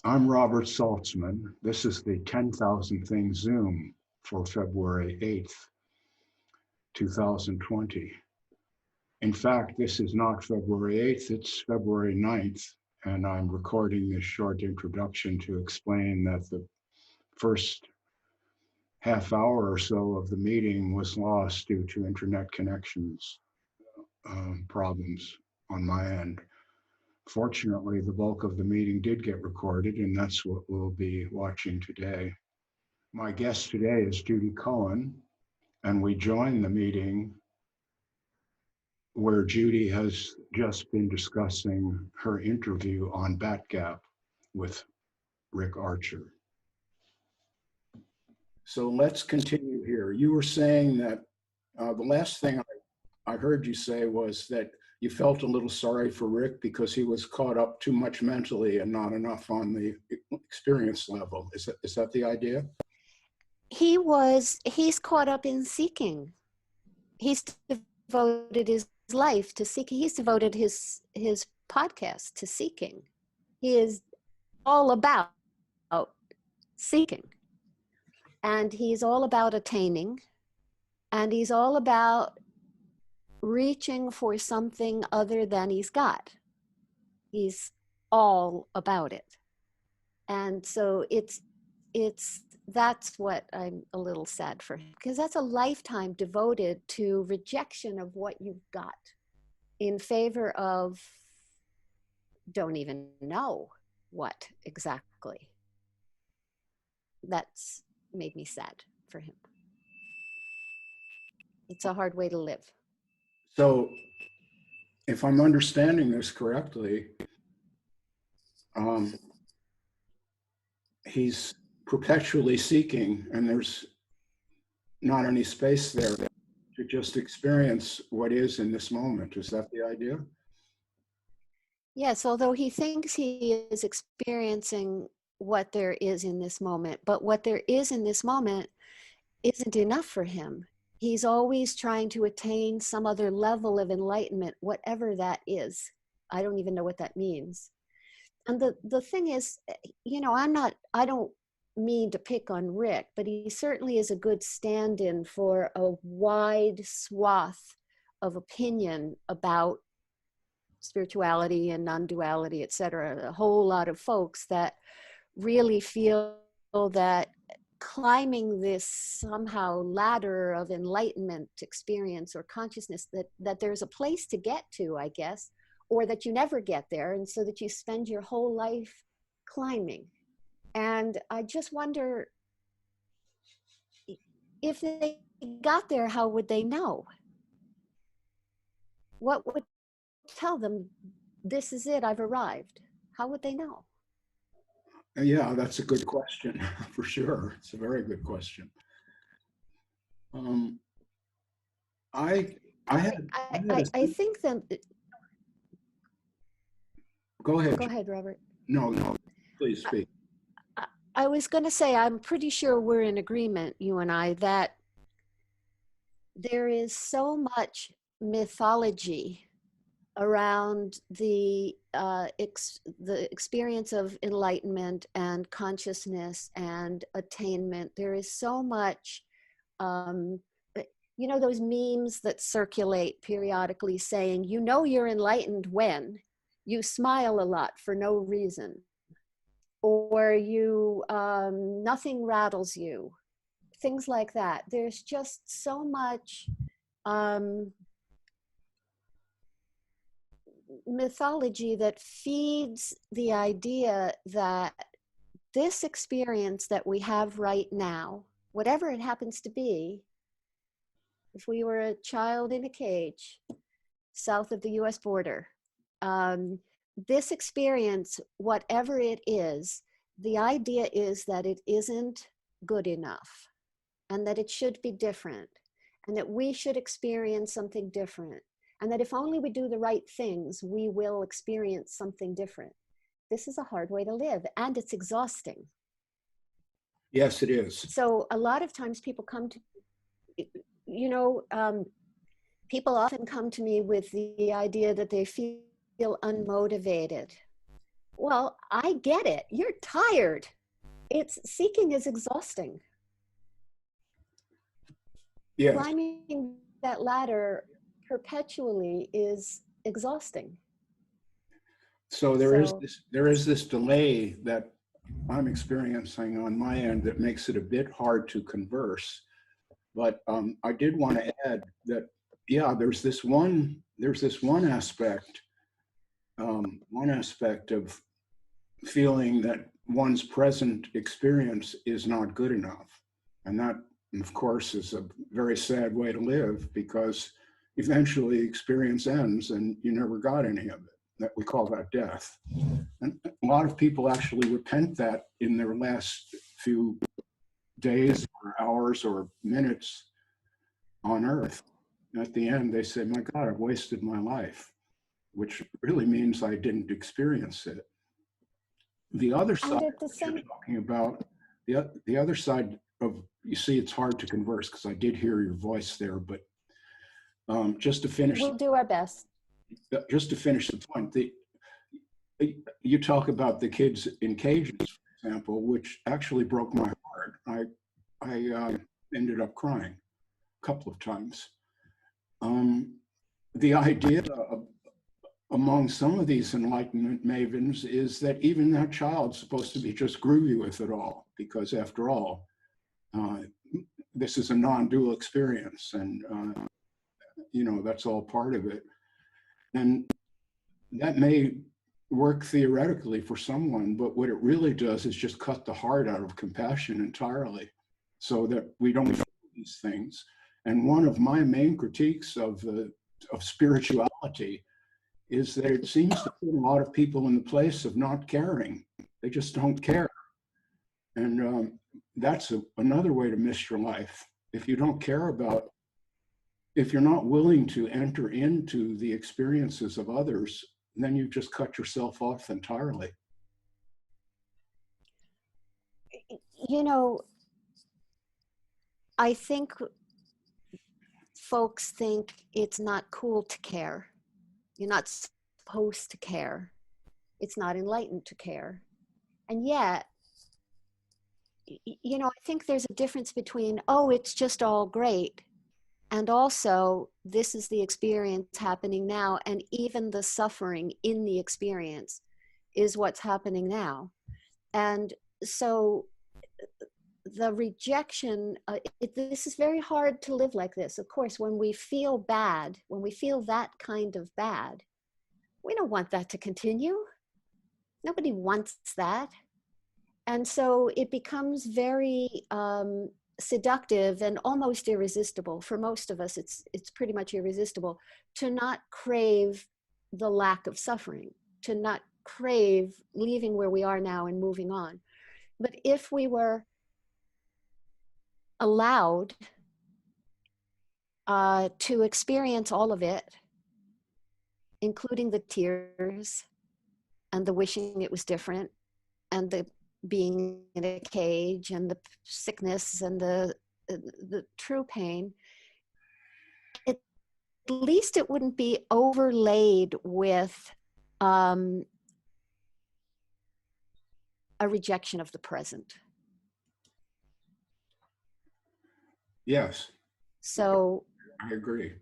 I'm Robert Saltzman. This is the 10,000 Things Zoom for February 8th, 2020. In fact, this is not February 8th, it's February 9th, and I'm recording this short introduction to explain that the first half hour or so of the meeting was lost due to internet connections problems on my end. Fortunately, the bulk of the meeting did get recorded, and that's what we'll be watching today. My guest today is Judy Cohen, and we join the meeting where Judy has just been discussing her interview on Bat Gap with Rick Archer. So let's continue here. You were saying that the last thing I heard you say was that you felt a little sorry for Rick because he was caught up too much mentally and not enough on the experience level. Is that the idea? He's caught up in seeking. He's devoted his life to seeking. He's devoted his podcast to seeking. He is all about seeking. And he's all about attaining. And he's all about reaching for something other than he's got. He's all about it. And so that's what I'm a little sad for him, because that's a lifetime devoted to rejection of what you've got in favor of don't even know what exactly. That's made me sad for him. It's a hard way to live. So, if I'm understanding this correctly, he's perpetually seeking, and there's not any space there to just experience what is in this moment. Is that the idea? Yes, although he thinks he is experiencing what there is in this moment, but what there is in this moment isn't enough for him. He's always trying to attain some other level of enlightenment, whatever that is. I don't even know what that means. And the thing is, I don't mean to pick on Rick, but he certainly is a good stand-in for a wide swath of opinion about spirituality and non-duality, et cetera. A whole lot of folks that really feel that climbing this somehow ladder of enlightenment experience or consciousness, that there's a place to get to, I guess, or that you never get there, and so that you spend your whole life climbing. And I just wonder, if they got there, how would they know? What would tell them, this is it, I've arrived? How would they know? Yeah, that's a good question, for sure. It's a very good question. I think that. Go ahead. Go ahead, Robert. No, please speak. I was going to say, I'm pretty sure we're in agreement, you and I, that there is so much mythology around the experience of enlightenment and consciousness and attainment. There is so much, those memes that circulate periodically saying, you're enlightened when you smile a lot for no reason, or nothing rattles you, things like that. There's just so much mythology that feeds the idea that this experience that we have right now, whatever it happens to be, if we were a child in a cage south of the US border, this experience, whatever it is, the idea is that it isn't good enough, and that it should be different, and that we should experience something different, and that if only we do the right things, we will experience something different. This is a hard way to live, and it's exhausting. Yes, it is. So a lot of times people come to, people often come to me with the idea that they feel unmotivated, Well, I get it. You're tired. It's seeking is exhausting. Yes. Climbing that ladder perpetually is exhausting. So So there is this delay that I'm experiencing on my end that makes it a bit hard to converse. But I did want to add that, yeah, there's this one aspect of feeling that one's present experience is not good enough. And that, of course, is a very sad way to live, because eventually experience ends and you never got any of it. That we call that death. And a lot of people actually repent that in their last few days or hours or minutes on earth. At the end, they say, my God, I've wasted my life, which really means I didn't experience it. The other and side at the that you're same, talking about, the other side of, you see, it's hard to converse because I did hear your voice there, but just to finish, we'll do our best. the point, you talk about the kids in cages, for example, which actually broke my heart. I ended up crying a couple of times. Um, the idea of, among some of these enlightenment mavens is that even that child's supposed to be just groovy with it all, because after all, uh, this is a non-dual experience, and that's all part of it. And that may work theoretically for someone, but what it really does is just cut the heart out of compassion entirely, so that we don't feel these things. And one of my main critiques of spirituality is that it seems to put a lot of people in the place of not caring. They just don't care. And that's another way to miss your life. If you don't care about, if you're not willing to enter into the experiences of others, then you just cut yourself off entirely. You know, I think folks think it's not cool to care. You're not supposed to care. It's not enlightened to care. And yet, I think there's a difference between, oh, it's just all great, and also, this is the experience happening now, and even the suffering in the experience is what's happening now. And so, the rejection, this is very hard to live like this. Of course, when we feel bad, when we feel that kind of bad, we don't want that to continue. Nobody wants that. And so it becomes very seductive and almost irresistible. For most of us, it's pretty much irresistible to not crave the lack of suffering, to not crave leaving where we are now and moving on. But if we were allowed to experience all of it, including the tears and the wishing it was different, and the being in a cage and the sickness and the true pain, at least it wouldn't be overlaid with um, a rejection of the present. Yes, So, I agree.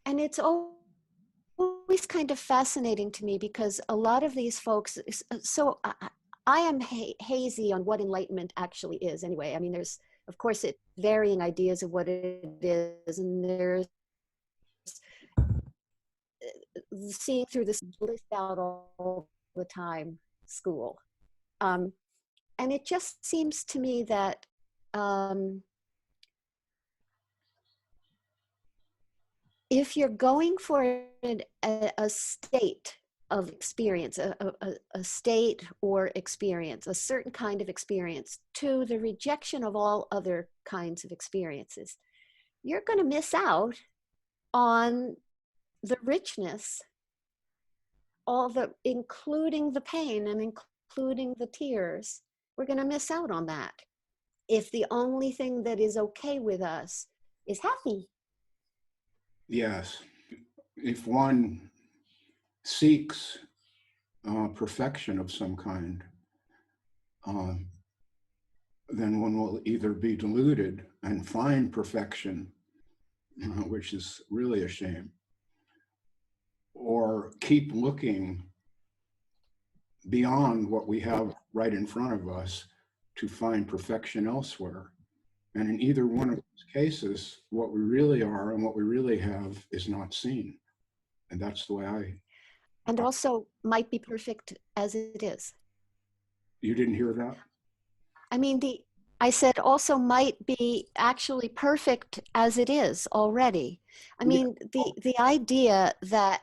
and it's always kind of fascinating to me because a lot of these folks, so I am hazy on what enlightenment actually is anyway. I mean, there's, of course, varying ideas of what it is, and there's seeing through this blissed out all the time school. Um, and it just seems to me that if you're going for a state of experience, a state or experience, a certain kind of experience, to the rejection of all other kinds of experiences, you're going to miss out on the richness, including the pain and including the tears. We're going to miss out on that if the only thing that is okay with us is happy. Yes. If one seeks perfection of some kind, then one will either be deluded and find perfection, which is really a shame, or keep looking beyond what we have right in front of us to find perfection elsewhere. And in either one of those cases, what we really are and what we really have is not seen. And that's the way And also might be perfect as it is. you didn't hear that? I mean, I said also might be actually perfect as it is already. I mean, the idea that,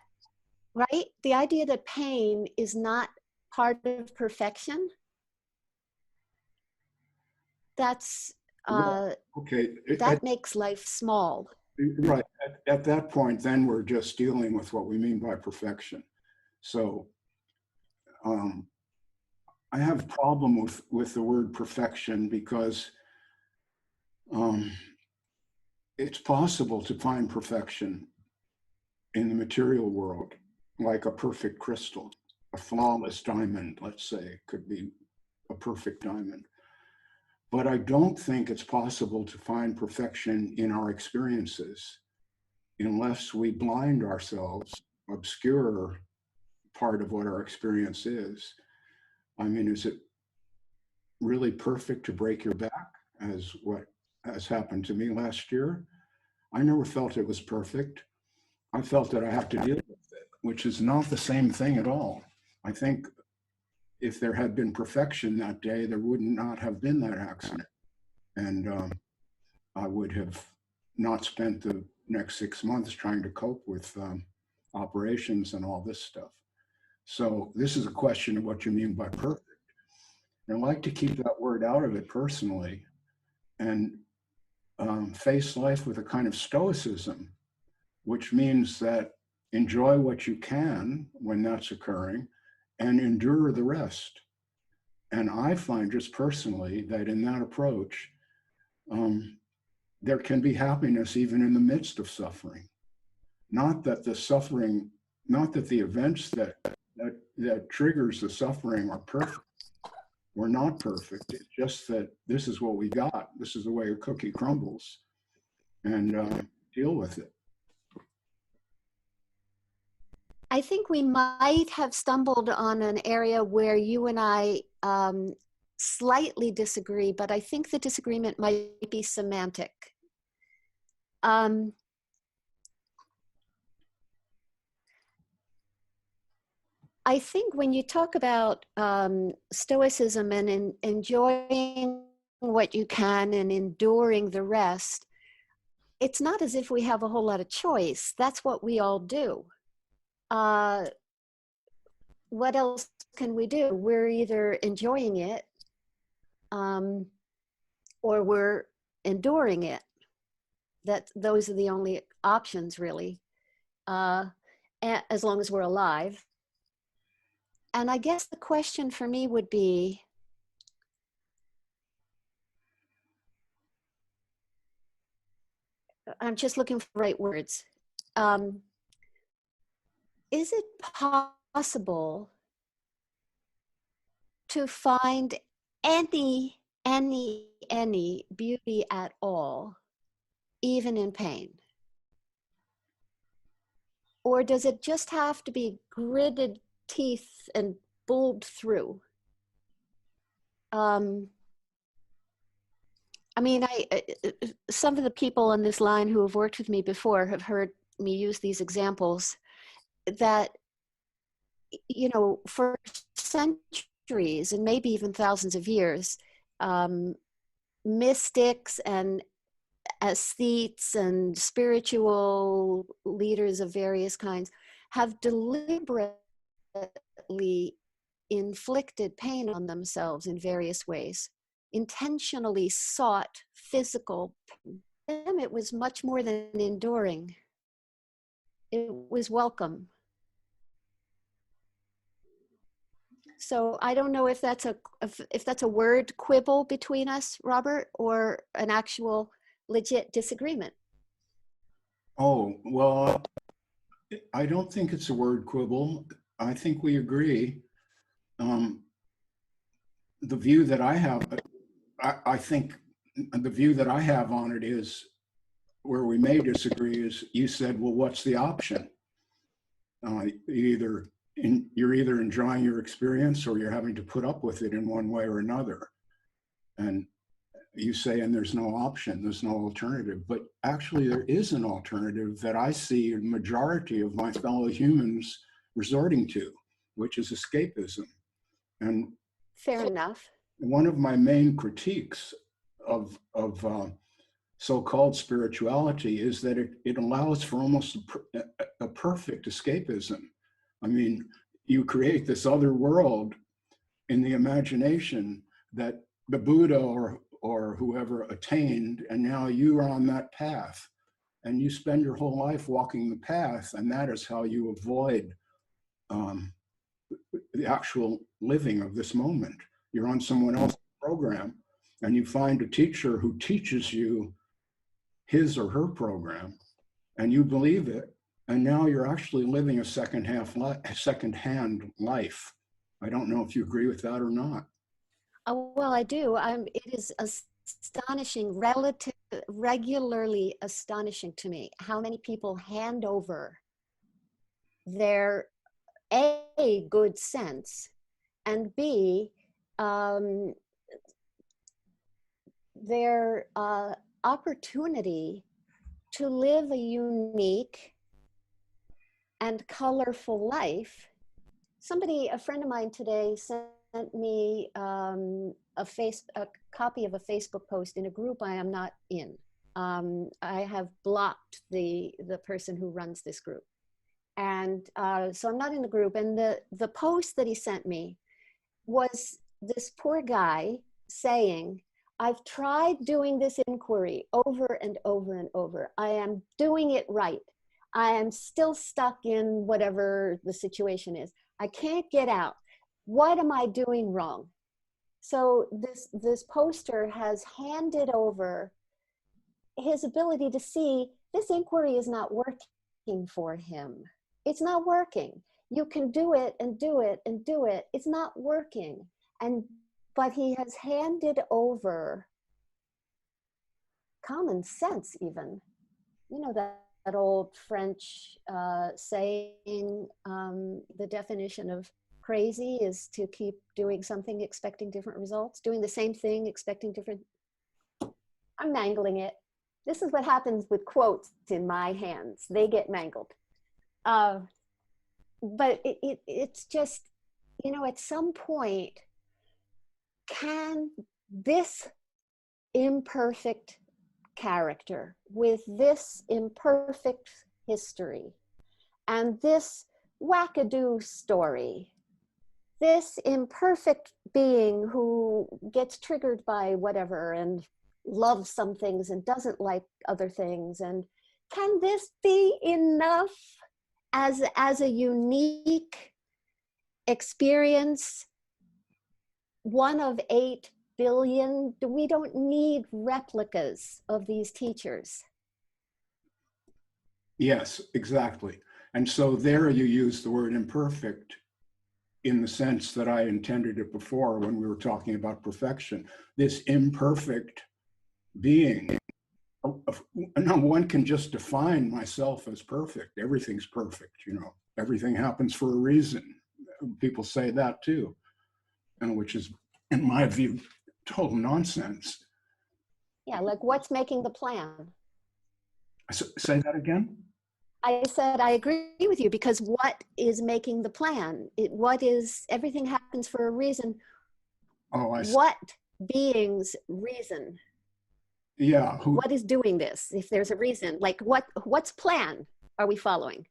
right? The idea that pain is not part of perfection, that's, Okay. that makes life small. Right. At that point, then we're just dealing with what we mean by perfection. So um, I have a problem with the word perfection because um, it's possible to find perfection in the material world, like a perfect crystal, a flawless diamond, let's say, could be a perfect diamond. But I don't think it's possible to find perfection in our experiences unless we blind ourselves, obscure part of what our experience is. I mean, is it really perfect to break your back, as what has happened to me last year? I never felt it was perfect. I felt that I have to deal with it, which is not the same thing at all. I think if there had been perfection that day, there would not have been that accident. And I would have not spent the next 6 months trying to cope with operations and all this stuff. So this is a question of what you mean by perfect. And I like to keep that word out of it personally and face life with a kind of stoicism, which means that enjoy what you can when that's occurring and endure the rest. And I find just personally that in that approach, there can be happiness even in the midst of suffering. Not that the suffering, not that the events that triggers the suffering are perfect. We're not perfect. It's just that this is what we got. This is the way a cookie crumbles, and deal with it. I think we might have stumbled on an area where you and I slightly disagree, but I think the disagreement might be semantic. I think when you talk about stoicism and enjoying what you can and enduring the rest, it's not as if we have a whole lot of choice. That's what we all do. What else can we do? We're either enjoying it or we're enduring it. Those are the only options, really, as long as we're alive. And I guess the question for me would be, I'm just looking for the right words. Is it possible to find any beauty at all, even in pain? Or does it just have to be gritted teeth and bulled through? I mean, some of the people on this line who have worked with me before have heard me use these examples that, you know, for centuries and maybe even thousands of years, mystics and aesthetes and spiritual leaders of various kinds have deliberately inflicted pain on themselves in various ways, intentionally sought physical pain. For them, it was much more than enduring. It was welcome. So I don't know if that's a word quibble between us, Robert, or an actual legit disagreement. Oh, well, I don't think it's a word quibble. I think we agree Um, the view that I have, I think the view that I have on it is, where we may disagree is, you said, well, what's the option? You're either enjoying your experience or you're having to put up with it in one way or another. And you say, and there's no option, there's no alternative. But actually, there is an alternative that I see a majority of my fellow humans resorting to, which is escapism. And Fair enough. one of my main critiques of so-called spirituality is that it allows for almost a perfect escapism. I mean, you create this other world in the imagination that the Buddha or whoever attained, and now you are on that path, and you spend your whole life walking the path, and that is how you avoid the actual living of this moment. You're on someone else's program, and you find a teacher who teaches you his or her program, and you believe it, and now you're actually living a second-hand life. I don't know if you agree with that or not. Well, I do. It is astonishing, regularly astonishing to me how many people hand over their A, good sense, and B, their opportunity to live a unique and colorful life. A friend of mine today sent me a copy of a Facebook post in a group I am not in. I have blocked the person who runs this group. And so I'm not in the group. And the post that he sent me was this poor guy saying, I've tried doing this inquiry over and over and over. I am doing it right. I am still stuck in whatever the situation is. I can't get out. What am I doing wrong? So this poster has handed over his ability to see this inquiry is not working for him. It's not working. You can do it and do it and do it. It's not working. But he has handed over common sense even. You know that old French saying, the definition of crazy is to keep doing something, expecting different results, doing the same thing, expecting different. I'm mangling it. This is what happens with quotes in my hands. They get mangled. But it's just, at some point, can this imperfect character with this imperfect history and this wackadoo story, this imperfect being who gets triggered by whatever and loves some things and doesn't like other things, and can this be enough as a unique experience, one of 8 billion? We don't need replicas of these teachers. Yes, exactly. And so there you use the word imperfect in the sense that I intended it before when we were talking about perfection. This imperfect being. No one can just define myself as perfect. Everything's perfect, everything happens for a reason. People say that too, and which is, in my view, total nonsense. Yeah, like what's making the plan? Say that again? I said, I agree with you, because what is making the plan? Everything happens for a reason. Oh, I see. What being's reason? Yeah. What is doing this? If there's a reason, like what's plan are we following?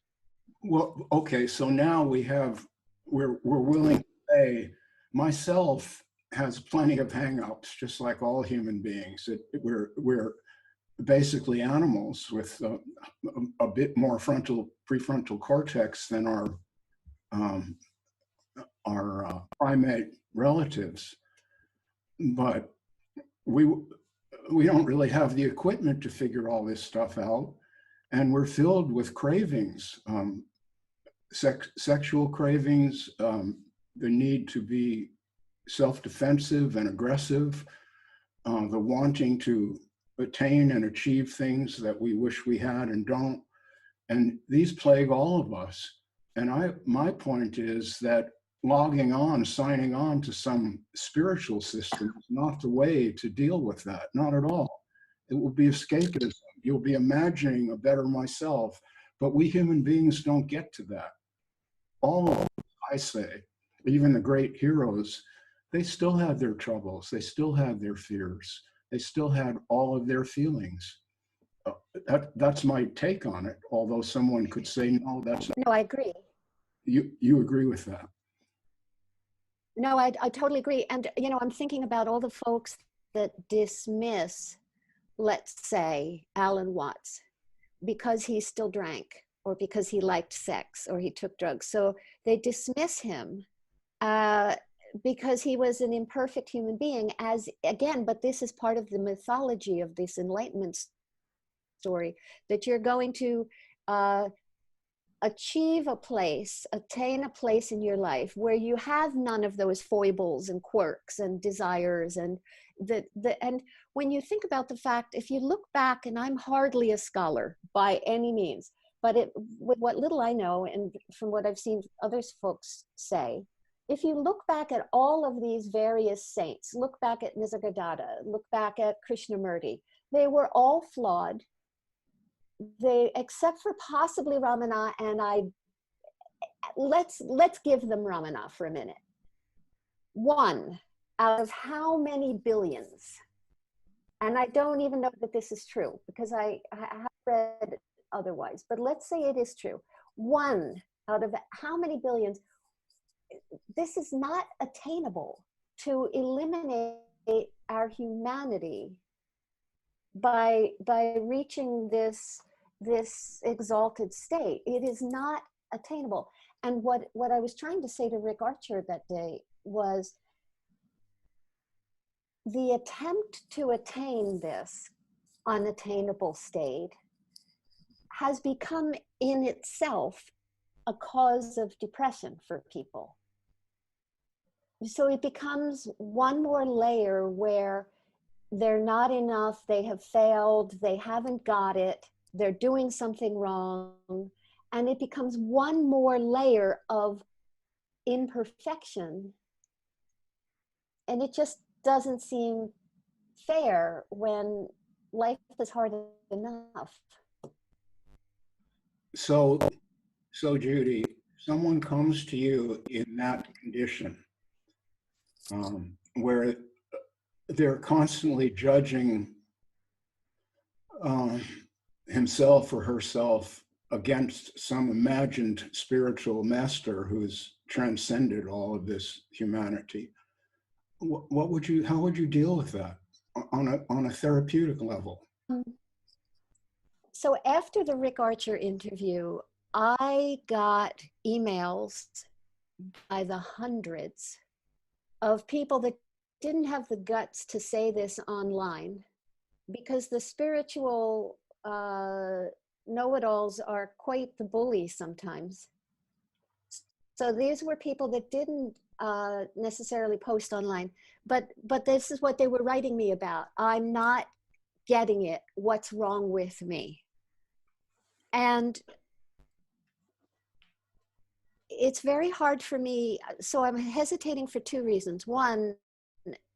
Well, okay, so now we're willing to say, myself has plenty of hang-ups, just like all human beings. We're basically animals with a bit more prefrontal cortex than our primate relatives, but we don't really have the equipment to figure all this stuff out, and we're filled with cravings, sexual cravings, the need to be self-defensive and aggressive, the wanting to attain and achieve things that we wish we had and don't. And these plague all of us. And my point is that logging on, signing on to some spiritual system is not the way to deal with that, not at all. It will be escapism. You'll be imagining a better myself, but we human beings don't get to that. All of us, I say, even the great heroes, they still had their troubles, they still had their fears, they still had all of their feelings. That's my take on it, although someone could say, no, that's not. No, I agree. You agree with that? No, I totally agree. And, you know, I'm thinking about all the folks that dismiss, let's say, Alan Watts because he still drank or because he liked sex or he took drugs. So they dismiss him because he was an imperfect human being, as again, but this is part of the mythology of this Enlightenment story, that you're going to achieve a place, attain a place in your life where you have none of those foibles and quirks and desires. And and when you think about the fact, if you look back, and I'm hardly a scholar by any means, but with what little I know and from what I've seen others folks say, if you look back at all of these various saints, look back at Nisargadatta, look back at Krishnamurti, they were all flawed. They, except for possibly Ramana, and let's give them Ramana for a minute. One out of how many billions? And I don't even know that this is true because I have read otherwise, but let's say it is true. One out of how many billions? This is not attainable to eliminate our humanity by reaching this exalted state. It is not attainable. And what I was trying to say to Rick Archer that day was the attempt to attain this unattainable state has become in itself a cause of depression for people. So it becomes one more layer where they're not enough, they have failed, they haven't got it, they're doing something wrong, and it becomes one more layer of imperfection. And it just doesn't seem fair when life is hard enough. So Judy, someone comes to you in that condition, where they're constantly judging himself or herself against some imagined spiritual master who's transcended all of this humanity. What would you, how would you deal with that on a therapeutic level? So after the Rick Archer interview, I got emails by the hundreds of people that didn't have the guts to say this online because the spiritual know-it-alls are quite the bullies sometimes. So these were people that didn't necessarily post online, but this is what they were writing me about. I'm not getting it. What's wrong with me? And it's very hard for me. So I'm hesitating for two reasons. One,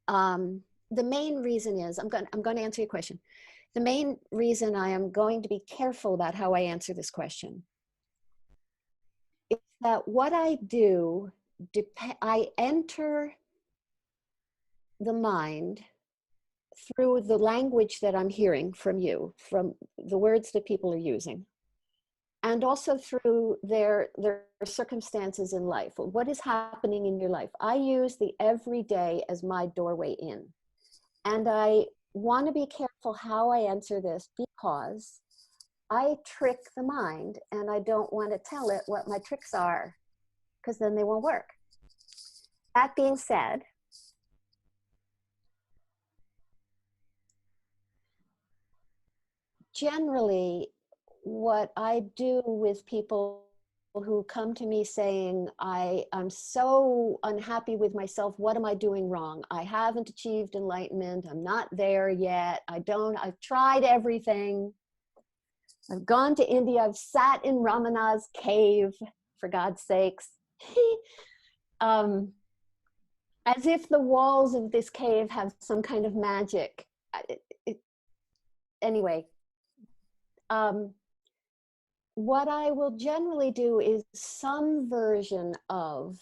the main reason is, I'm going to answer your question. The main reason I am going to be careful about how I answer this question is that what I do, I enter the mind through the language that I'm hearing from you, from the words that people are using, and also through their circumstances in life. What is happening in your life? I use the everyday as my doorway in. And I want to be careful how I answer this because I trick the mind and I don't want to tell it what my tricks are because then they won't work. That being said, generally what I do with people who come to me saying, I'm so unhappy with myself. What am I doing wrong? I haven't achieved enlightenment. I'm not there yet. I've tried everything. I've gone to India. I've sat in Ramana's cave, for God's sakes. As if the walls of this cave have some kind of magic. Anyway, what I will generally do is some version of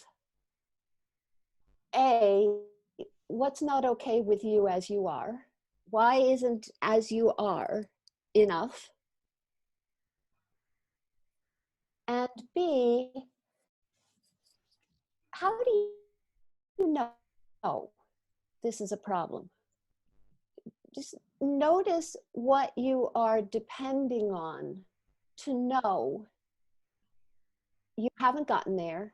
what's not okay with you as you are? Why isn't as you are enough? And B, how do you know this is a problem? Just notice what you are depending on to know you haven't gotten there,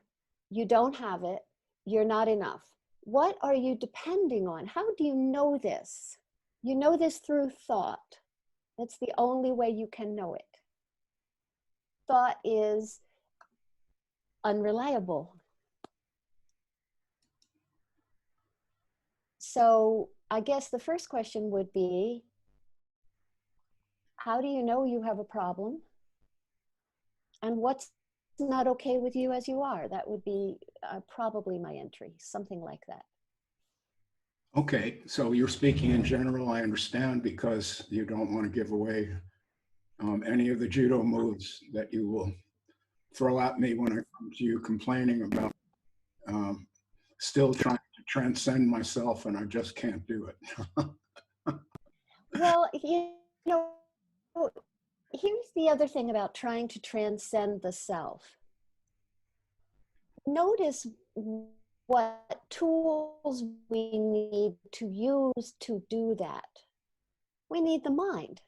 you don't have it, you're not enough. What are you depending on? How do you know this? You know this through thought. That's the only way you can know it. Thought is unreliable. So I guess the first question would be, how do you know you have a problem? And what's not okay with you as you are? That would be probably my entry, something like that. Okay, so you're speaking in general, I understand, because you don't want to give away any of the judo moves that you will throw at me when I come to you complaining about still trying to transcend myself and I just can't do it. Well, you know, here's the other thing about trying to transcend the self. Notice what tools we need to use to do that. We need the mind.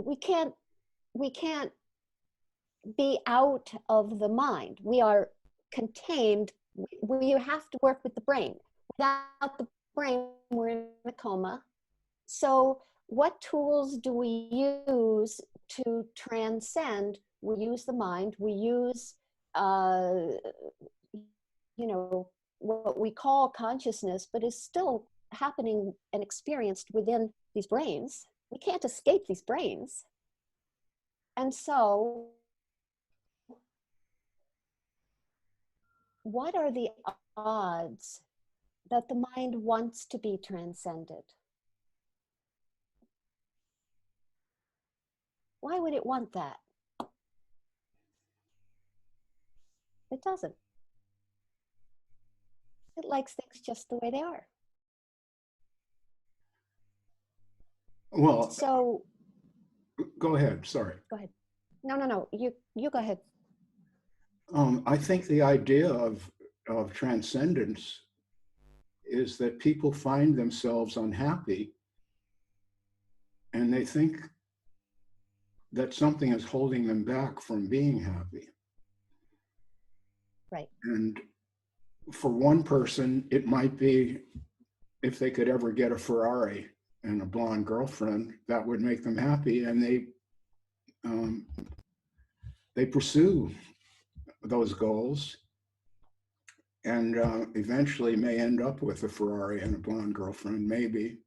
We can't be out of the mind. We are contained. We have to work with the brain. Without the brain, we're in a coma. So what tools do we use to transcend? We use the mind. We use, what we call consciousness, but is still happening and experienced within these brains. We can't escape these brains. And so, what are the odds that the mind wants to be transcended? Why would it want that? It doesn't. It likes things just the way they are. Well, so go ahead, sorry. Go ahead. No, you go ahead. I think the idea of transcendence is that people find themselves unhappy and they think that something is holding them back from being happy. Right. And for one person, it might be if they could ever get a Ferrari and a blonde girlfriend, that would make them happy, and they pursue those goals and eventually may end up with a Ferrari and a blonde girlfriend, maybe.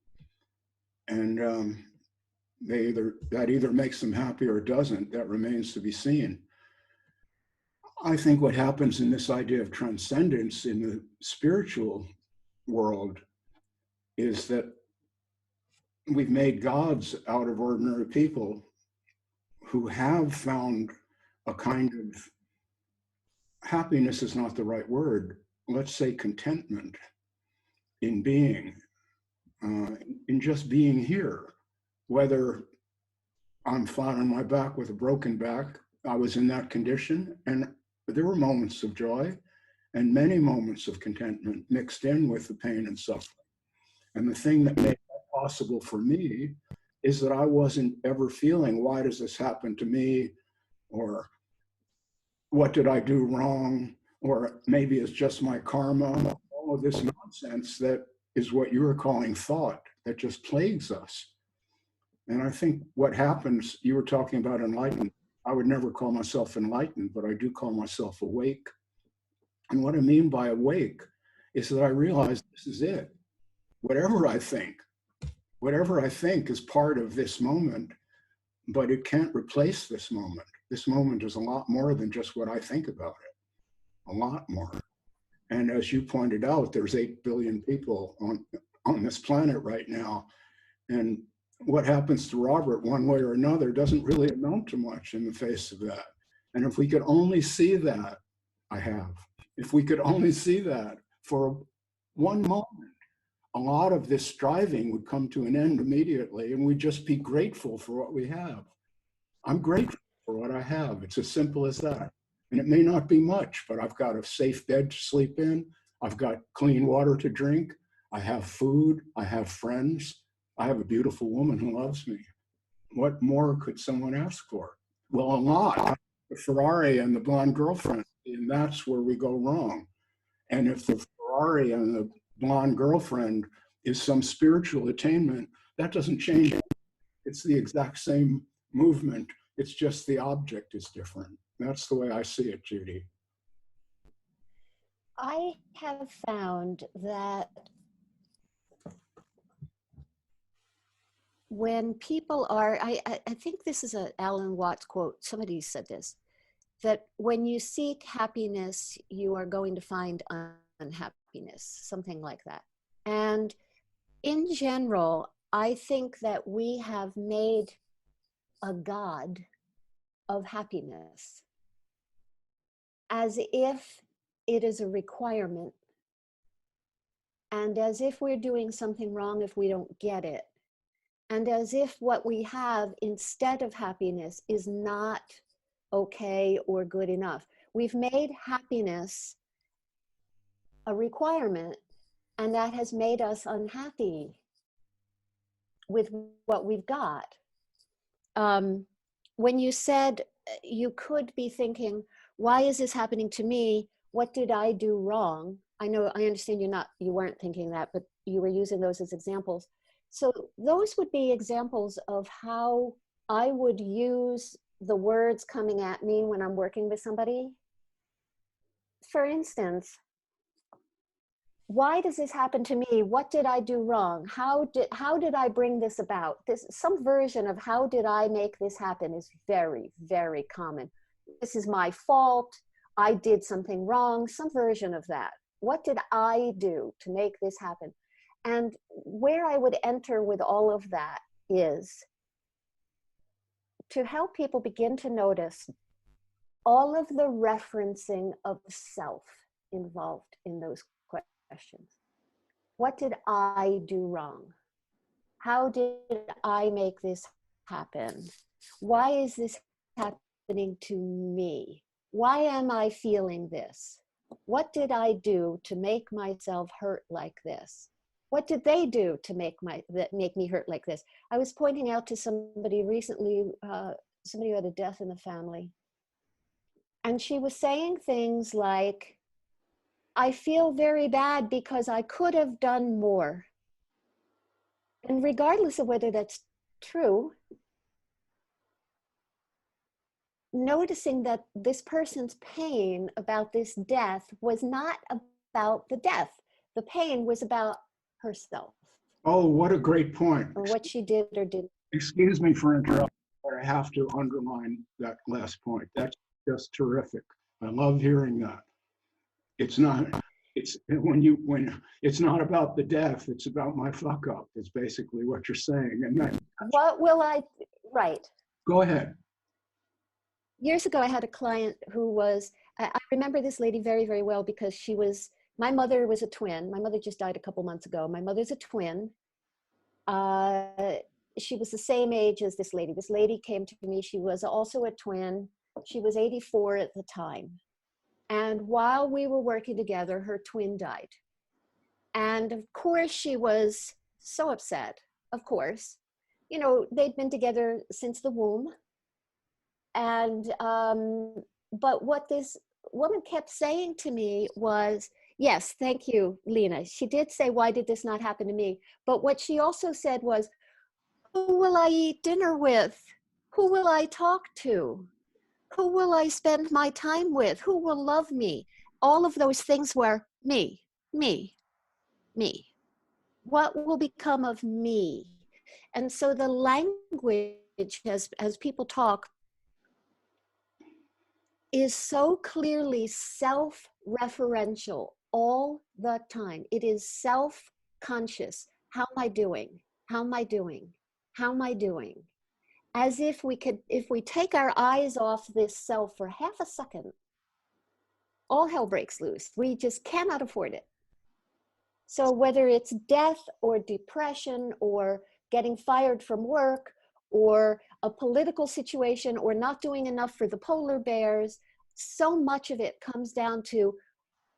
And that either makes them happy or doesn't. That remains to be seen. I think what happens in this idea of transcendence in the spiritual world is that we've made gods out of ordinary people who have found a kind of, happiness is not the right word, let's say contentment in being, in just being here. Whether I'm flat on my back with a broken back, I was in that condition, and there were moments of joy and many moments of contentment mixed in with the pain and suffering. And the thing that made that possible for me is that I wasn't ever feeling, why does this happen to me? Or what did I do wrong? Or maybe it's just my karma. All of this nonsense that is what you were calling thought that just plagues us. And I think what happens, you were talking about enlightenment. I would never call myself enlightened, but I do call myself awake. And what I mean by awake is that I realize this is it. Whatever I think, whatever I think is part of this moment, but it can't replace this moment. This moment is a lot more than just what I think about it, a lot more. And as you pointed out, there's 8 billion people on this planet right now. And what happens to Robert one way or another doesn't really amount to much in the face of that. And if we could only see that, if we could only see that for one moment, a lot of this striving would come to an end immediately, and we'd just be grateful for what we have. I'm grateful for what I have. It's as simple as that. And it may not be much, but I've got a safe bed to sleep in. I've got clean water to drink. I have food. I have friends. I have a beautiful woman who loves me. What more could someone ask for? Well, a lot. The Ferrari and the blonde girlfriend, and that's where we go wrong. And if the Ferrari and the blonde girlfriend is some spiritual attainment, that doesn't change it. It's the exact same movement. It's just the object is different. That's the way I see it, Judy. I have found that when people are, I think this is an Alan Watts quote, somebody said this, that when you seek happiness, you are going to find unhappiness, something like that. And in general, I think that we have made a god of happiness as if it is a requirement, and as if we're doing something wrong if we don't get it, and as if what we have instead of happiness is not okay or good enough. We've made happiness a requirement, and that has made us unhappy with what we've got. When you said you could be thinking, why is this happening to me? What did I do wrong? I understand you weren't thinking that, but you were using those as examples. So those would be examples of how I would use the words coming at me when I'm working with somebody. For instance, why does this happen to me? What did I do wrong? How did I bring this about? Some version of how did I make this happen is very, very common. This is my fault. I did something wrong. Some version of that. What did I do to make this happen? And where I would enter with all of that is to help people begin to notice all of the referencing of self involved in those questions. What did I do wrong? How did I make this happen? Why is this happening to me? Why am I feeling this? What did I do to make myself hurt like this? What did they do to make me hurt like this? I was pointing out to somebody recently, somebody who had a death in the family, and she was saying things like, I feel very bad because I could have done more. And regardless of whether that's true, noticing that this person's pain about this death was not about the death. The pain was about herself. Oh, what a great point. Or what she did or didn't. Excuse me for interrupting, but I have to underline that last point. That's just terrific. I love hearing that. It's not about the death, it's about my fuck up, is basically what you're saying. And right. Go ahead. Years ago, I had a client who was, I remember this lady very, very well because my mother was a twin. My mother just died a couple months ago. My mother's a twin. She was the same age as this lady. This lady came to me. She was also a twin. She was 84 at the time. And while we were working together, her twin died. And of course, she was so upset, of course. You know, they'd been together since the womb. And, but what this woman kept saying to me was, yes, thank you, Lena. She did say, why did this not happen to me? But what she also said was, who will I eat dinner with? Who will I talk to? Who will I spend my time with? Who will love me? All of those things were me, me, me. What will become of me? And so the language, as people talk, is so clearly self-referential all the time. It is self-conscious. How am I doing? How am I doing? How am I doing? As if we could, if we take our eyes off this self for half a second, all hell breaks loose. We just cannot afford it. So whether it's death or depression or getting fired from work or a political situation or not doing enough for the polar bears, so much of it comes down to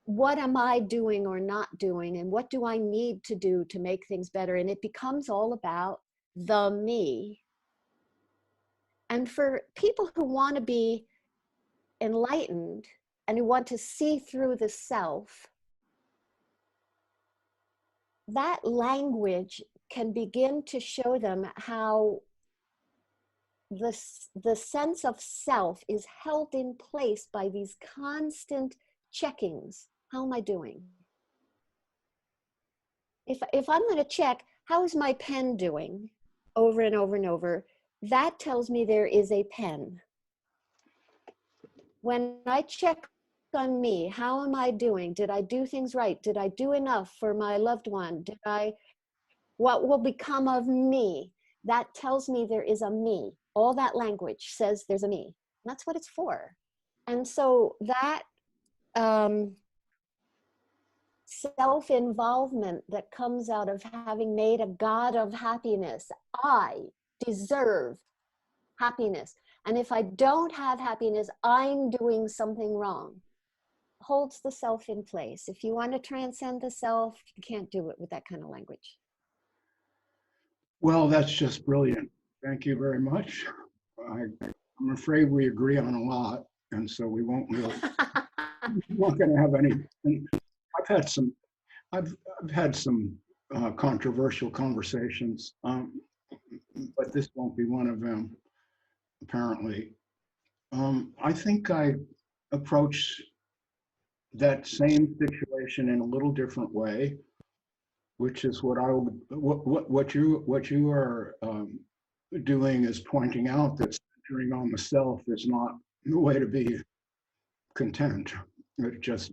what am I doing or not doing, and what do I need to do to make things better? And it becomes all about the me. And for people who want to be enlightened and who want to see through the self, that language can begin to show them how the sense of self is held in place by these constant checkings. How am I doing? If I'm going to check, how is my pen doing over and over and over, that tells me there is a pen. When I check on me, how am I doing? Did I do things right? Did I do enough for my loved one? What will become of me? That tells me there is a me. All that language says there's a me. And that's what it's for. And so that self-involvement that comes out of having made a God of happiness, I deserve happiness. And if I don't have happiness, I'm doing something wrong, holds the self in place. If you want to transcend the self, you can't do it with that kind of language. Well, that's just brilliant. Thank you very much. I'm afraid we agree on a lot, and so we won't really, we're not going to have any. I've had some, I've had some controversial conversations, but this won't be one of them, apparently. I think I approach that same situation in a little different way, which is what I would, what you are doing is pointing out that centering on the self is not the way to be content. It just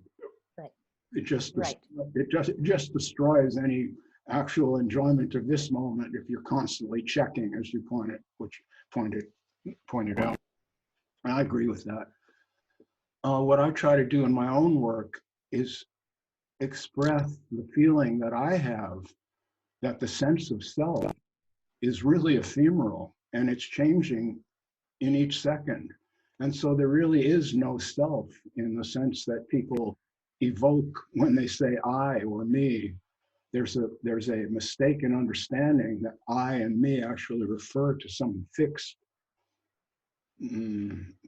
Right. it just Right. it just destroys any actual enjoyment of this moment if you're constantly checking, as you pointed out. And I agree with that. What I try to do in my own work is express the feeling that I have that the sense of self is really ephemeral and it's changing in each second. And so there really is no self in the sense that people evoke when they say I or me. There's a mistaken understanding that I and me actually refer to some fixed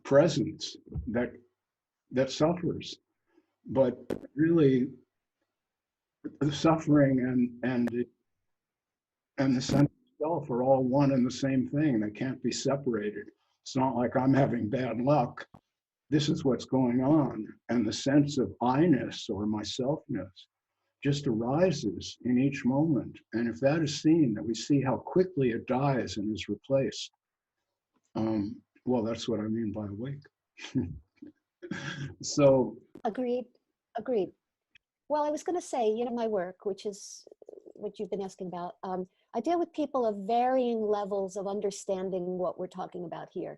presence that suffers. But really, the suffering and the sense of self are all one and the same thing. They can't be separated. It's not like I'm having bad luck. This is what's going on. And the sense of I-ness or myselfness just arises in each moment. And if that is seen, that we see how quickly it dies and is replaced. Well, that's what I mean by awake. So. Agreed. Agreed. Well, I was going to say, my work, which is what you've been asking about, I deal with people of varying levels of understanding what we're talking about here.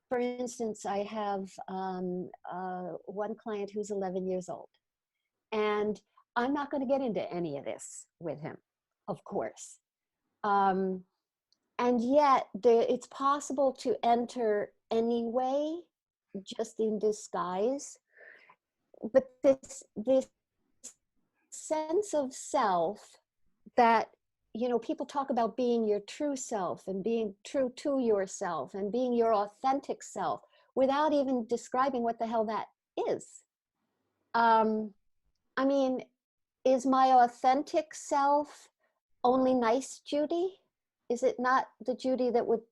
For instance, I have one client who's 11 years old, and I'm not going to get into any of this with him, of course. And yet, it's possible to enter anyway, just in disguise. But this sense of self that, people talk about being your true self and being true to yourself and being your authentic self without even describing what the hell that is. I mean, is my authentic self only nice Judy? Is it not the Judy that would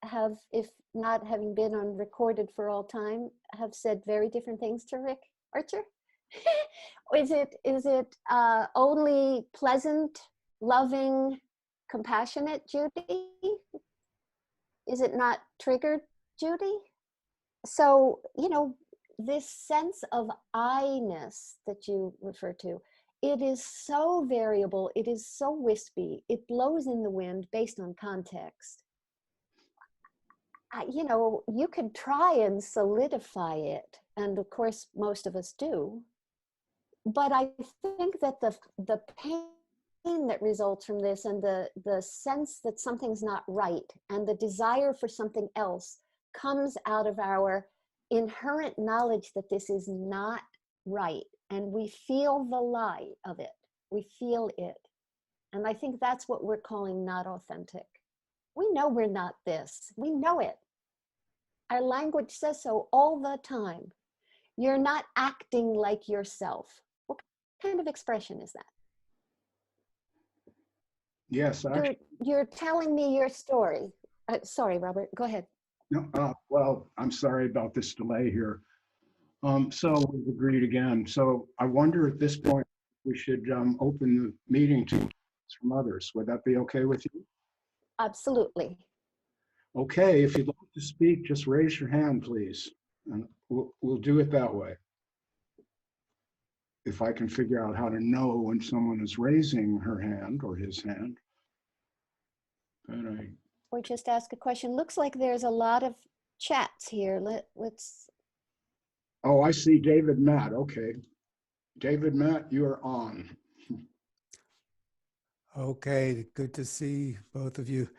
have, if not having been on recorded for all time, have said very different things to Rick Archer? Is it only pleasant, loving, compassionate, Judy? Is it not triggered, Judy? So, this sense of I-ness that you refer to, it is so variable, it is so wispy, it blows in the wind based on context. You could try and solidify it, and of course most of us do, but I think that the pain that results from this, and the sense that something's not right, and the desire for something else, comes out of our inherent knowledge that this is not right, and we feel the lie of it. We feel it. And I think that's what we're calling not authentic. We know we're not this. We know it. Our language says so all the time. You're not acting like yourself. What kind of expression is that? Yes, actually. You're telling me your story. Sorry, Robert, go ahead. No, well, I'm sorry about this delay here. So we've agreed again. So I wonder at this point, we should open the meeting to questions from others. Would that be okay with you? Absolutely. Okay, if you'd like to speak, just raise your hand, please. And we'll do it that way. If I can figure out how to know when someone is raising her hand or his hand. Or just ask a question. Looks like there's a lot of chats here. Let's. Oh, I see David Matt. Okay. David Matt, you are on. Okay, good to see both of you.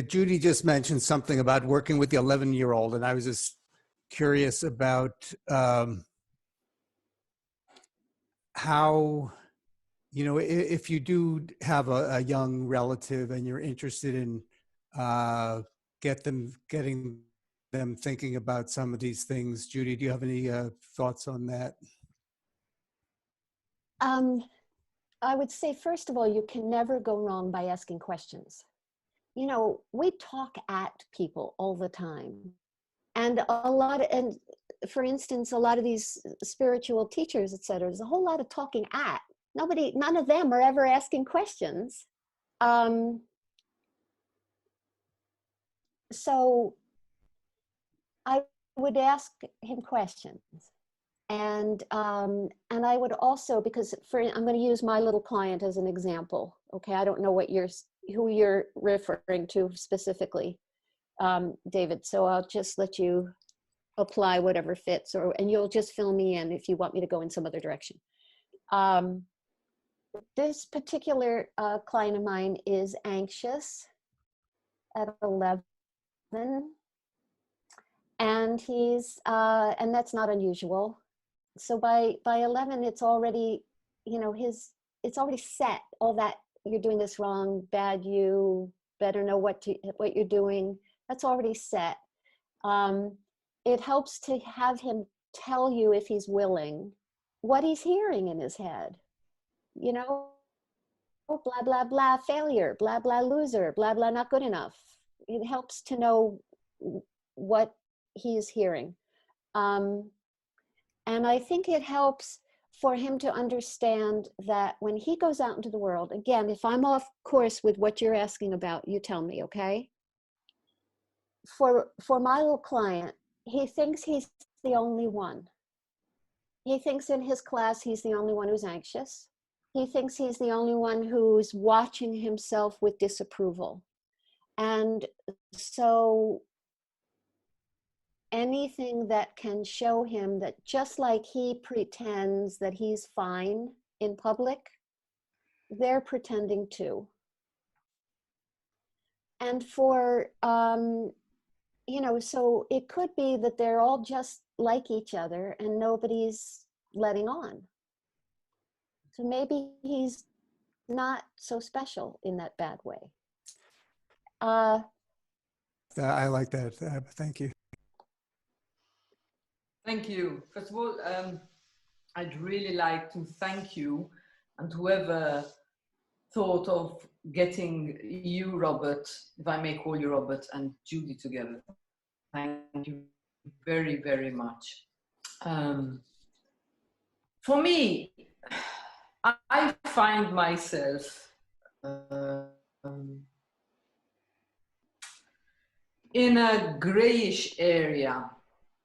Judy just mentioned something about working with the 11-year-old, and I was just curious about how, if you do have a young relative and you're interested in getting them thinking about some of these things. Judy, do you have any thoughts on that? I would say, first of all, you can never go wrong by asking questions. We talk at people all the time. And for instance, a lot of these spiritual teachers, et cetera, there's a whole lot of talking at. None of them are ever asking questions. So I would ask him questions. And I would also, because I'm going to use my little client as an example. Okay, I don't know who you're referring to specifically, David. So I'll just let you apply whatever fits, and you'll just fill me in if you want me to go in some other direction. This particular client of mine is anxious at 11, and and that's not unusual. So by 11, it's already, it's already set. All that, you're doing this wrong, bad, you better know what you're doing. That's already set. It helps to have him tell you, if he's willing, what he's hearing in his head. Blah, blah, blah, failure, blah, blah, loser, blah, blah, not good enough. It helps to know what he's hearing. And I think it helps for him to understand that when he goes out into the world, again, if I'm off course with what you're asking about, you tell me, okay? For my little client, he thinks he's the only one. He thinks in his class he's the only one who's anxious. He thinks he's the only one who's watching himself with disapproval. And so anything that can show him that just like he pretends that he's fine in public, they're pretending too. And so it could be that they're all just like each other and nobody's letting on. So maybe he's not so special in that bad way. I like that. Thank you. Thank you. First of all, I'd really like to thank you and whoever thought of getting you, Robert, if I may call you Robert, and Judy together. Thank you very, very much. For me, I find myself in a grayish area.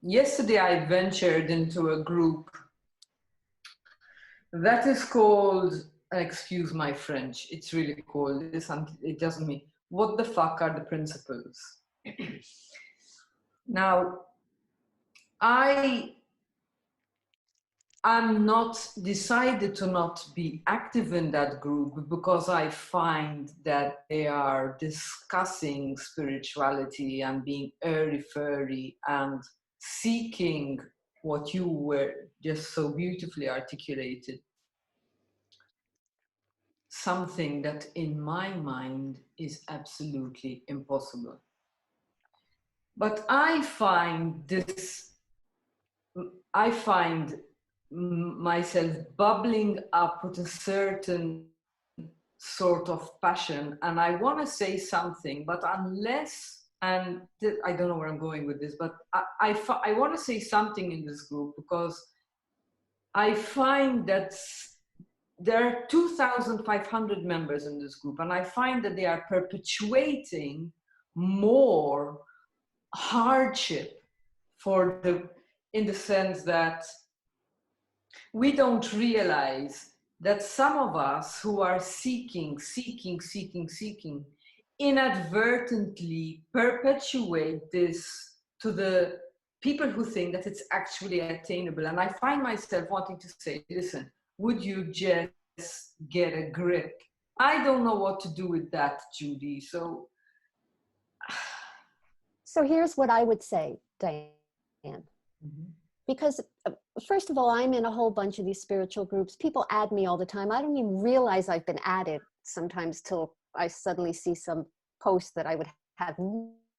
Yesterday, I ventured into a group that is called, excuse my French, it's really called this, it doesn't mean, what the fuck are the principles? Now, I am not decided to not be active in that group because I find that they are discussing spirituality and being airy-fairy and seeking what you were just so beautifully articulated. Something that in my mind is absolutely impossible. But I find myself bubbling up with a certain sort of passion, and I want to say something, but unless, and I don't know where I'm going with this, but I want to say something in this group because I find that there are 2,500 members in this group, and I find that they are perpetuating more hardship in the sense that we don't realize that some of us who are seeking, inadvertently perpetuate this to the people who think that it's actually attainable. And I find myself wanting to say, listen, would you just get a grip? I don't know what to do with that, Judy. So here's what I would say, Diane. Because first of all, I'm in a whole bunch of these spiritual groups. People add me all the time. I don't even realize I've been added sometimes till I suddenly see some post that I would have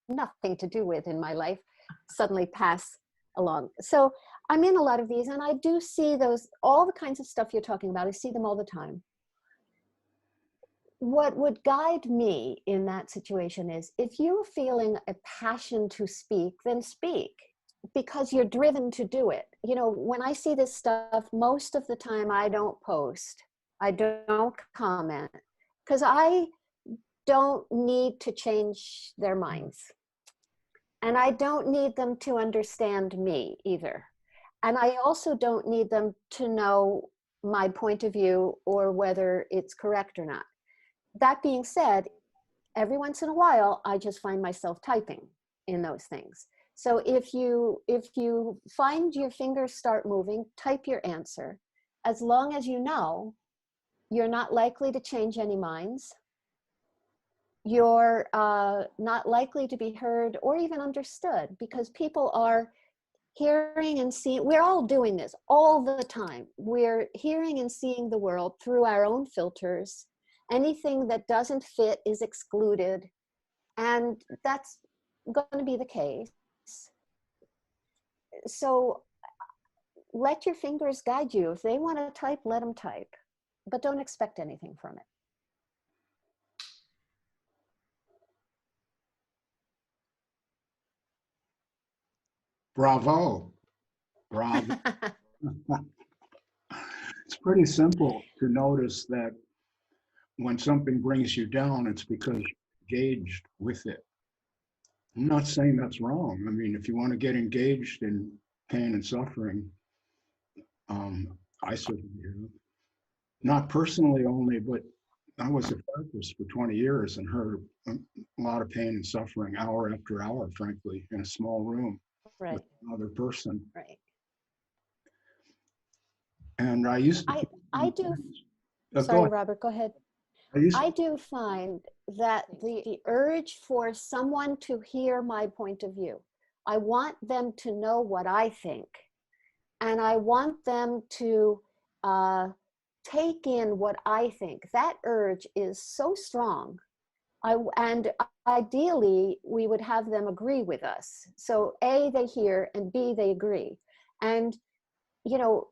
nothing to do with in my life suddenly pass along. So I'm in a lot of these, and I do see all the kinds of stuff you're talking about. I see them all the time. What would guide me in that situation is if you're feeling a passion to speak, then speak, because you're driven to do it. You know, when I see this stuff, most of the time I don't post, I don't comment, because I don't need to change their minds. And I don't need them to understand me either. And I also don't need them to know my point of view or whether it's correct or not. That being said, every once in a while, I just find myself typing in those things. So if you find your fingers start moving, type your answer. As long as you know you're not likely to change any minds, you're not likely to be heard or even understood, because people are hearing and seeing. We're all doing this all the time. We're hearing and seeing the world through our own filters. Anything that doesn't fit is excluded, and that's going to be the case. So let your fingers guide you. If they want to type, let them type, but don't expect anything from it. Bravo. Bravo. It's pretty simple to notice that when something brings you down, it's because you're engaged with it. I'm not saying that's wrong. I mean, if you want to get engaged in pain and suffering, I certainly do. Not personally only, but I was a therapist for 20 years and heard a lot of pain and suffering hour after hour, frankly, in a small room with another person. Right. And I used to. I do. Sorry, Robert, go ahead. I do find that the urge for someone to hear my point of view, I want them to know what I think, and I want them to take in what I think. That urge is so strong. And ideally, we would have them agree with us. So A, they hear, and B, they agree. And, you know,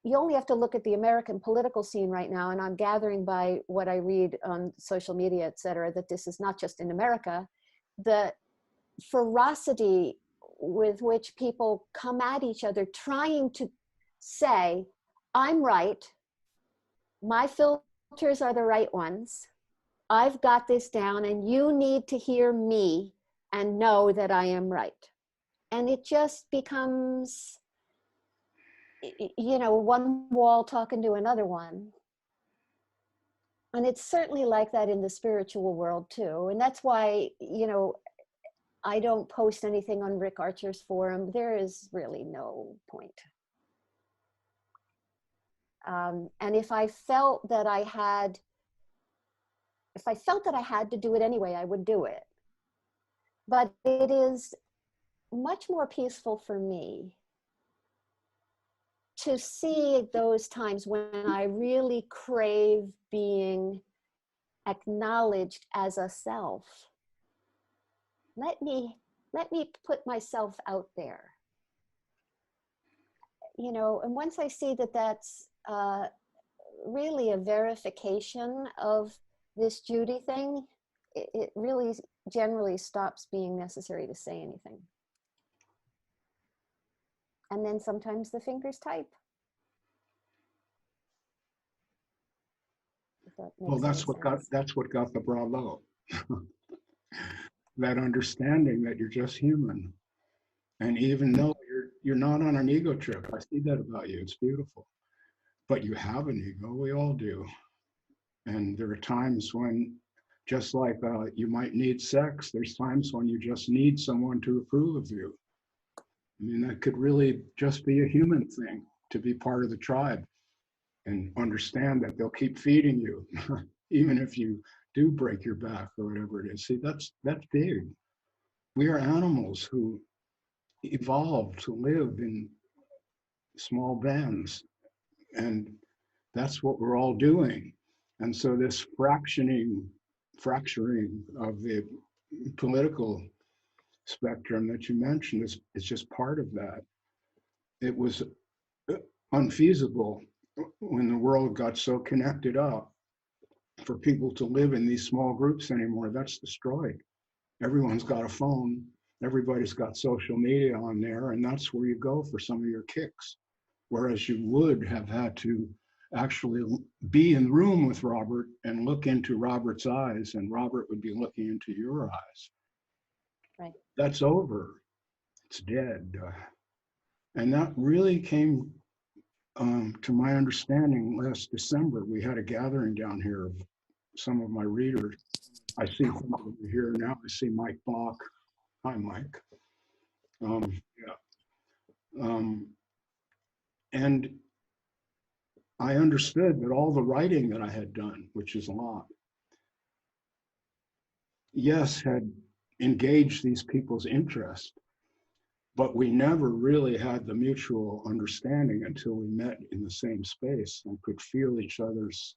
you only have to look at the American political scene right now, and I'm gathering by what I read on social media, et cetera, that this is not just in America. The ferocity with which people come at each other, trying to say, I'm right, my filters are the right ones, I've got this down, and you need to hear me and know that I am right. And it just becomes, you know, one wall talking to another one. And it's certainly like that in the spiritual world too. And that's why, you know, I don't post anything on Rick Archer's forum. There is really no point. And if I felt that I had to do it anyway, I would do it. But it is much more peaceful for me to see those times when I really crave being acknowledged as a self. Let me put myself out there. You know, and once I see that that's really a verification of this Judy thing, it really generally stops being necessary to say anything. And then sometimes the fingers type. Well, that's what got the bravo. That understanding that you're just human, and even though you're not on an ego trip, I see that about you. It's beautiful, but you have an ego. We all do, and there are times when, just like you might need sex, there's times when you just need someone to approve of you. I mean, that could really just be a human thing, to be part of the tribe and understand that they'll keep feeding you, even if you do break your back or whatever it is. See, that's big. We are animals who evolved to live in small bands, and that's what we're all doing. And so this fracturing of the political spectrum that you mentioned is just part of that. It was unfeasible when the world got so connected up for people to live in these small groups anymore. That's destroyed. Everyone's got a phone, everybody's got social media on there, and that's where you go for some of your kicks. Whereas you would have had to actually be in the room with Robert and look into Robert's eyes, and Robert would be looking into your eyes. Right. That's over. It's dead. And that really came to my understanding last December. We had a gathering down here of some of my readers. I see some of them here now. I see Mike Bach. Hi, Mike. And I understood that all the writing that I had done, which is a lot, yes, had engaged these people's interest, but we never really had the mutual understanding until we met in the same space and could feel each other's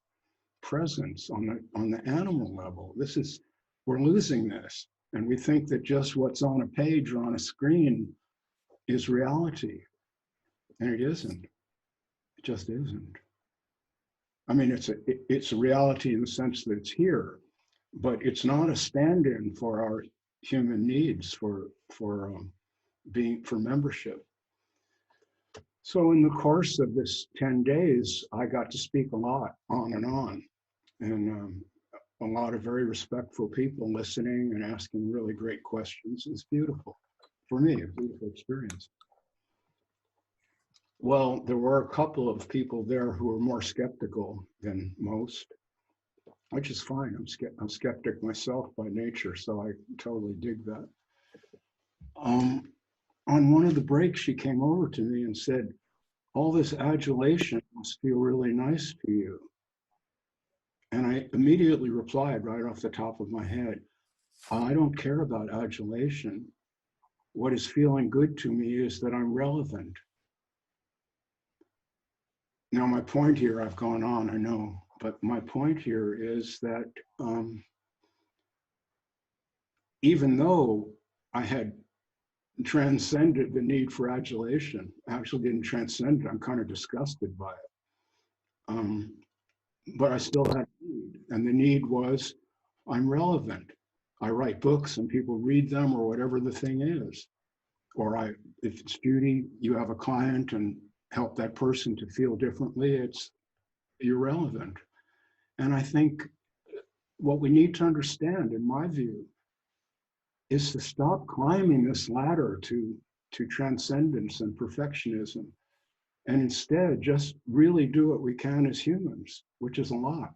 presence on the animal level. We're losing this, and we think that just what's on a page or on a screen is reality, and it isn't. It just isn't. I mean, it's a reality in the sense that it's here, but it's not a stand-in for our human needs for membership. So in the course of this 10 days, I got to speak a lot, on, and a lot of very respectful people listening and asking really great questions. It's beautiful. For me, a beautiful experience. Well, there were a couple of people there who were more skeptical than most, which is fine. I'm skeptic myself by nature, so I totally dig that. On one of the breaks, she came over to me and said, all this adulation must feel really nice to you. And I immediately replied right off the top of my head, I don't care about adulation. What is feeling good to me is that I'm relevant. Now, my point here, I've gone on, I know, but my point here is that even though I had transcended the need for adulation. Actually didn't transcend it. I'm kind of disgusted by it. But I still had a need. And the need was, I'm relevant. I write books and people read them or whatever the thing is. Or if it's Judy, you have a client and help that person to feel differently, you're relevant. And I think what we need to understand, in my view, is to stop climbing this ladder to transcendence and perfectionism, and instead just really do what we can as humans, which is a lot.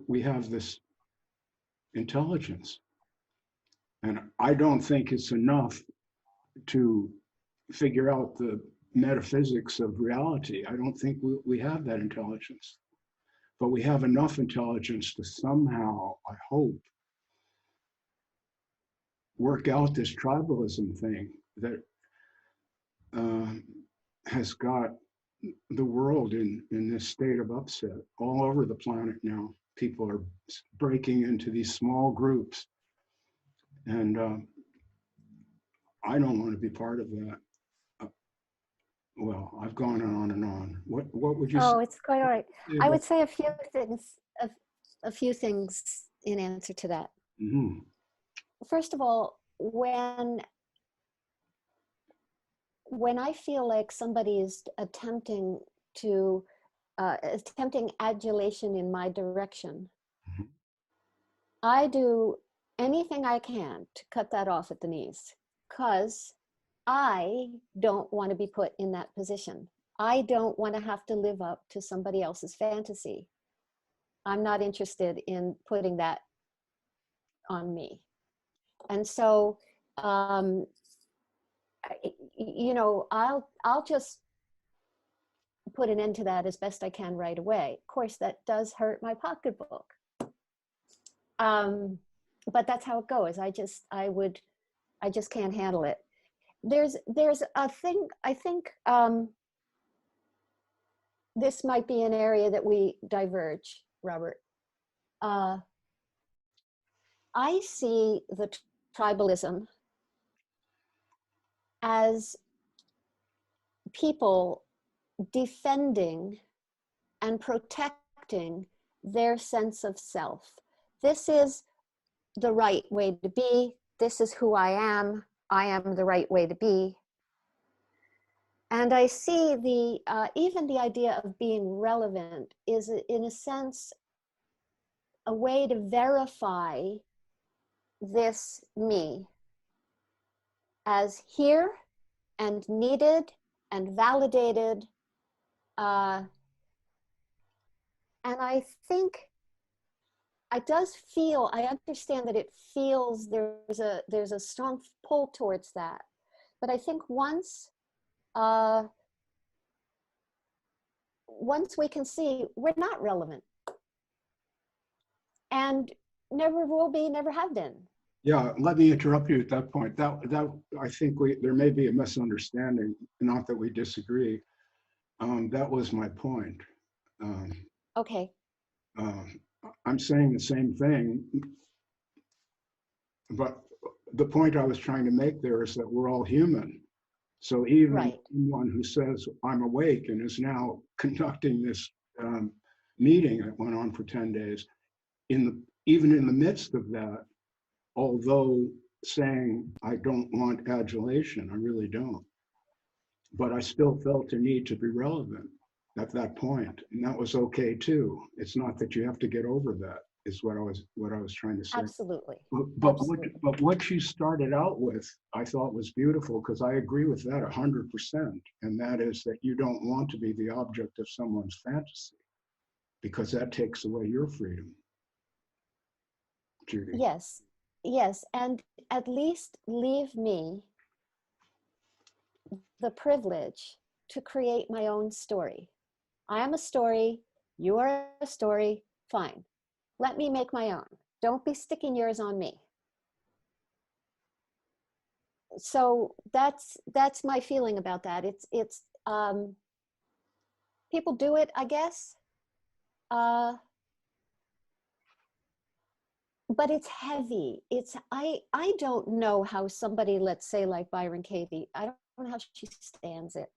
We have this intelligence, and I don't think it's enough to figure out the metaphysics of reality. I don't think we have that intelligence, but we have enough intelligence to somehow, I hope, work out this tribalism thing that has got the world in this state of upset all over the planet now. People are breaking into these small groups, and I don't want to be part of that. Well, I've gone on and on. What would you say? Oh, it's quite all right. I would say a few things in answer to that. Mm-hmm. First of all, when I feel like somebody is attempting adulation in my direction, Mm-hmm. I do anything I can to cut that off at the knees, because I don't want to be put in that position. I don't want to have to live up to somebody else's fantasy. I'm not interested in putting that on me. And so, I'll just put an end to that as best I can right away. Of course, that does hurt my pocketbook. But that's how it goes. I just can't handle it. There's a thing, I think, this might be an area that we diverge, Robert. I see the tribalism as people defending and protecting their sense of self. This is the right way to be. This is who I am. I am the right way to be. And I see even the idea of being relevant is, in a sense, a way to verify this me as here and needed and validated. And I think I understand that it feels there's a strong pull towards that. But I think once we can see we're not relevant, and never will be, never have been. Yeah, let me interrupt you at that point. That I think there may be a misunderstanding, not that we disagree. That was my point. Okay. I'm saying the same thing, but the point I was trying to make there is that we're all human. So even Right. someone who says, I'm awake and is now conducting this meeting that went on for 10 days, even in the midst of that, although saying, I don't want adulation, I really don't, but I still felt a need to be relevant at that point, and that was okay too. It's not that you have to get over that, is what I was trying to say. Absolutely. But what you started out with, I thought was beautiful, because I agree with that 100%, and that is that you don't want to be the object of someone's fantasy, because that takes away your freedom, Judy. Yes, and at least leave me the privilege to create my own story. I am a story, you are a story, fine. Let me make my own. Don't be sticking yours on me. So that's my feeling about that. It's people do it, I guess. but it's heavy. I don't know how somebody, let's say like Byron Katie, I don't know how she stands it.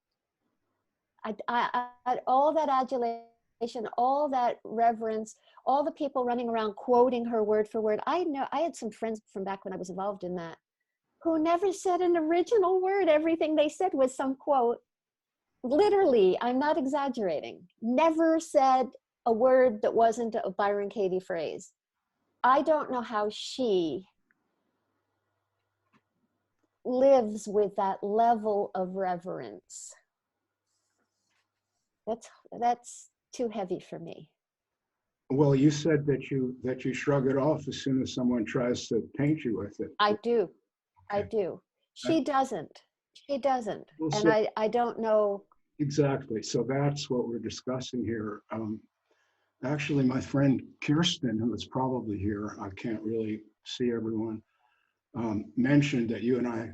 All that adulation, all that reverence, all the people running around quoting her word for word. I know I had some friends from back when I was involved in that who never said an original word. Everything they said was some quote. Literally, I'm not exaggerating. Never said a word that wasn't a Byron Katie phrase. I don't know how she lives with that level of reverence. That's too heavy for me. Well, you said that you shrug it off as soon as someone tries to paint you with it. I do. Okay. I do. She doesn't. She doesn't. Well, And so, I don't know. exactly. So that's what we're discussing here. Actually, my friend Kirsten, who is probably here, I can't really see everyone, mentioned that you and I,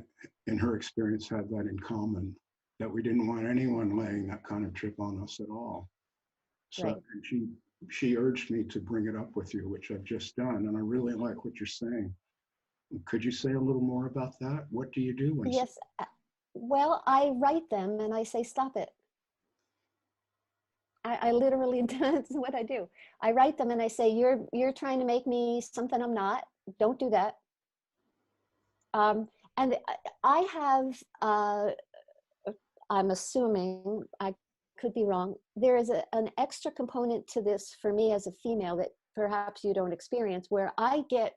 in her experience, had that in common, that we didn't want anyone laying that kind of trip on us at all. So Right. she urged me to bring it up with you, which I've just done, and I really like what you're saying. Could you say a little more about that? What do you do when? Yes. Well, I write them and I say, stop it. I literally, that's what I do. I write them and I say, you're trying to make me something I'm not. Don't do that. And I have, I'm assuming, I could be wrong, there is an extra component to this for me as a female that perhaps you don't experience, where I get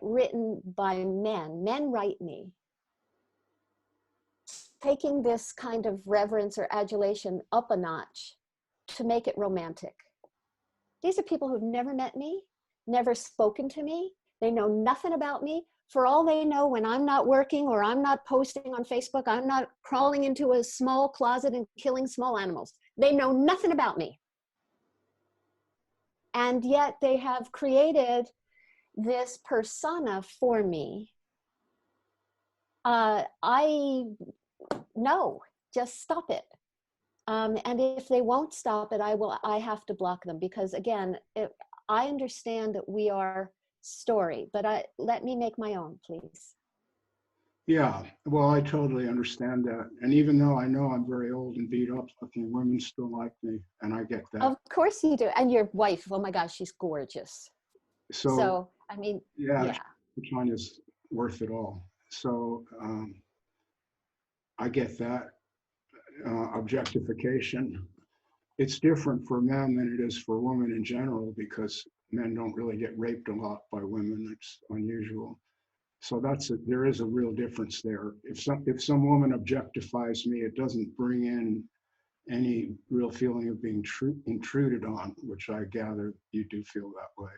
written by men write me, taking this kind of reverence or adulation up a notch to make it romantic. These are people who've never met me, never spoken to me. They know nothing about me. For all they know, when I'm not working or I'm not posting on Facebook, I'm not crawling into a small closet and killing small animals. They know nothing about me. And yet they have created this persona for me. No, just stop it. And if they won't stop it, I have to block them, because again, I understand that we are story, but let me make my own, please. Yeah, well, I totally understand that. And even though I know I'm very old and beat up looking, women still like me, and I get that. Of course you do. And your wife, oh my gosh, she's gorgeous. So I mean, yeah. Tanya's worth it all. So I get that. Objectification. It's different for men than it is for women in general, because men don't really get raped a lot by women. It's unusual. So there is a real difference there. If some woman objectifies me, it doesn't bring in any real feeling of being intruded on, which I gather you do feel that way.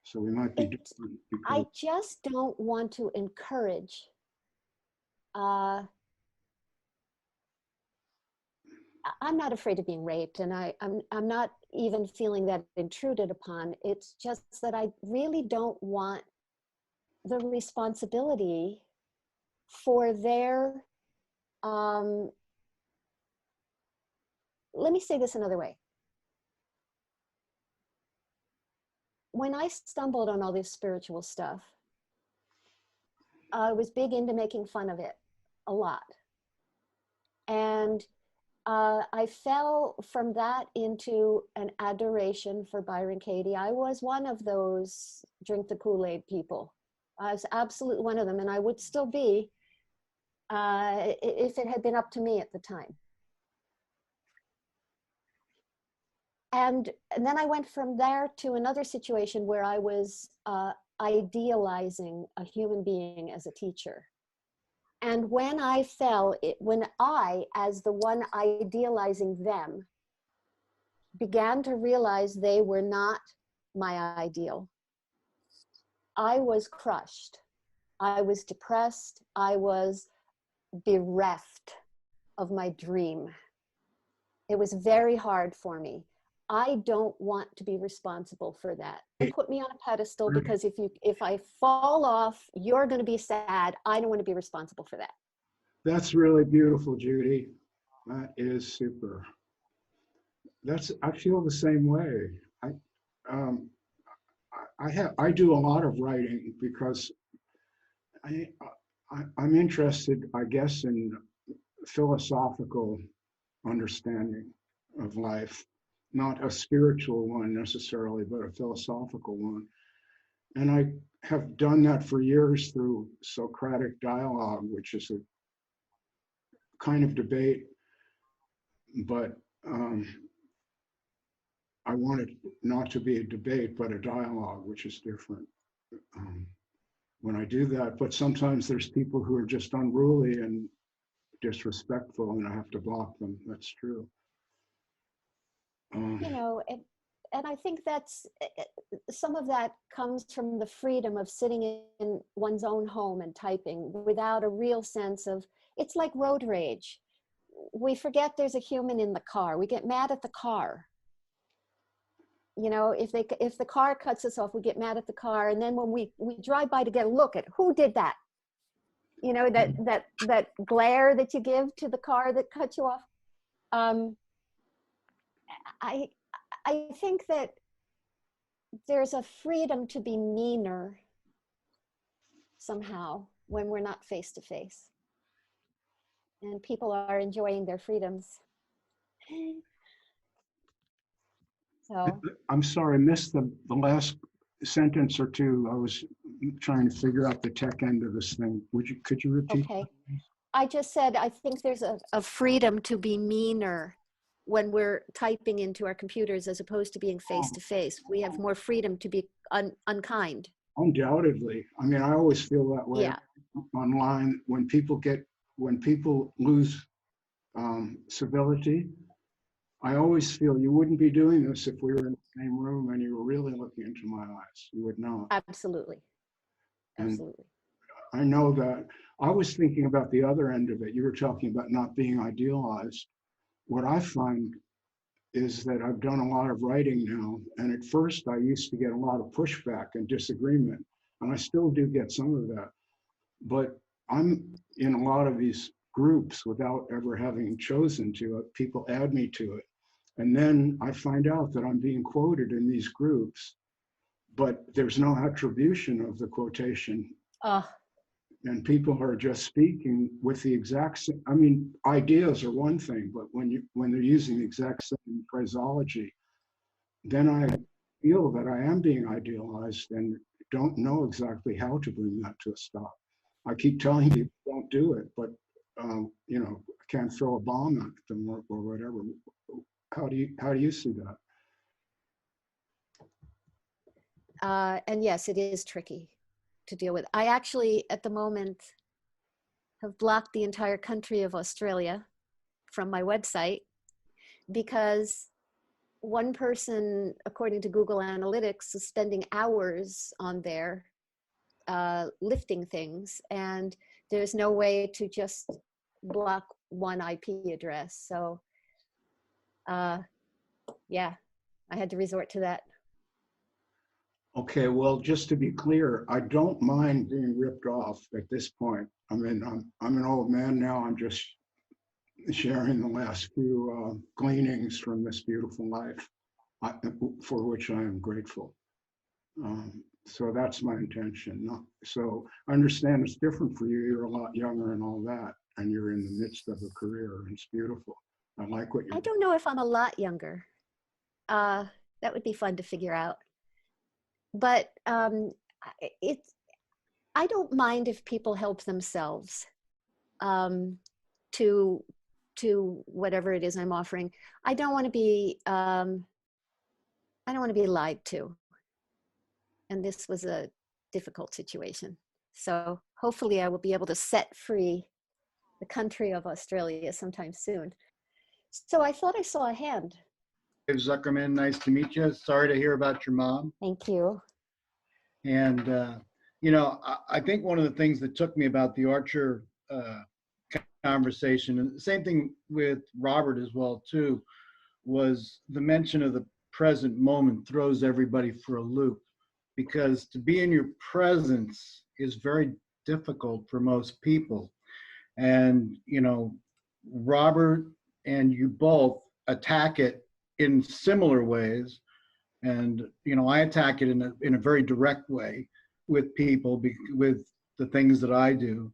So we might be different. I just don't want to encourage I'm not afraid of being raped, and I'm not even feeling that intruded upon. It's just that I really don't want the responsibility for their, let me say this another way. When I stumbled on all this spiritual stuff, I was big into making fun of it a lot. And I fell from that into an adoration for Byron Katie. I was one of those drink the Kool-Aid people. I was absolutely one of them, and I would still be if it had been up to me at the time. And then I went from there to another situation where I was idealizing a human being as a teacher. And when I fell, when I, as the one idealizing them, began to realize they were not my ideal, I was crushed. I was depressed. I was bereft of my dream. It was very hard for me. I don't want to be responsible for that. Put me on a pedestal, because if I fall off, you're going to be sad. I don't want to be responsible for that. That's really beautiful, Judy. That is super. I feel the same way. I do a lot of writing because I'm interested, I guess, in philosophical understanding of life, not a spiritual one necessarily, but a philosophical one. And I have done that for years through Socratic dialogue, which is a kind of debate, but I want it not to be a debate, but a dialogue, which is different. When I do that, but sometimes there's people who are just unruly and disrespectful, and I have to block them. That's true. You know, and I think that's some of that comes from the freedom of sitting in one's own home and typing without a real sense of, it's like road rage. We forget there's a human in the car. We get mad at the car. You know, if the car cuts us off, we get mad at the car. And then when we drive by to get a look at who did that, you know, that glare that you give to the car that cut you off. I think that there's a freedom to be meaner somehow when we're not face to face, and people are enjoying their freedoms. So I'm sorry, I missed the last sentence or two. I was trying to figure out the tech end of this thing. Could you repeat? okay, I just said I think there's a freedom to be meaner when we're typing into our computers as opposed to being face to face. We have more freedom to be unkind. Undoubtedly. I mean, I always feel that way. Yeah. Online when people lose civility. I always feel you wouldn't be doing this if we were in the same room and you were really looking into my eyes. You would not. Absolutely. Absolutely. And I know that. I was thinking about the other end of it. You were talking about not being idealized. What I find is that I've done a lot of writing now, and at first I used to get a lot of pushback and disagreement, and I still do get some of that. But I'm in a lot of these groups without ever having chosen to. People add me to it. And then I find out that I'm being quoted in these groups, but there's no attribution of the quotation. And people are just speaking with the exact same, I mean, ideas are one thing, but when they're using the exact same phraseology, then I feel that I am being idealized and don't know exactly how to bring that to a stop. I keep telling people don't do it, but you know, I can't throw a bomb at them or whatever. How do you see that? And yes, it is tricky to deal with. I actually, at the moment, have blocked the entire country of Australia from my website because one person, according to Google Analytics, is spending hours on there lifting things, and there's no way to just block one IP address. So yeah, I had to resort to that. Okay, well, just to be clear, I don't mind being ripped off at this point. I mean, I'm an old man now. I'm just sharing the last few gleanings from this beautiful life, for which I am grateful. So that's my intention. So I understand it's different for you. You're a lot younger and all that, and you're in the midst of a career, and it's beautiful. I like what you're doing. I don't know if I'm a lot younger. That would be fun to figure out. But I don't mind if people help themselves to whatever it is I'm offering. I don't want to be lied to, and this was a difficult situation. So hopefully I will be able to set free the country of Australia sometime soon. So I thought I saw a hand. Dave Zuckerman, nice to meet you. Sorry to hear about your mom. Thank you. And, you know, I think one of the things that took me about the Archer conversation, and the same thing with Robert as well, too, was the mention of the present moment throws everybody for a loop, because to be in your presence is very difficult for most people. And, you know, Robert and you both attack it in similar ways, And, you know, I attack it in a very direct way with people, with the things that I do.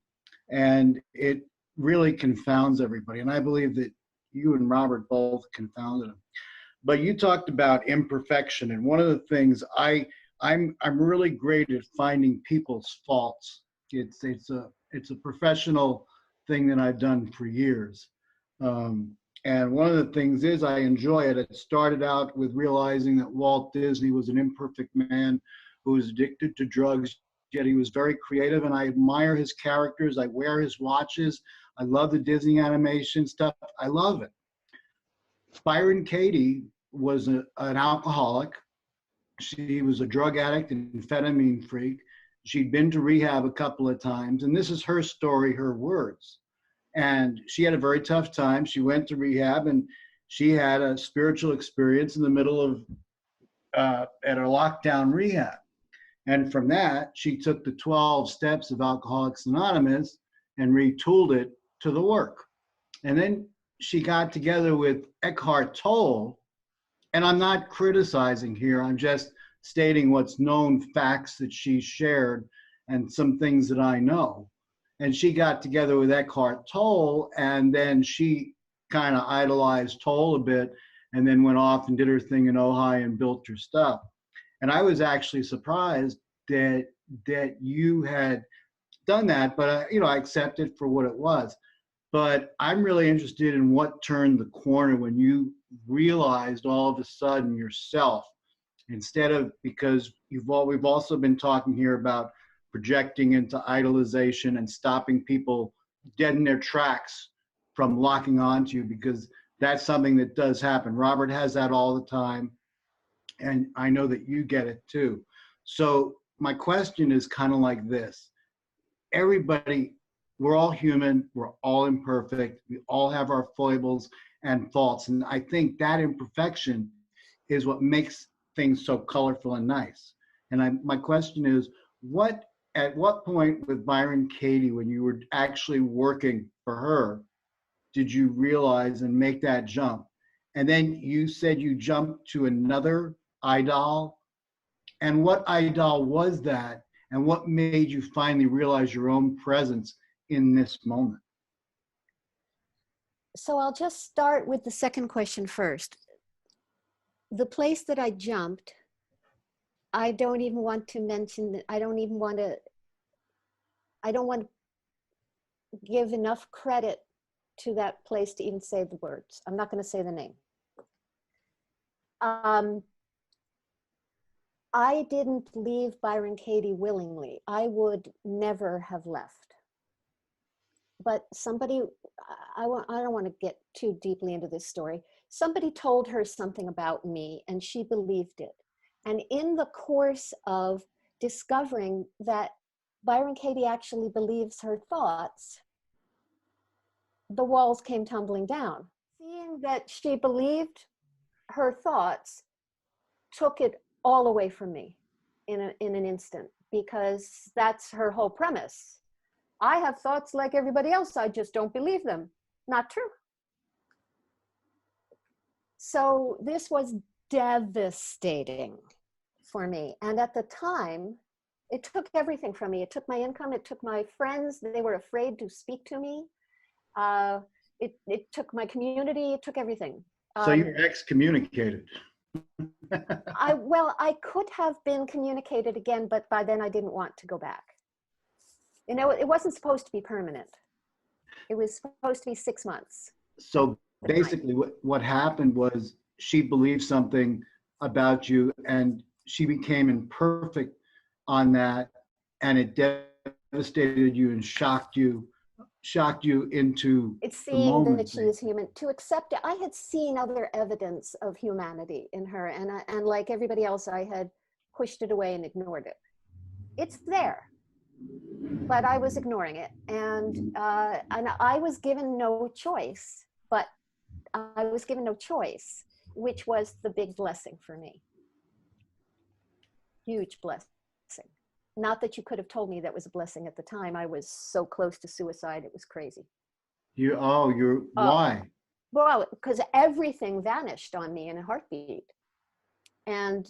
And it really confounds everybody. And I believe that you and Robert both confounded them. But you talked about imperfection. And one of the things I'm really great at finding people's faults. It's a professional thing that I've done for years. And one of the things is I enjoy it. It started out with realizing that Walt Disney was an imperfect man who was addicted to drugs, yet he was very creative, and I admire his characters. I wear his watches. I love the Disney animation stuff. I love it. Byron Katie was an alcoholic. She was a drug addict and amphetamine freak. She'd been to rehab a couple of times, and this is her story, her words. And she had a very tough time. She went to rehab, and she had a spiritual experience in the middle of at a lockdown rehab. And from that, she took the 12 steps of Alcoholics Anonymous and retooled it to the work. And then she got together with Eckhart Tolle. And I'm not criticizing here. I'm just stating what's known facts that she shared and some things that I know. And she got together with Eckhart Tolle, and then she kind of idolized Tolle a bit, and then went off and did her thing in Ojai and built her stuff. And I was actually surprised that you had done that, but you know, I accept it for what it was. But I'm really interested in what turned the corner when you realized all of a sudden yourself, instead of, because we've also been talking here about projecting into idolization and stopping people dead in their tracks from locking onto you, because that's something that does happen. Robert has that all the time, and I know that you get it too. So my question is kind of like this. Everybody, we're all human, we're all imperfect, we all have our foibles and faults, and I think that imperfection is what makes things so colorful and nice. And my question is, at what point with Byron Katie, when you were actually working for her, did you realize and make that jump? And then you said you jumped to another idol. And what idol was that? And what made you finally realize your own presence in this moment? So I'll just start with the second question first. The place that I jumped, I don't even want to mention, I don't want to give enough credit to that place to even say the words. I'm not going to say the name. I didn't leave Byron Katie willingly. I would never have left. But somebody, I don't want to get too deeply into this story. Somebody told her something about me and she believed it. And in the course of discovering that Byron Katie actually believes her thoughts, the walls came tumbling down. Seeing that she believed her thoughts took it all away from me in an instant, because that's her whole premise. I have thoughts like everybody else, I just don't believe them. Not true. So this was devastating for me. And at the time, it took everything from me. It took my income, it took my friends, they were afraid to speak to me. It took my community, it took everything. So you were excommunicated. I could have been communicated again, but by then I didn't want to go back. You know, it wasn't supposed to be permanent. It was supposed to be 6 months. So basically what happened was she believed something about you and she became imperfect on that, and it devastated you and shocked you into it's the seeing moment. that she is human, to accept it. I had seen other evidence of humanity in her, and like everybody else, I had pushed it away and ignored it. It's there, but I was ignoring it, and I was given no choice. But I was given no choice, which was the big blessing for me. Huge blessing. Not that you could have told me that was a blessing at the time. I was so close to suicide, it was crazy. Why? Well, because everything vanished on me in a heartbeat. And,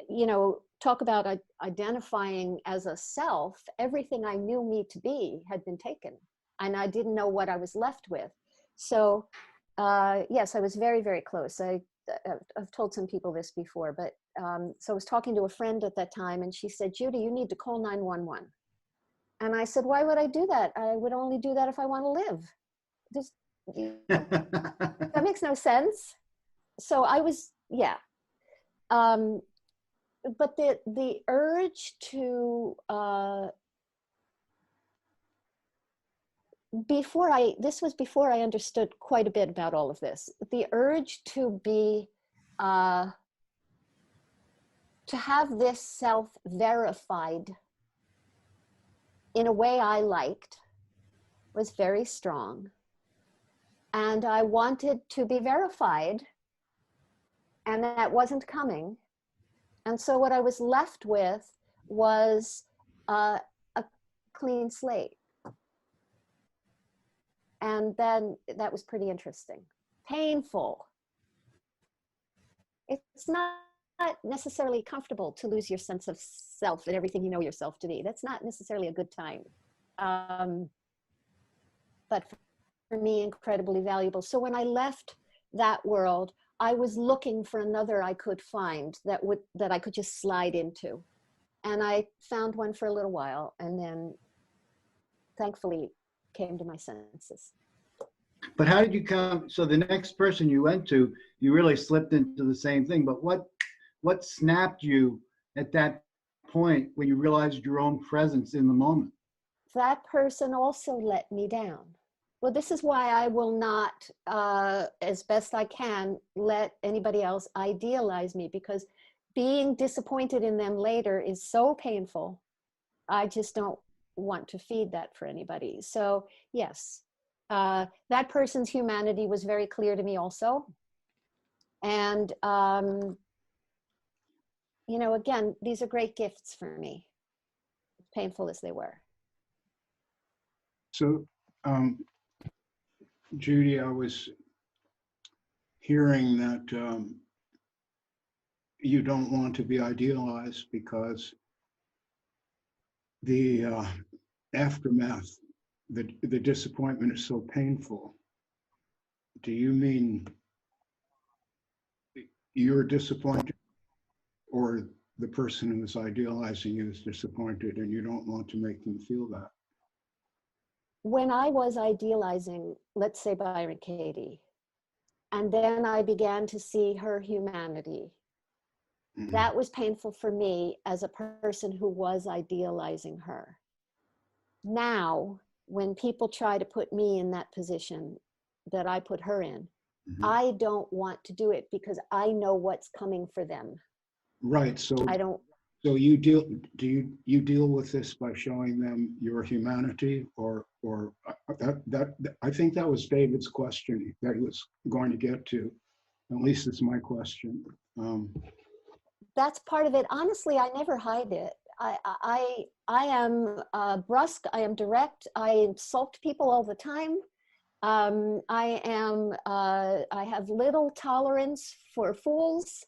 you know, talk about identifying as a self, everything I knew me to be had been taken, and I didn't know what I was left with. So, yes, I was very, very close. I've told some people this before, but so I was talking to a friend at that time, and she said, Judy, you need to call 911. And I said, why would I do that? I would only do that if I want to live. Just, that makes no sense. So I was, yeah. But the urge to, this was before I understood quite a bit about all of this, the urge to be, to have this self verified in a way I liked was very strong. And I wanted to be verified, and that wasn't coming. And so what I was left with was a clean slate. And then that was pretty interesting. Painful. It's not necessarily comfortable to lose your sense of self and everything you know yourself to be. That's not necessarily a good time. But for me, incredibly valuable. So when I left that world, I was looking for another I could find that I could just slide into. And I found one for a little while, and then thankfully came to my senses. But how did you come? So the next person you went to, you really slipped into the same thing. But what snapped you at that point when you realized your own presence in the moment? That person also let me down. Well, this is why I will not, as best I can, let anybody else idealize me, because being disappointed in them later is so painful. I just don't want to feed that for anybody. So yes, that person's humanity was very clear to me also. And, you know, again, these are great gifts for me, painful as they were. So, Judy, I was hearing that you don't want to be idealized because the aftermath, the disappointment is so painful. Do you mean you're disappointed, or the person who is idealizing you is disappointed and you don't want to make them feel that? When I was idealizing, let's say Byron Katie, and then I began to see her humanity, that was painful for me as a person who was idealizing her. Now, when people try to put me in that position that I put her in, I don't want to do it because I know what's coming for them. Right. So I don't. So you deal with this by showing them your humanity, or that I think that was David's question that he was going to get to. At least it's my question. That's part of it. Honestly, I never hide it. I am brusque. I am direct. I insult people all the time. I have little tolerance for fools.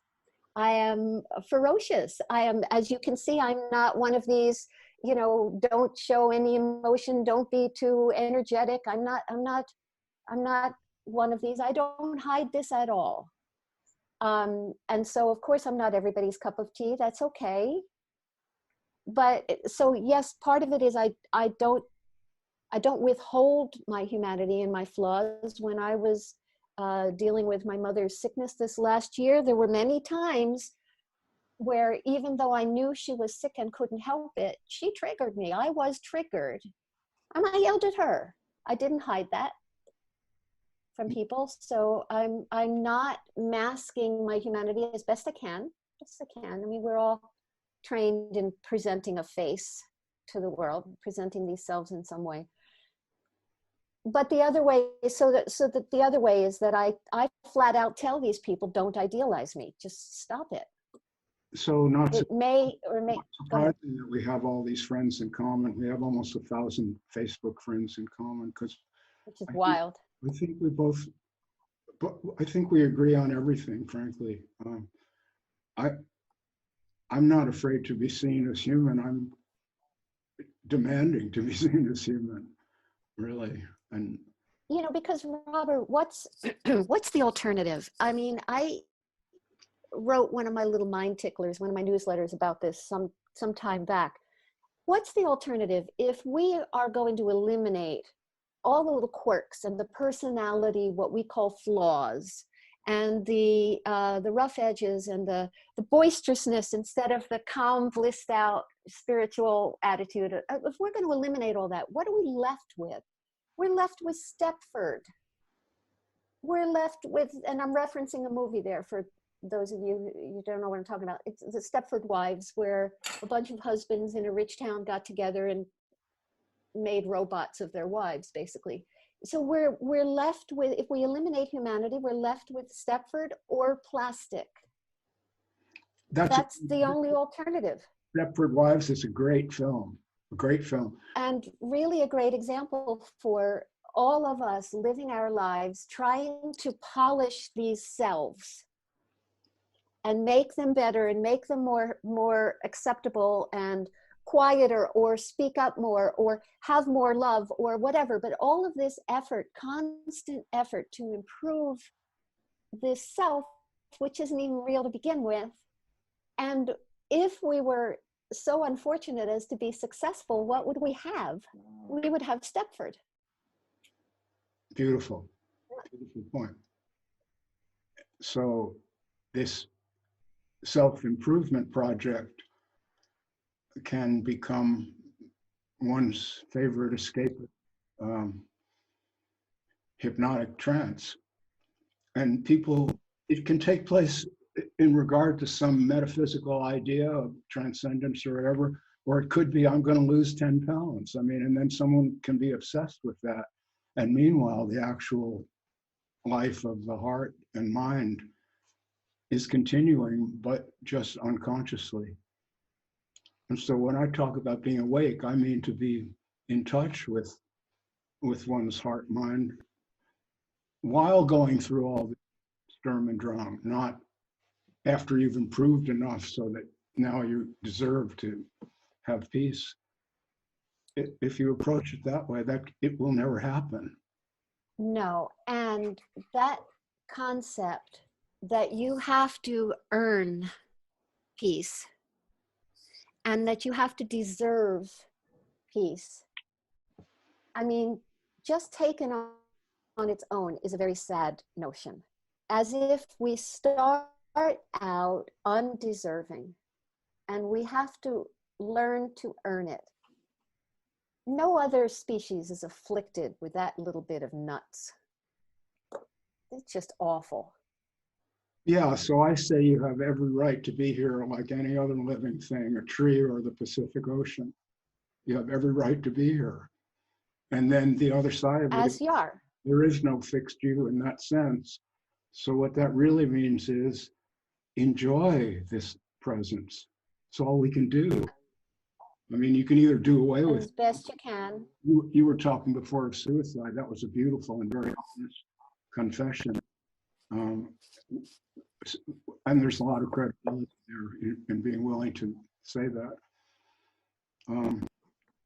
I am ferocious. I am, as you can see, I'm not one of these, you know, don't show any emotion, don't be too energetic. I'm not one of these. I don't hide this at all. And so of course I'm not everybody's cup of tea. That's okay. But so yes, part of it is I don't withhold my humanity and my flaws. When I was dealing with my mother's sickness this last year, there were many times where even though I knew she was sick and couldn't help it, she triggered me. I was triggered. And I yelled at her. I didn't hide that from people. So I'm not masking my humanity as best I can. Best I can. I mean, we're all trained in presenting a face to the world, presenting these selves in some way. But the other way, so that the other way is that I flat out tell these people, don't idealize me, just stop it. So It may or may. Surprising that we have all these friends in common. We have almost 1,000 Facebook friends in common, because Which is wild. I think we agree on everything, frankly. I'm not afraid to be seen as human. I'm demanding to be seen as human, really. And You know, because Robert, what's what's the alternative? I mean, I wrote one of my little mind ticklers, one of my newsletters about this some time back. What's the alternative if we are going to eliminate all the little quirks and the personality, what we call flaws, and the rough edges and the boisterousness instead of the calm, blissed out spiritual attitude? If we're going to eliminate all that, what are we left with? We're left with Stepford. We're left with, and I'm referencing a movie there for those of you who don't know what I'm talking about. It's the Stepford Wives, where a bunch of husbands in a rich town got together and made robots of their wives, basically. So we're left with, if we eliminate humanity, we're left with Stepford or plastic. That's the only alternative. Stepford Wives is a great film, a great film. And really a great example for all of us living our lives, trying to polish these selves and make them better and make them more acceptable and quieter, or speak up more, or have more love, or whatever. But all of this effort, constant effort to improve this self, which isn't even real to begin with. And if we were so unfortunate as to be successful, what would we have? We would have Stepford. Beautiful, beautiful point. So this self-improvement project can become one's favorite escape, hypnotic trance. And people, it can take place in regard to some metaphysical idea of transcendence or whatever, or it could be, I'm going to lose 10 pounds. I mean, and then someone can be obsessed with that. And meanwhile, the actual life of the heart and mind is continuing, but just unconsciously. And so when I talk about being awake, I mean to be in touch with one's heart, mind, while going through all the Sturm und Drang, not after you've improved enough so that now you deserve to have peace. If you approach it that way, that it will never happen. No, and that concept that you have to earn peace and that you have to deserve peace, I mean, just taken on its own is a very sad notion. As if we start out undeserving and we have to learn to earn it. No other species is afflicted with that little bit of nuts. It's just awful. Yeah, so I say you have every right to be here like any other living thing, a tree or the Pacific Ocean. You have every right to be here. And then the other side of it, as you are, there is no fixed you in that sense. So what that really means is enjoy this presence. It's all we can do. I mean, you can either do away with as best you can. You were talking before of suicide. That was a beautiful and very honest confession. And there's a lot of credibility there in being willing to say that.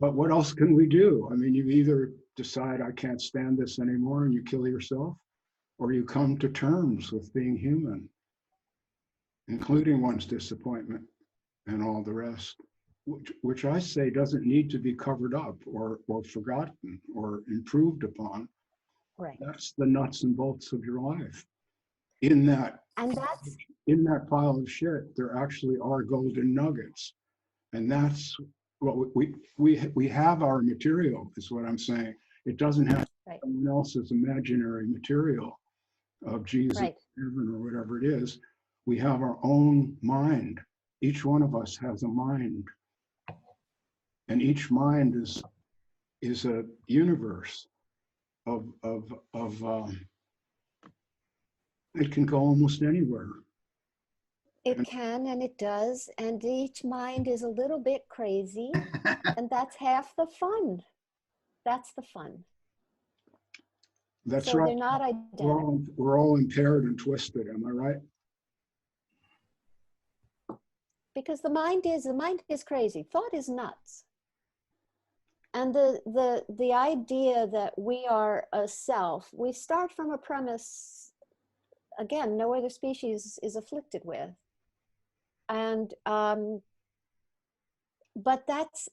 But what else can we do? I mean, you either decide I can't stand this anymore and you kill yourself, or you come to terms with being human, including one's disappointment and all the rest, which I say doesn't need to be covered up or forgotten or improved upon. Right. That's the nuts and bolts of your life. In that pile of shit, there actually are golden nuggets. And that's what we have. Our material is what I'm saying. It doesn't have right. someone else's imaginary material of Jesus, right. heaven, or whatever it is. We have our own mind. Each one of us has a mind. And each mind is a universe of it can go almost anywhere. It can, and it does, and each mind is a little bit crazy, and that's half the fun. That's the fun. That's so right. They're not identical. We're all impaired and twisted, am I right? because the mind is crazy. Thought is nuts. And the idea that we are a self, we start from a premise, again, no other species is afflicted with. And, but that's,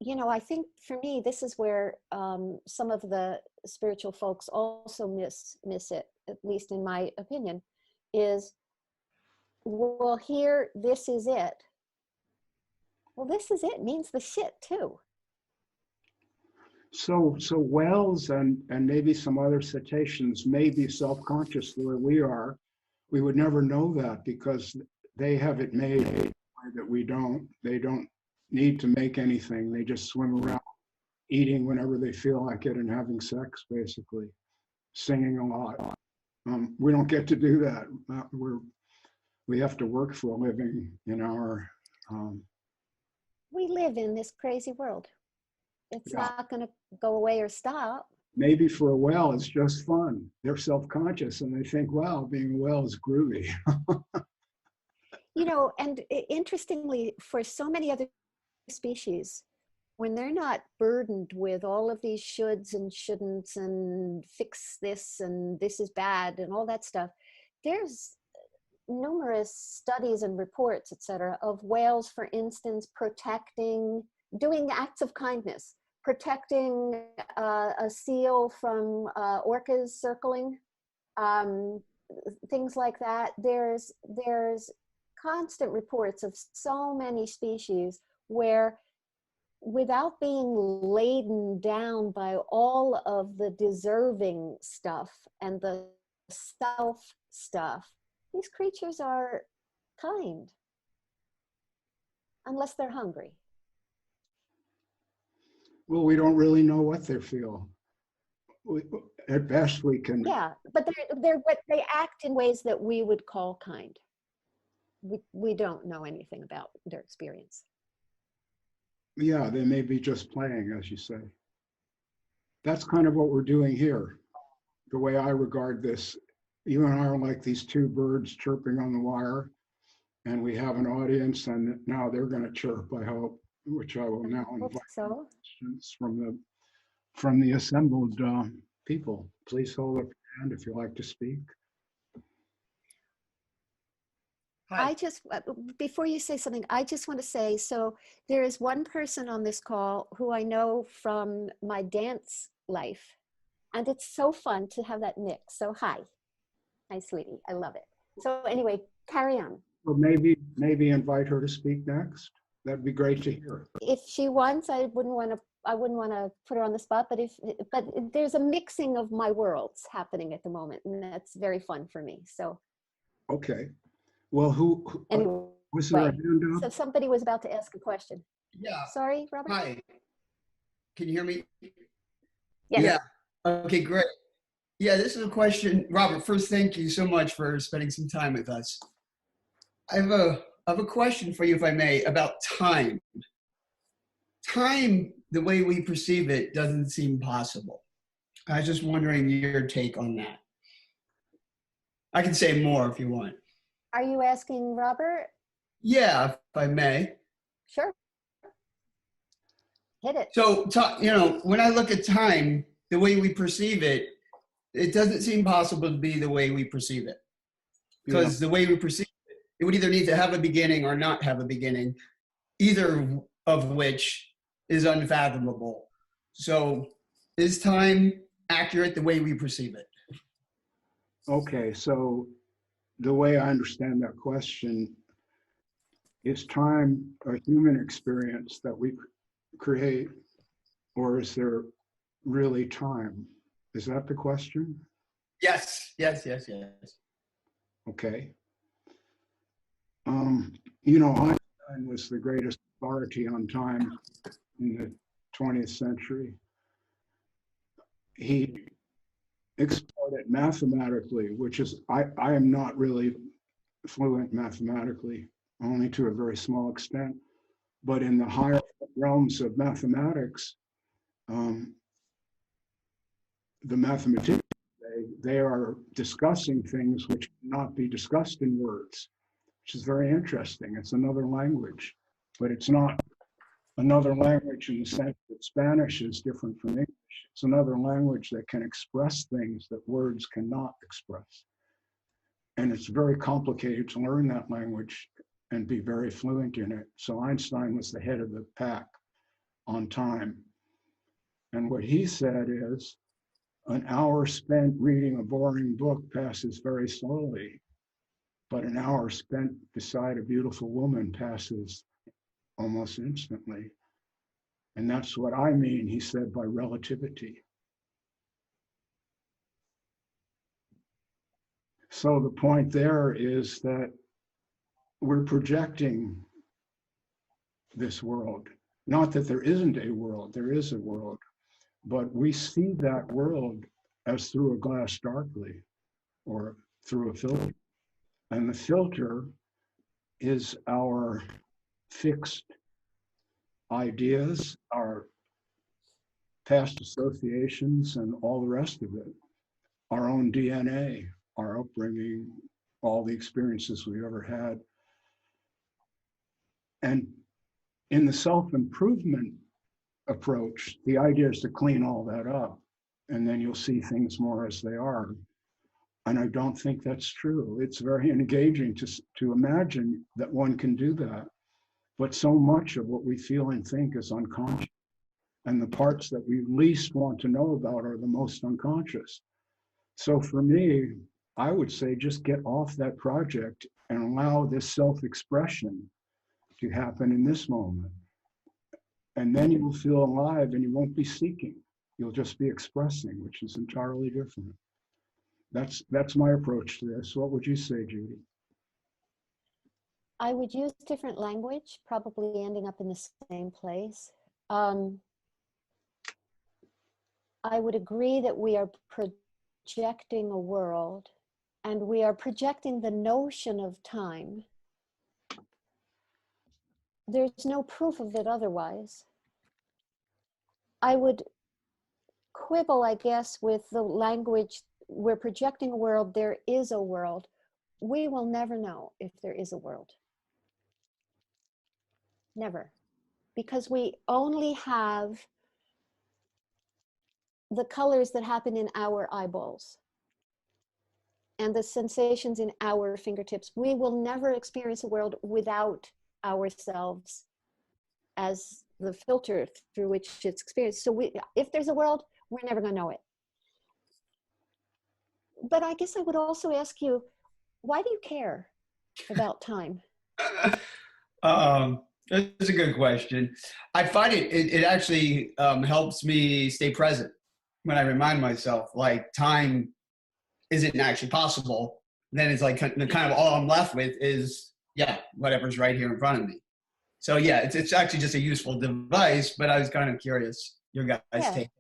you know, I think for me, this is where some of the spiritual folks also miss it, at least in my opinion, is, well, here, this is it. Well, this is it means the shit too. So whales and maybe some other cetaceans may be self-conscious the way we are. We would never know that because they have it made in a way that we don't. They don't need to make anything. They just swim around eating whenever they feel like it and having sex, basically, singing a lot. We don't get to do that. We have to work for a living in our. We live in this crazy world. It's Yeah. not going to go away or stop. Maybe for a whale, it's just fun. They're self-conscious and they think, wow, being a whale is groovy. You know, and interestingly, for so many other species, when they're not burdened with all of these shoulds and shouldn'ts and fix this and this is bad and all that stuff, there's numerous studies and reports, etc., of whales, for instance, doing acts of kindness, protecting a seal from orcas circling, things like that. There's constant reports of so many species where, without being laden down by all of the deserving stuff and the self stuff, these creatures are kind, unless they're hungry. Well, we don't really know what they feel. At best, we can. Yeah, but they act in ways that we would call kind. We don't know anything about their experience. Yeah, they may be just playing, as you say. That's kind of what we're doing here. The way I regard this, you and I are like these two birds chirping on the wire, and we have an audience, and now they're going to chirp, I hope, which I will now invite questions from the assembled people. Please hold up your hand if you'd like to speak. I just, before you say something, I just want to say, so there is one person on this call who I know from my dance life, and it's so fun to have that mix. So hi, sweetie, I love it. So anyway, carry on. Well, maybe invite her to speak next. That'd be great to hear. If she wants, I wouldn't want to put her on the spot, but there's a mixing of my worlds happening at the moment, and that's very fun for me. So. Okay. Well, who anyway, was there a hand up? So somebody was about to ask a question. Yeah. Sorry, Robert? Hi. Can you hear me? Yes. Yeah. Okay, great. Yeah, this is a question. Robert, first, thank you so much for spending some time with us. I have a question for you, if I may, about time. Time, the way we perceive it, doesn't seem possible. I was just wondering your take on that. I can say more if you want. Are you asking Robert? Yeah, if I may. Sure. Hit it. So, when I look at time, the way we perceive it, it doesn't seem possible to be the way we perceive it. Because the way we perceive it, it would either need to have a beginning or not have a beginning, either of which is unfathomable. So, is time accurate the way we perceive it? Okay, so the way I understand that question, is time a human experience that we create, or is there really time? Is that the question? Yes. Okay. Einstein was the greatest authority on time in the 20th century. He explored it mathematically, which is, I am not really fluent mathematically, only to a very small extent, but in the higher realms of mathematics, the mathematicians, they are discussing things which cannot be discussed in words. which is very interesting. It's another language, but it's not another language in the sense that Spanish is different from English. It's another language that can express things that words cannot express. And it's very complicated to learn that language and be very fluent in it. So Einstein was the head of the pack on time. And what he said is, an hour spent reading a boring book passes very slowly, but an hour spent beside a beautiful woman passes almost instantly. And that's what I mean, he said, by relativity. So the point there is that we're projecting this world. Not that there isn't a world, there is a world, but we see that world as through a glass darkly or through a filter. And the filter is our fixed ideas, our past associations, and all the rest of it, our own DNA, our upbringing, all the experiences we ever had. And in the self-improvement approach, the idea is to clean all that up, and then you'll see things more as they are. And I don't think that's true. It's very engaging to imagine that one can do that. But so much of what we feel and think is unconscious. And the parts that we least want to know about are the most unconscious. So for me, I would say just get off that project and allow this self-expression to happen in this moment. And then you will feel alive and you won't be seeking. You'll just be expressing, which is entirely different. That's my approach to this. What would you say, Judy? I would use different language, probably ending up in the same place. I would agree that we are projecting a world, and we are projecting the notion of time. There's no proof of it otherwise. I would quibble, I guess, with the language, we're projecting a world, there is a world. We will never know if there is a world. Never. Because we only have the colors that happen in our eyeballs and the sensations in our fingertips. We will never experience a world without ourselves as the filter through which it's experienced. So if there's a world, we're never going to know it. But I guess I would also ask you, why do you care about time? That's a good question. I find it actually helps me stay present when I remind myself, like, time isn't actually possible. Then it's like kind of all I'm left with is, yeah, whatever's right here in front of me. So yeah, it's actually just a useful device, but I was kind of curious your guys' take on it.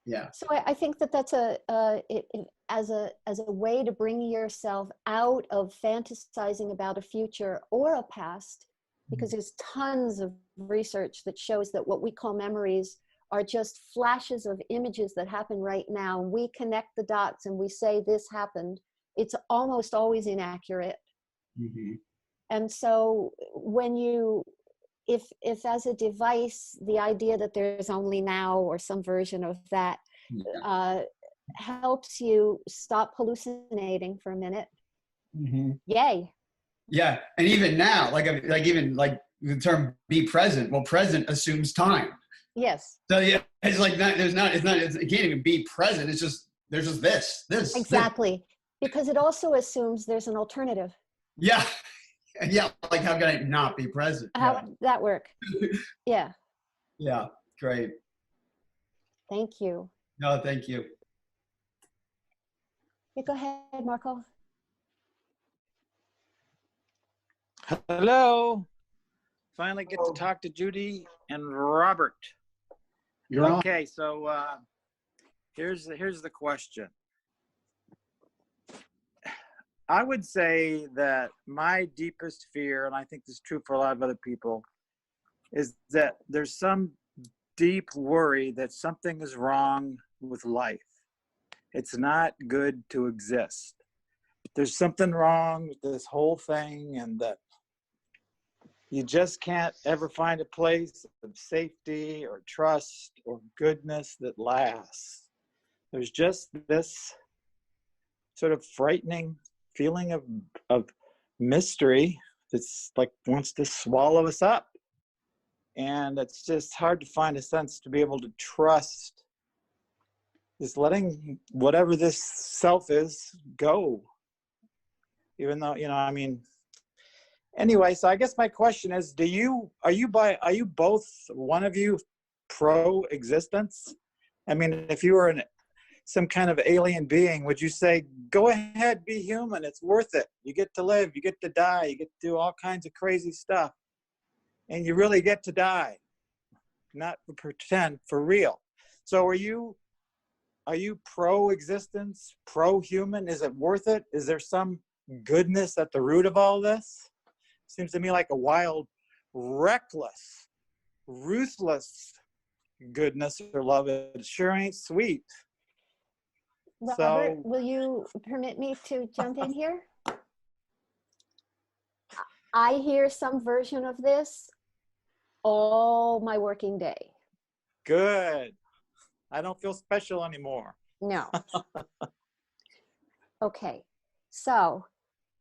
Yeah. So I think that's as a way to bring yourself out of fantasizing about a future or a past, because there's tons of research that shows that what we call memories are just flashes of images that happen right now. We connect the dots and we say this happened. It's almost always inaccurate. Mm-hmm. And so when if as a device, the idea that there's only now or some version of that helps you stop hallucinating for a minute, yay. Yeah, and even now, like the term "be present." Well, present assumes time. Yes. So yeah, it's like it can't even be present. It's just there's just this. Exactly, because it also assumes there's an alternative. Yeah, yeah. Like how can it not be present? How would that work? Yeah. Yeah. Great. Thank you. No, thank you. Yeah, go ahead, Marco. Hello. Finally get to talk to Judy and Robert. You're on. Okay, so here's the question. I would say that my deepest fear, and I think this is true for a lot of other people, is that there's some deep worry that something is wrong with life. It's not good to exist. there's something wrong with this whole thing, and that you just can't ever find a place of safety or trust or goodness that lasts. There's just this sort of frightening feeling of mystery that's like wants to swallow us up. And it's just hard to find a sense to be able to trust, is letting whatever this self is go. Even though, you know, I mean, anyway, so I guess my question is, are you both, one of you, pro existence? I mean, if you were some kind of alien being, would you say, go ahead, be human, it's worth it. You get to live, you get to die, you get to do all kinds of crazy stuff. And you really get to die, not pretend, for real. So are you pro-existence, pro-human? Is it worth it? Is there some goodness at the root of all this? Seems to me like a wild, reckless, ruthless goodness or love. It sure ain't sweet. Robert, So, will you permit me to jump in here? I hear some version of this all my working day. good. I don't feel special anymore. No. Okay. So,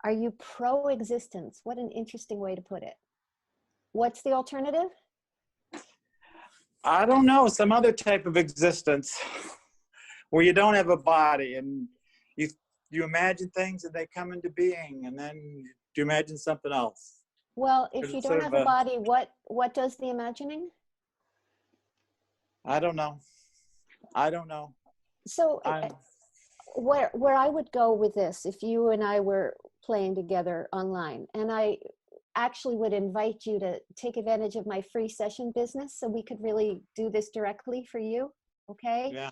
are you pro-existence? What an interesting way to put it. What's the alternative? I don't know, some other type of existence where you don't have a body and you imagine things and they come into being, and then you imagine something else. Well, if you It's don't sort have of a body, what does the imagining? I don't know. So where I would go with this, if you and I were playing together online, and I actually would invite you to take advantage of my free session business so we could really do this directly for you, okay? Yeah.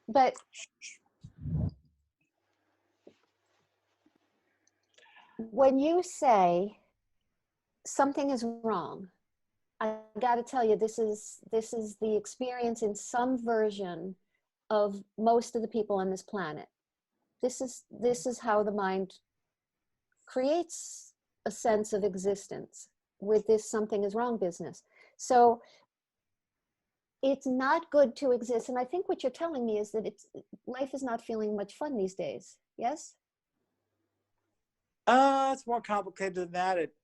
But when you say something is wrong, I got to tell you, this is the experience in some version of most of the people on this planet. This is how the mind creates a sense of existence with this something is wrong business. So it's not good to exist. And I think what you're telling me is that life is not feeling much fun these days. Yes? It's more complicated than that. It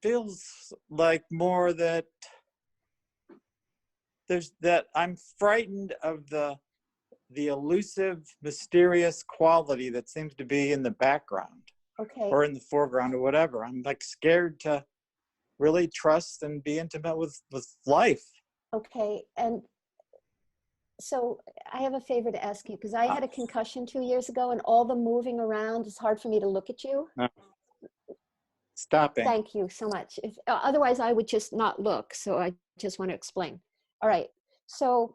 feels like more that I'm frightened of the elusive, mysterious quality that seems to be in the background. Okay. Or in the foreground or whatever. I'm like scared to really trust and be intimate with life. Okay. And so I have a favor to ask you, because I had a concussion 2 years ago, and all the moving around, it's hard for me to look at you. Stopping. Thank you so much. Otherwise I would just not look. So I just want to explain. All right. So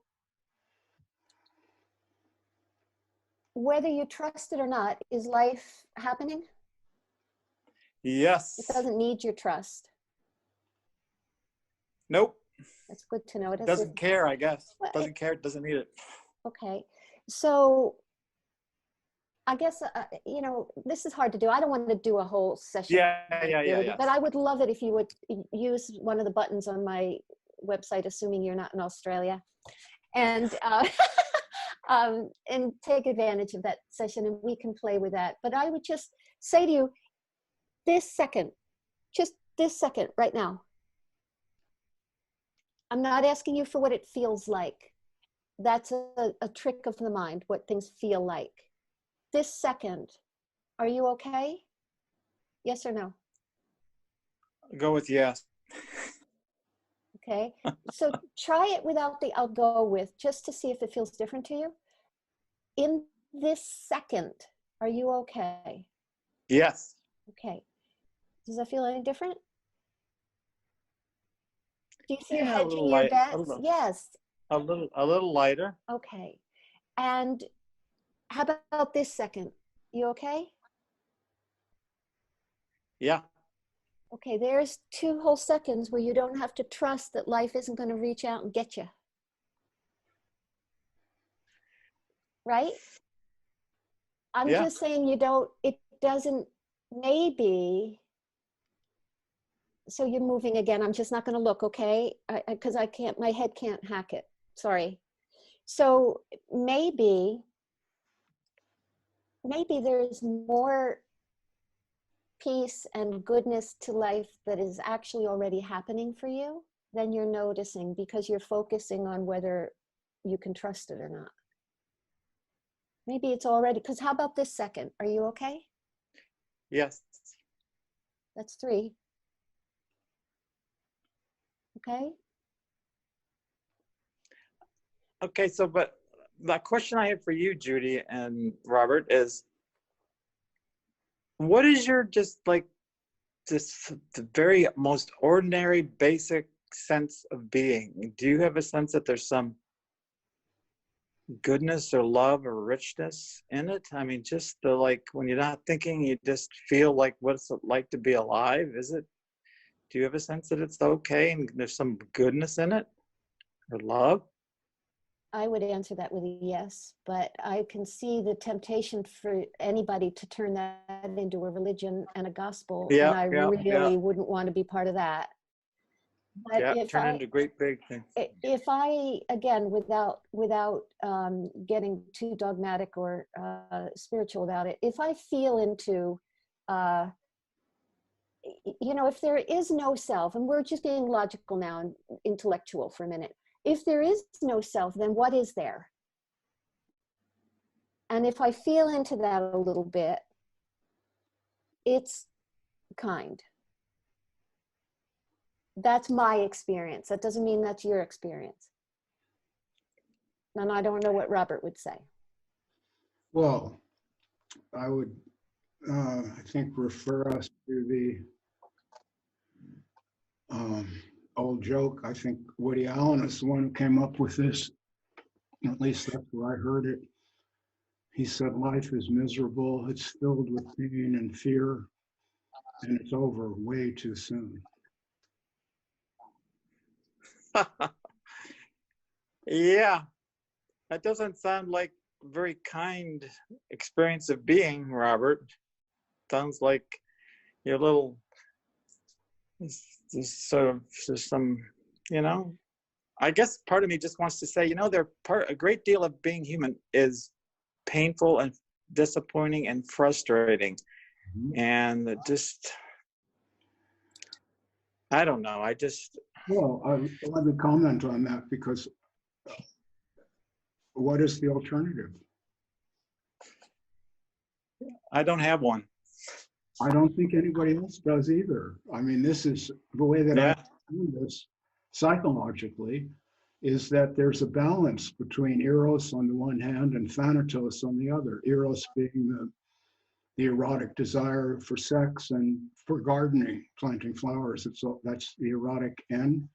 whether you trust it or not, is life happening? Yes. It doesn't need your trust. Nope. That's good to know. It doesn't care, I guess. Well, Doesn't care, doesn't need it. Okay. So I guess, you know, this is hard to do. I don't want to do a whole session. Yeah. But I would love it if you would use one of the buttons on my website, assuming you're not in Australia, and take advantage of that session, and we can play with that. But I would just say to you, just this second, right now, I'm not asking you for what it feels like. That's a trick of the mind, what things feel like. This second, are you okay? Yes or no? Go with yes. Okay, so try it without the I'll go with, just to see if it feels different to you. In this second, are you okay? Yes. Okay. Does that feel any different? Do you feel Yeah, a hedging little your light, bets? Yes. A little lighter. Okay. And how about this second? You okay? Yeah. Okay, there's 2 whole seconds where you don't have to trust that life isn't going to reach out and get you. Right? I'm just saying it doesn't, maybe, so you're moving again. I'm just not going to look, okay? Because I can't, my head can't hack it. Sorry. So maybe there's more peace and goodness to life that is actually already happening for you than you're noticing, because you're focusing on whether you can trust it or not. Maybe it's already, because how about this second? Are you okay? Yes. That's 3. Okay. Okay, so but the question I have for you, Judy and Robert, is what is your just like this the very most ordinary basic sense of being? Do you have a sense that there's some goodness or love or richness in it? I mean, just the like when you're not thinking, you just feel like what's it like to be alive? Is it? Do you have a sense that it's okay and there's some goodness in it or love? I would answer that with a yes, but I can see the temptation for anybody to turn that into a religion and a gospel, and I really wouldn't want to be part of that. But Yeah, if turn into great big things. If I, again, without getting too dogmatic or spiritual about it, if I feel into, if there is no self, and we're just being logical now and intellectual for a minute, if there is no self, then what is there? And if I feel into that a little bit, it's kind. That's my experience. That doesn't mean that's your experience. And I don't know what Robert would say. Well, I would, I think, refer us to the old joke. I think Woody Allen is the one who came up with this. At least that's where I heard it. He said, life is miserable. It's filled with pain and fear, and it's over way too soon. Yeah, that doesn't sound like a very kind experience of being, Robert. Sounds like you're a little, there's some, I guess part of me just wants to say, a great deal of being human is painful and disappointing and frustrating. Mm-hmm. And just, I don't know. Well, I want to comment on that, because what is the alternative? I don't have one. I don't think anybody else does either. I mean, this is the way that I do this psychologically, is that there's a balance between eros on the one hand and thanatos on the other. Eros being the erotic desire for sex and for gardening, planting flowers. That's the erotic end.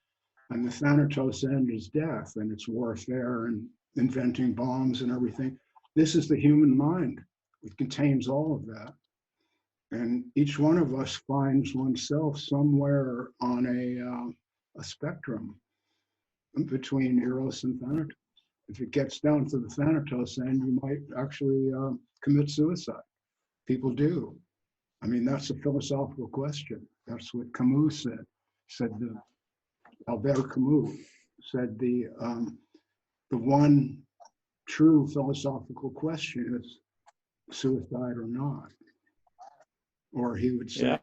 And the thanatos end is death, and it's warfare and inventing bombs and everything. This is the human mind. It contains all of that. And each one of us finds oneself somewhere on a spectrum between eros and thanatos. If it gets down to the thanatos end, you might actually commit suicide. People do. I mean, that's a philosophical question. That's what Camus said. Albert Camus said the one true philosophical question is suicide or not. Or he would say,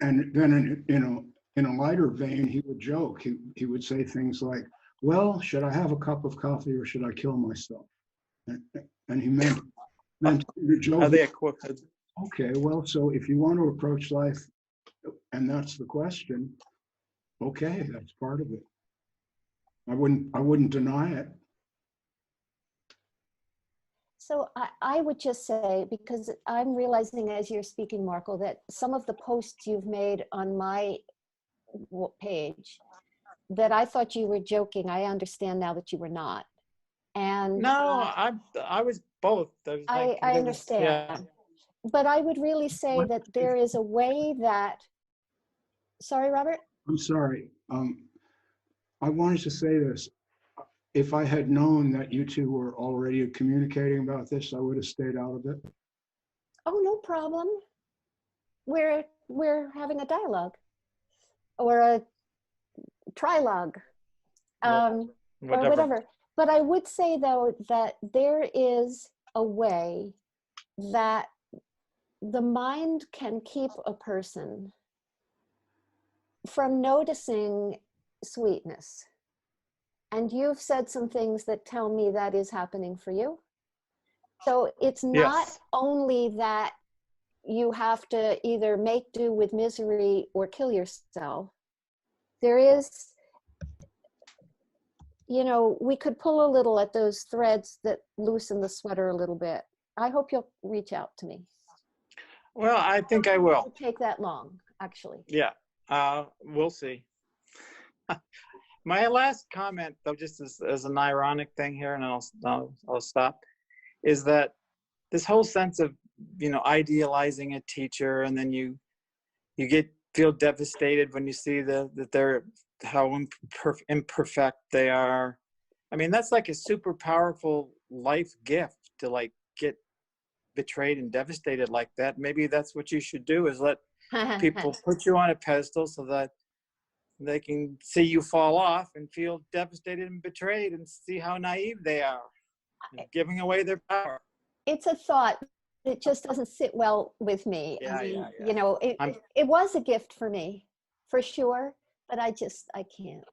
and then in a lighter vein, he would joke. He would say things like, well, should I have a cup of coffee or should I kill myself? And he meant to joke. Okay, well, so if you want to approach life, and that's the question, okay, that's part of it. I wouldn't deny it. So I would just say, because I'm realizing as you're speaking, Marco, that some of the posts you've made on my page, that I thought you were joking. I understand now that you were not. And no, I was both. I understand. Yeah. But I would really say that there is a way that, sorry, Robert? I'm sorry. I wanted to say this. If I had known that you two were already communicating about this, I would have stayed out of it. Oh, no problem. We're having a dialogue or a trilogue, or whatever. But I would say, though, that there is a way that the mind can keep a person from noticing sweetness. And you've said some things that tell me that is happening for you. So it's not Yes. only that you have to either make do with misery or kill yourself. There is, you know, we could pull a little at those threads that loosen the sweater a little bit. I hope you'll reach out to me. Well, I think I It will. won't take that long, actually. Yeah. We'll see. My last comment, though, just as an ironic thing here, and I'll stop, is that this whole sense of, you know, idealizing a teacher, and then you feel devastated when you see that they're how imperfect they are. I mean, that's like a super powerful life gift to like get betrayed and devastated like that. Maybe that's what you should do, is let people put you on a pedestal so that they can see you fall off and feel devastated and betrayed and see how naive they are, giving away their power. It's a thought that just doesn't sit well with me. Yeah, I mean, yeah. you know, it was a gift for me, for sure, but I can't.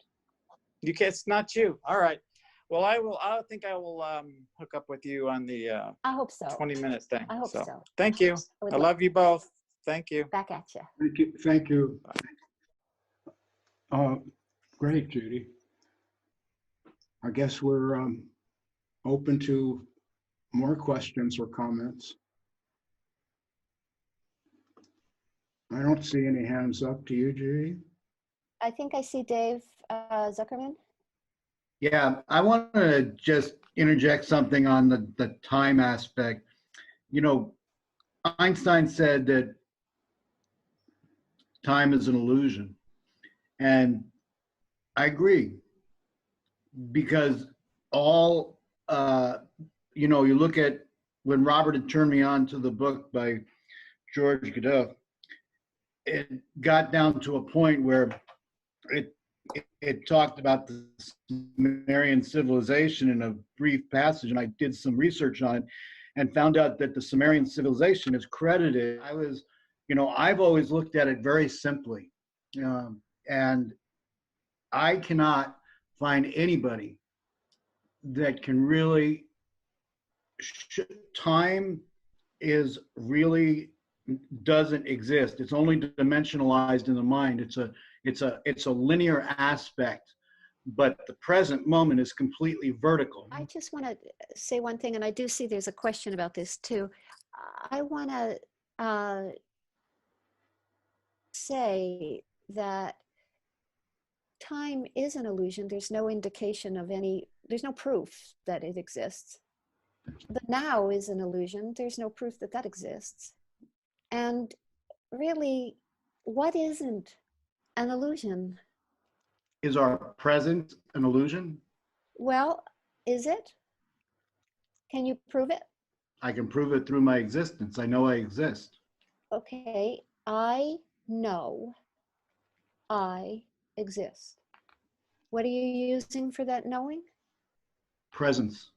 You can't, it's not you. All right. Well, I think I will hook up with you on the I hope so. 20-minute thing. I hope so. Thank you. I love you both. Thank you. Back at you. Thank you. Thank you. Great, Judy. I guess we're open to more questions or comments. I don't see any hands up. Do you, Judy? I think I see Dave Zuckerman. Yeah, I want to just interject something on the time aspect. You know, Einstein said that time is an illusion. And I agree, because all, you know, you look at when Robert had turned me on to the book by George Godot, it got down to a point where it talked about the Sumerian civilization in a brief passage, and I did some research on it and found out that the Sumerian civilization is credited. I've always looked at it very simply, and I cannot find anybody that can really, time is really doesn't exist. It's only dimensionalized in the mind. It's a linear aspect, but the present moment is completely vertical. I just want to say one thing, and I do see there's a question about this too. I want to say that time is an illusion. There's no indication of there's no proof that it exists. The now is an illusion. There's no proof that that exists. And really, what isn't an illusion? Is our present an illusion? Well, is it? Can you prove it? I can prove it through my existence. I know I exist. Okay, I know I exist. What are you using for that knowing? Presence.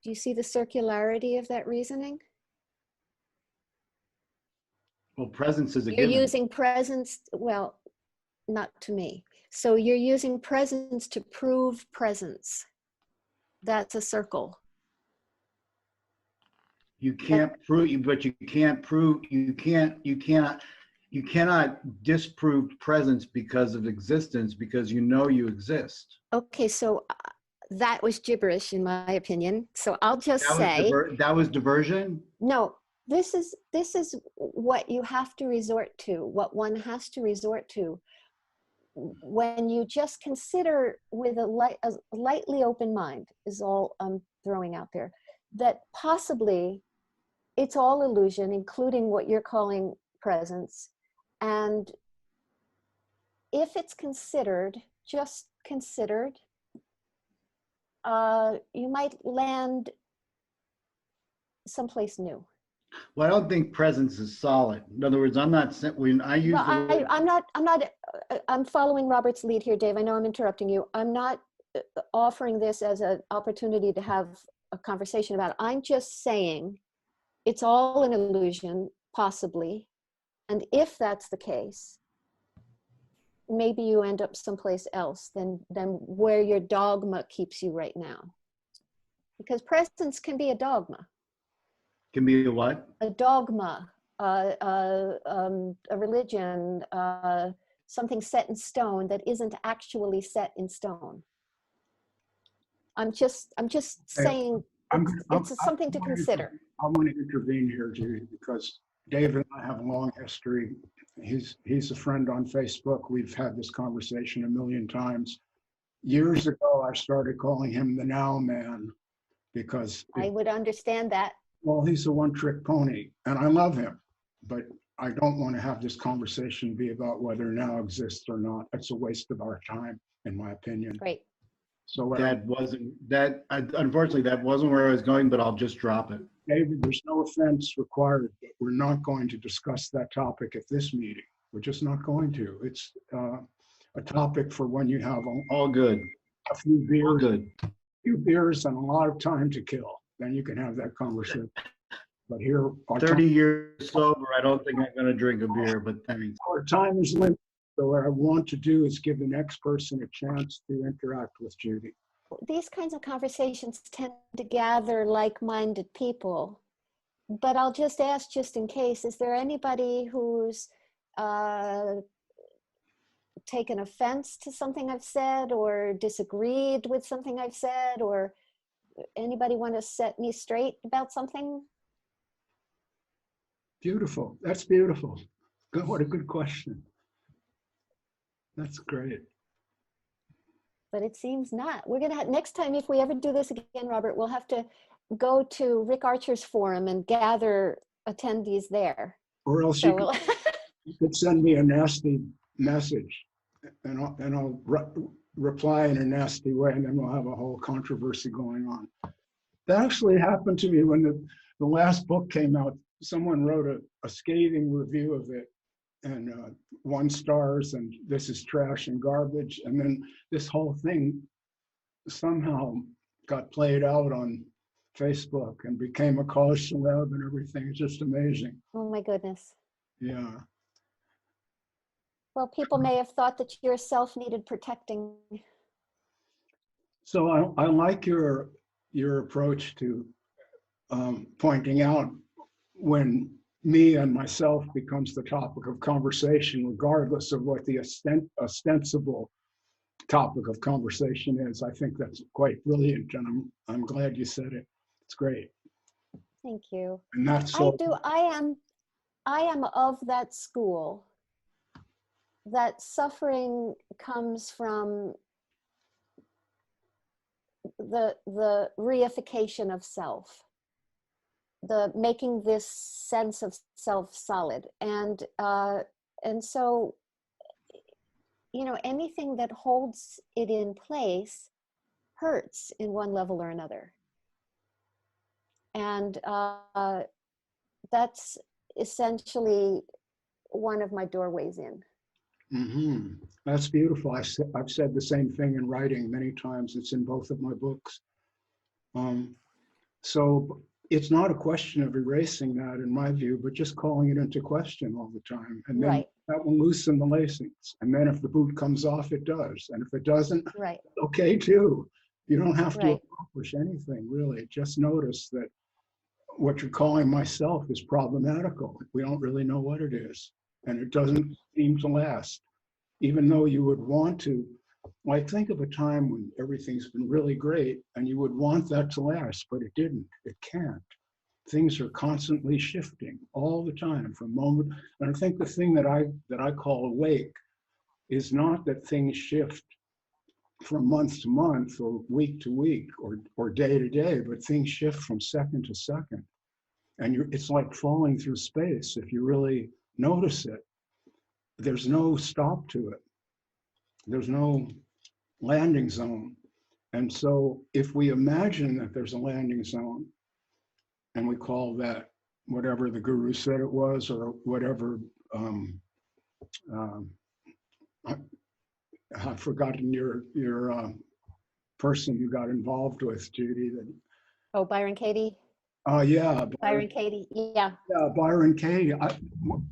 Do you see the circularity of that reasoning? Well, presence is a You're given. using presence, well, not to me. So you're using presence to prove presence. That's a circle. You can't prove, but you can't prove, you cannot disprove presence because of existence, because you know you exist. Okay, so that was gibberish in my opinion. So I'll just say that was diversion. No, this is what you have to resort to, what one has to resort to when you just consider with a lightly open mind, is all I'm throwing out there, that possibly it's all illusion, including what you're calling presence. And if it's considered, just considered, you might land someplace new. Well, I don't think presence is solid. In other words, I'm not, when I use Well, the word, I'm following Robert's lead here, Dave. I know I'm interrupting you. I'm not offering this as an opportunity to have a conversation about it. I'm just saying it's all an illusion, possibly. And if that's the case, maybe you end up someplace else than where your dogma keeps you right now. Because presence can be a dogma. can be a what? A dogma, a religion, something set in stone that isn't actually set in stone. I'm just saying it's something to consider. I want to intervene here, Judy, because David and I have a long history. He's a friend on Facebook. We've had this conversation a million times. Years ago, I started calling him the Now Man because I would understand that. well, he's a one-trick pony, and I love him, but I don't want to have this conversation be about whether now exists or not. It's a waste of our time, in my opinion. Great. So Unfortunately, that wasn't where I was going, but I'll just drop it. David, there's no offense required, but we're not going to discuss that topic at this meeting. We're just not going to. It's a topic for when you have All good. a few All beers, good. few beers and a lot of time to kill. Then you can have that conversation. But here, 30 years sober, I don't think I'm going to drink a beer, but thanks. our time is limited. So what I want to do is give the next person a chance to interact with Judy. These kinds of conversations tend to gather like-minded people, but I'll just ask, just in case, is there anybody who's taken offense to something I've said or disagreed with something I've said, or anybody want to set me straight about something? Beautiful. That's beautiful. Good. What a good question. That's great. But it seems not. We're gonna next time, if we ever do this again, Robert, we'll have to go to Rick Archer's forum and gather attendees there. Or else So you could send me a nasty message and I'll reply in a nasty way, and then we'll have a whole controversy going on. That actually happened to me when the last book came out. Someone wrote a scathing review of it, and 1 stars, and this is trash and garbage. And then this whole thing somehow got played out on Facebook and became a cause celeb and everything. It's just amazing. oh my goodness. Yeah. Well, people may have thought that your self needed protecting. So I like your approach to pointing out when me and myself becomes the topic of conversation, regardless of what the ostensible topic of conversation is. I think that's quite brilliant, and I'm glad you said it. It's great. Thank you. And that's so. I am of that school that suffering comes from the reification of self, the making this sense of self solid. And so, you know, anything that holds it in place hurts in one level or another. And that's essentially one of my doorways in. Mm-hmm. That's beautiful. I've said the same thing in writing many times. It's in both of my books. So it's not a question of erasing that, in my view, but just calling it into question all the time. And then Right. that will loosen the lacings. And then if the boot comes off, it does. And if it doesn't, Right. okay too. You don't have to Right. accomplish anything, really. Just notice that what you're calling myself is problematical. We don't really know what it is. And it doesn't seem to last. Even though you would want to, like, think of a time when everything's been really great and you would want that to last, but it didn't. It can't. Things are constantly shifting all the time from moment. And I think the thing that I call awake is not that things shift from month to month or week to week or day to day, but things shift from second to second. And it's like falling through space. If you really notice it, there's no stop to it. There's no landing zone. And so if we imagine that there's a landing zone, and we call that whatever the guru said it was, or whatever. I've forgotten your person you got involved with, Judy. That, Oh, Byron Katie. oh yeah, Byron Katie. Yeah. yeah, Byron Katie.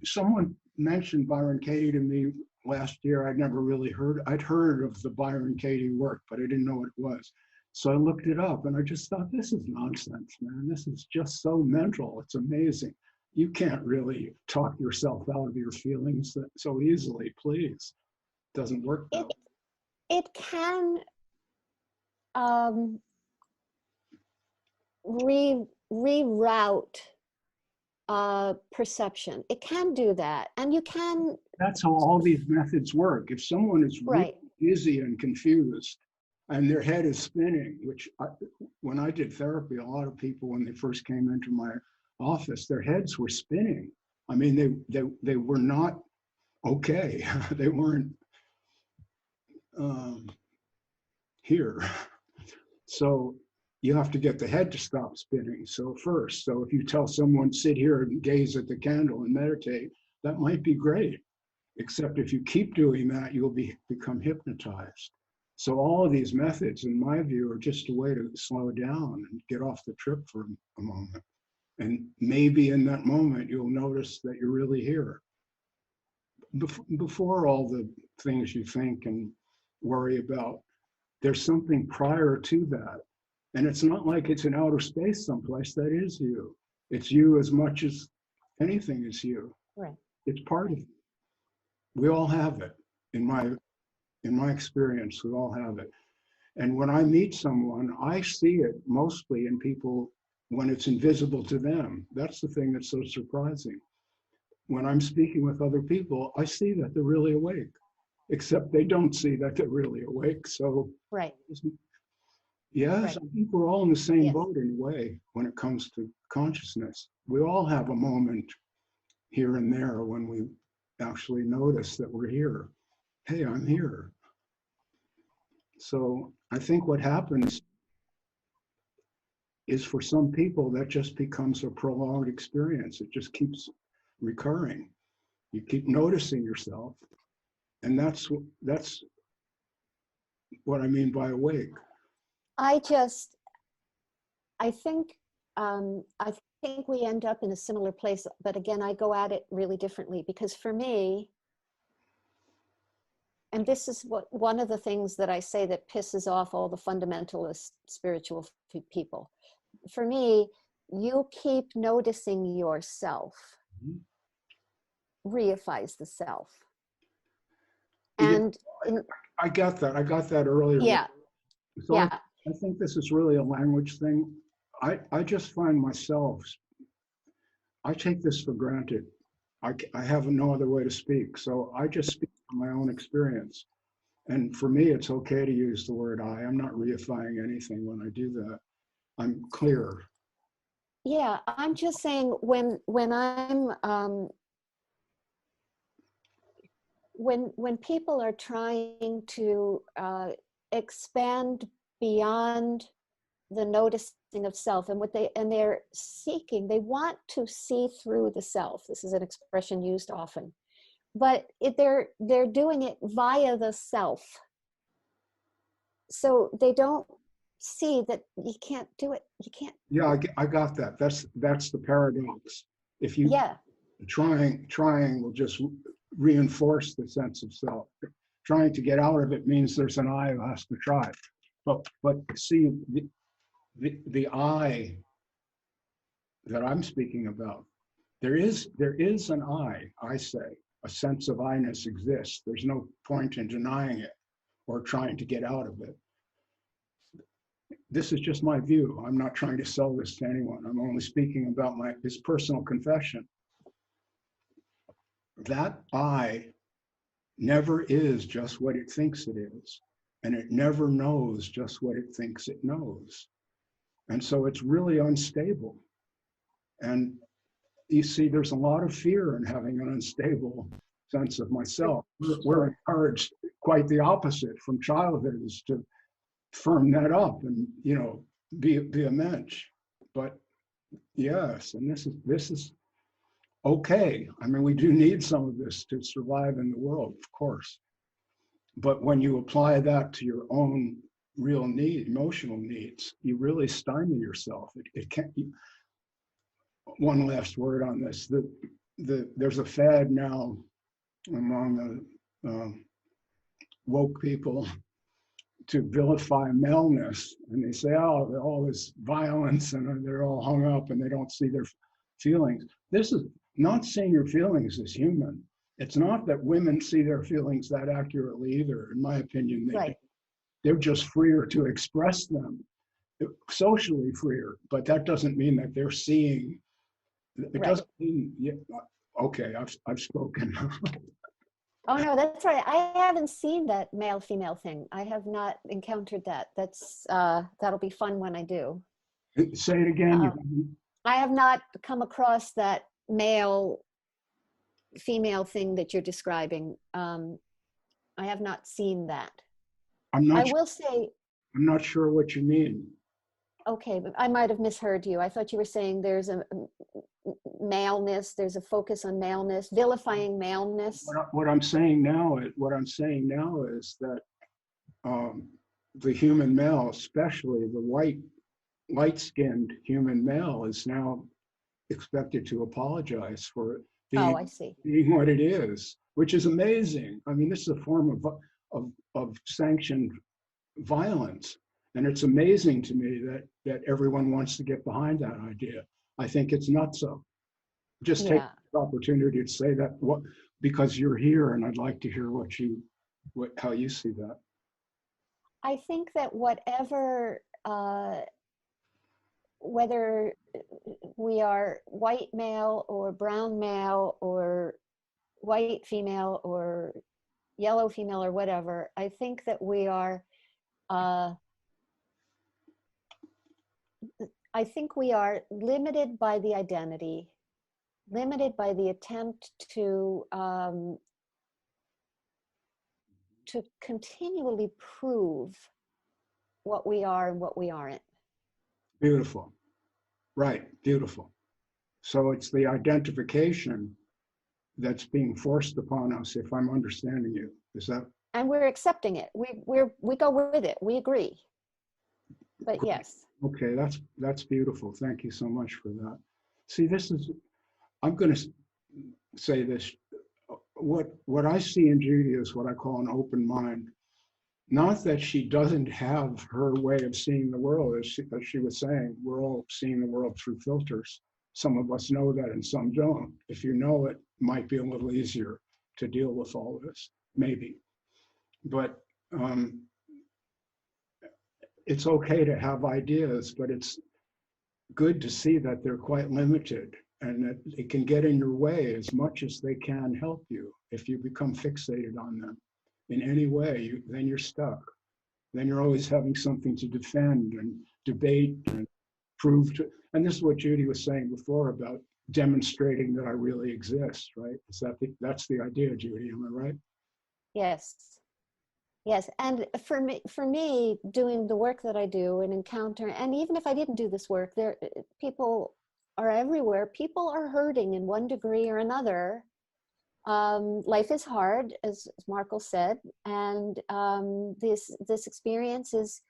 Someone mentioned Byron Katie to me last year. I'd never really heard. I'd heard of the Byron Katie work, but I didn't know what it was. So I looked it up, and I just thought, this is nonsense, man. This is just so mental. It's amazing. You can't really talk yourself out of your feelings so easily. Please, it doesn't work that way. It can reroute perception. It can do that, and you can. That's how all these methods work. If someone is really dizzy and confused, and their head is spinning, which when I did therapy, a lot of people, when they first came into my office, their heads were spinning. I mean, they were not okay. They weren't here. So you have to get the head to stop spinning. So if you tell someone, sit here and gaze at the candle and meditate, that might be great. Except if you keep doing that, you'll become hypnotized. So all of these methods, in my view, are just a way to slow down and get off the trip for a moment. And maybe in that moment, you'll notice that you're really here. Before all the things you think and worry about, there's something prior to that. And it's not like it's in outer space someplace. That is you. It's you as much as anything is you. Right. It's part of you. We all have it. In my experience, we all have it. And when I meet someone, I see it mostly in people when it's invisible to them. That's the thing that's so surprising. When I'm speaking with other people, I see that they're really awake, except they don't see that they're really awake. So, Right. yes, Right. I think we're all in the same Yes. boat in a way when it comes to consciousness. We all have a moment here and there when we actually notice that we're here. Hey, I'm here. So I think what happens is, for some people, that just becomes a prolonged experience. It just keeps recurring. You keep noticing yourself. And that's what I mean by awake. I think we end up in a similar place, but again, I go at it really differently, because for me, and this is one of the things that I say that pisses off all the fundamentalist spiritual people. For me, you keep noticing yourself, reifies the self. And I got that. I got that earlier. Yeah. So Yeah. I think this is really a language thing. I just find myself, I take this for granted. I have no other way to speak. So I just speak from my own experience. And for me, it's okay to use the word I. I'm not reifying anything when I do that. I'm clear. Yeah, I'm just saying when people are trying to expand beyond the noticing of self, and they're seeking, they want to see through the self. This is an expression used often, but they're doing it via the self. So they don't see that you can't do it. You can't. Yeah, I got that. That's the paradox. If you trying will just reinforce the sense of self. Trying to get out of it means there's an I who has to try. But see, the I that I'm speaking about, there is an I say. A sense of I-ness exists. There's no point in denying it or trying to get out of it. This is just my view. I'm not trying to sell this to anyone. I'm only speaking about his personal confession. That I never is just what it thinks it is. And it never knows just what it thinks it knows. And so it's really unstable. And you see, there's a lot of fear in having an unstable sense of myself. We're encouraged quite the opposite from childhood, is to firm that up and, be a mensch. But Yes, and this is okay. I mean, we do need some of this to survive in the world, of course. But when you apply that to your own real need, emotional needs, you really stymie yourself. It can't. One last word on this. There's a fad now among the woke people to vilify maleness, and they say, oh, all this violence, and they're all hung up, and they don't see their feelings. This is not seeing your feelings as human. It's not that women see their feelings that accurately either. In my opinion, they do. They're just freer to express them, socially freer, but that doesn't mean that they're seeing. It doesn't mean. Yeah, okay, I've spoken. Oh no, that's right. I haven't seen that male-female thing. I have not encountered that. That's that'll be fun when I do. Say it again. I have not come across that male-female thing that you're describing. I have not seen that. I will say. I'm not sure what you mean. Okay, but I might have misheard you. I thought you were saying there's a maleness, there's a focus on maleness, vilifying maleness. What I'm saying now is that the human male, especially the light-skinned human male, is now expected to apologize for being what it is, which is amazing. I mean, this is a form of sanctioned violence. And it's amazing to me that everyone wants to get behind that idea. I think it's nutso. Just take the opportunity to say that because you're here, and I'd like to hear how you see that. I think that whether we are white male or brown male or white female or yellow female or whatever, I think that we are limited by the identity, limited by the attempt to continually prove what we are and what we aren't. Beautiful. Right, beautiful. So it's the identification that's being forced upon us, if I'm understanding you. Is that? And we're accepting it. We go with it. We agree. But yes. Okay, that's beautiful. Thank you so much for that. See, I'm going to say this. What I see in Judy is what I call an open mind. Not that she doesn't have her way of seeing the world, as she was saying, we're all seeing the world through filters. Some of us know that and some don't. If you know it, it might be a little easier to deal with all this, maybe. But it's okay to have ideas, but it's good to see that they're quite limited and that it can get in your way as much as they can help you. If you become fixated on them in any way, then you're stuck. Then you're always having something to defend and debate and prove to. And this is what Judy was saying before about demonstrating that I really exist, right? That's the idea, Judy, am I right? Yes. Yes, and for me, doing the work that I do and encounter, and even if I didn't do this work, people are everywhere. People are hurting in one degree or another. Life is hard, as Markle said, and this experience is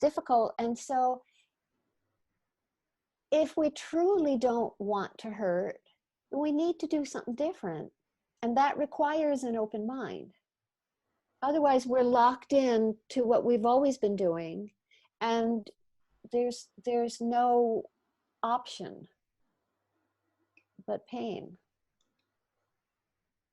difficult. And so, if we truly don't want to hurt, we need to do something different, and that requires an open mind. Otherwise, we're locked in to what we've always been doing, and there's no option but pain.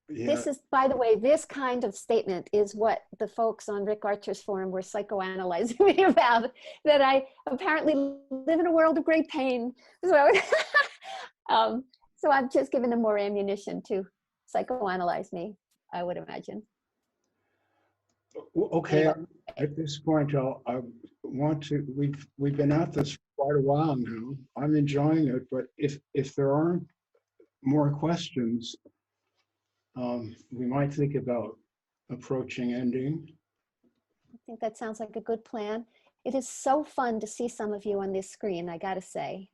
Yeah. This is, by the way, this kind of statement is what the folks on Rick Archer's forum were psychoanalyzing me about, that I apparently live in a world of great pain. So, so I've just given them more ammunition to psychoanalyze me, I would imagine. Okay, anyway. At this point, I want to, we've been at this for quite a while now. I'm enjoying it, but if there aren't more questions, we might think about approaching ending. I think that sounds like a good plan. It is so fun to see some of you on this screen, I gotta say.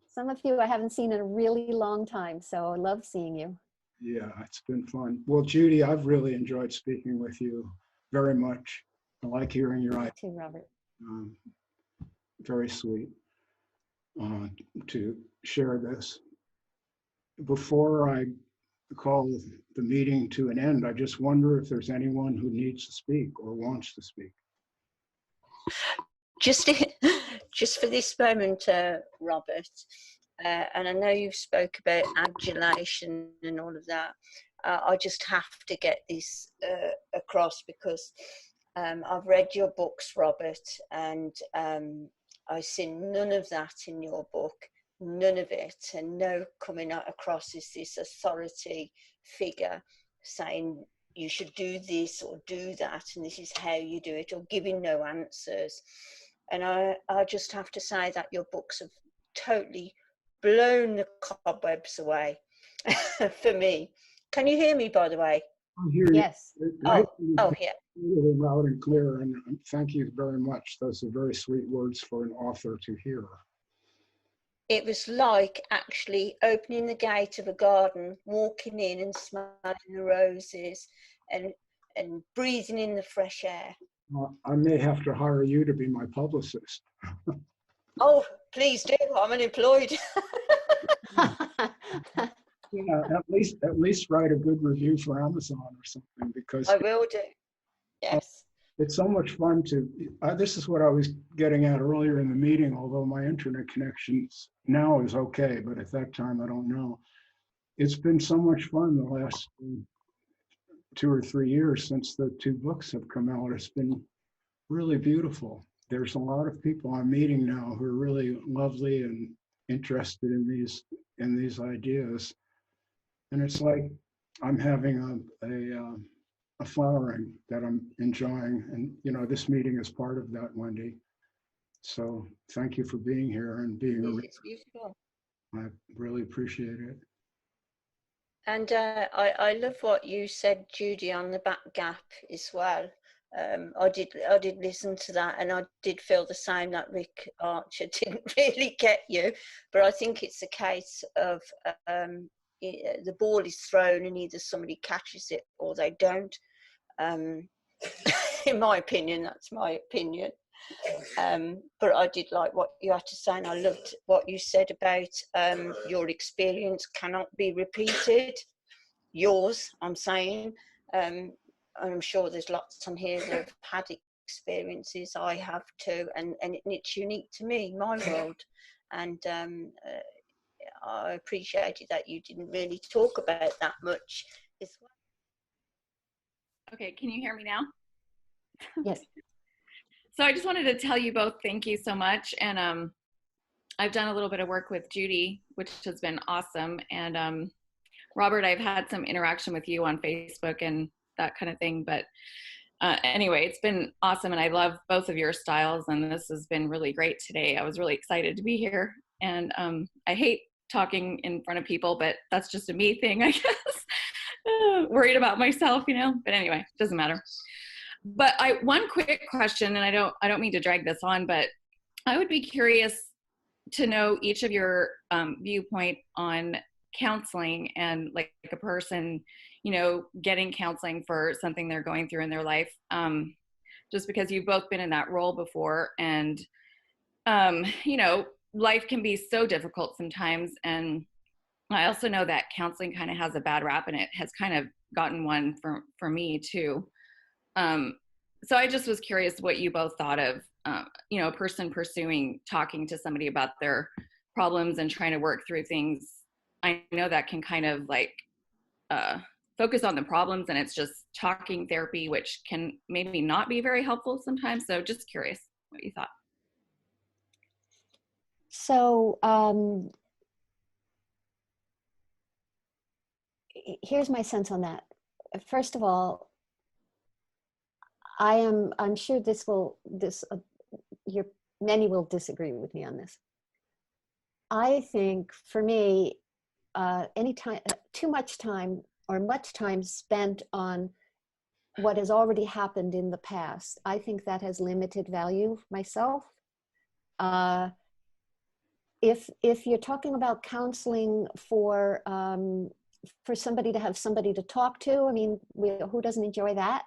Some of you I haven't seen in a really long time, so I love seeing you. Yeah, it's been fun. Well, Judy, I've really enjoyed speaking with you very much. I like hearing your Me ideas. too, Robert. Um, very sweet to share this. Before I call the meeting to an end, I just wonder if there's anyone who needs to speak or wants to speak. Just, just for this moment, Robert, and I know you've spoke about adulation and all of that. I just have to get this across because I've read your books, Robert, and I see none of that in your book, none of it, and no coming across as this authority figure saying you should do this or do that, and this is how you do it, or giving no answers. And I just have to say that your books have totally blown the cobwebs away for me. Can you hear me, by the way? I hear you. Yes. Oh, yeah. Really loud and clear, and thank you very much. Those are very sweet words for an author to hear. It was like actually opening the gate of a garden, walking in and smelling the roses and breathing in the fresh air. I may have to hire you to be my publicist. Oh, please do. I'm unemployed. Yeah, at least write a good review for Amazon or something, because I will do. Yes. it's so much fun to, this is what I was getting at earlier in the meeting, although my internet connections now is okay, but at that time, I don't know. It's been so much fun the last 2 or 3 years since the 2 books have come out. It's been really beautiful. There's a lot of people I'm meeting now who are really lovely and interested in these ideas. And it's like I'm having a flowering that I'm enjoying. And, you know, this meeting is part of that, Wendy. So thank you for being here and being a It's beautiful. I really appreciate it. And I love what you said, Judy, on the back gap as well. I did listen to that, and I did feel the same, that Rick Archer didn't really get you. But I think it's a case of the ball is thrown and either somebody catches it or they don't. In my opinion, that's my opinion. But I did like what you had to say, and I loved what you said about your experience cannot be repeated. Yours, I'm saying. I'm sure there's lots on here that have had experiences. I have too, and it's unique to me, my world. And I appreciated that you didn't really talk about that much as well. Okay, can you hear me now? Yes. So I just wanted to tell you both thank you so much. And I've done a little bit of work with Judy, which has been awesome. And Robert, I've had some interaction with you on Facebook and that kind of thing. But anyway, it's been awesome. And I love both of your styles. And this has been really great today. I was really excited to be here. And I hate talking in front of people, but that's just a me thing, I guess. Worried about myself, you know, but anyway, doesn't matter. But one quick question, and I don't mean to drag this on, but I would be curious to know each of your viewpoint on counseling and like a person, you know, getting counseling for something they're going through in their life, just because you've both been in that role before. And, you know, life can be so difficult sometimes. And I also know that counseling kind of has a bad rap, and it has kind of gotten one for me too. So I just was curious what you both thought of, you know, a person pursuing talking to somebody about their problems and trying to work through things. I know that can kind of like focus on the problems, and it's just talking therapy, which can maybe not be very helpful sometimes. So just curious what you thought. So here's my sense on that. First of all, I'm sure many will disagree with me on this. I think for me, too much time or much time spent on what has already happened in the past, I think that has limited value myself. if you're talking about counseling for somebody to have somebody to talk to, I mean, who doesn't enjoy that?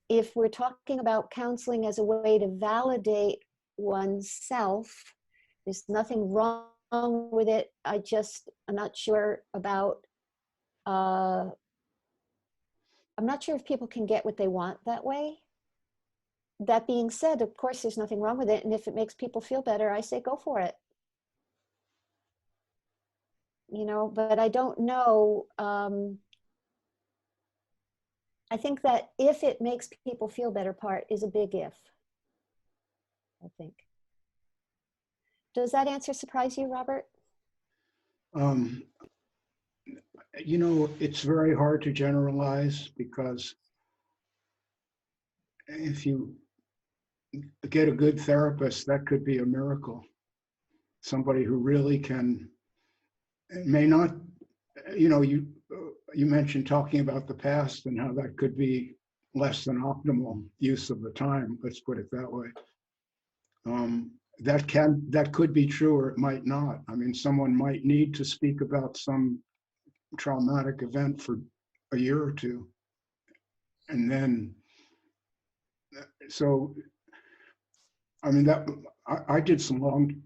If we're talking about counseling as a way to validate oneself, there's nothing wrong with it. I'm not sure about, I'm not sure if people can get what they want that way. That being said, of course, there's nothing wrong with it. And if it makes people feel better, I say go for it. You know, but I don't know. I think that if it makes people feel better part is a big if, I think. Does that answer surprise you, Robert? You know, it's very hard to generalize, because if you get a good therapist, that could be a miracle. Somebody who really may not, you know, you mentioned talking about the past and how that could be less than optimal use of the time. Let's put it that way. That could be true, or it might not. I mean, someone might need to speak about some traumatic event for a year or two, and then, so, I mean, I did some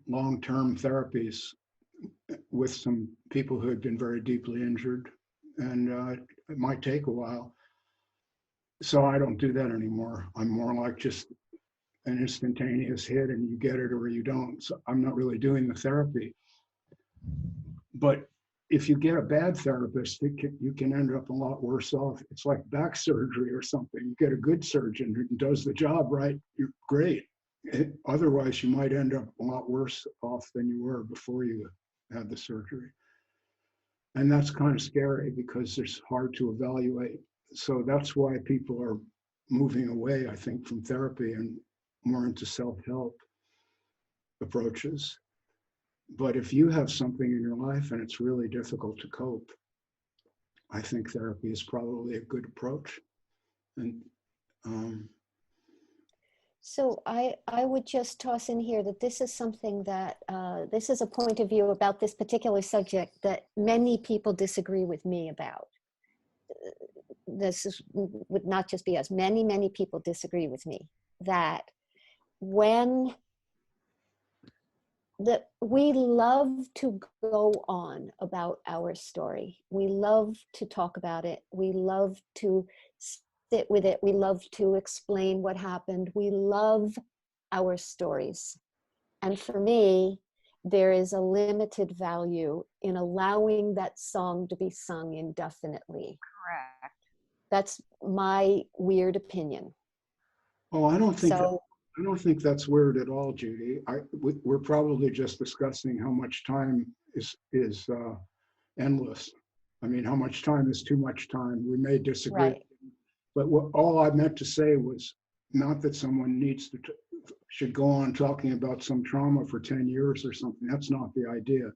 long-term therapies with some people who had been very deeply injured, and it might take a while. So I don't do that anymore. I'm more like just an instantaneous hit, and you get it or you don't. So I'm not really doing the therapy. But if you get a bad therapist, you can end up a lot worse off. It's like back surgery or something. You get a good surgeon who does the job right, you're great. Otherwise, you might end up a lot worse off than you were before you had the surgery. And that's kind of scary, because it's hard to evaluate. So that's why people are moving away, I think, from therapy and more into self-help approaches. But if you have something in your life and it's really difficult to cope, I think therapy is probably a good approach. And so I would just toss in here that this is something that, this is a point of view about this particular subject that many people disagree with me about. Would not just be us. Many people disagree with me that we love to go on about our story. We love to talk about it. We love to sit with it. We love to explain what happened. We love our stories. And for me, there is a limited value in allowing that song to be sung indefinitely. Correct. That's my weird opinion. Oh, I don't think that's weird at all, Judy. We're probably just discussing how much time is endless. I mean, how much time is too much time. We may disagree, right. But all I meant to say was not that someone should go on talking about some trauma for 10 years or something. That's not the idea.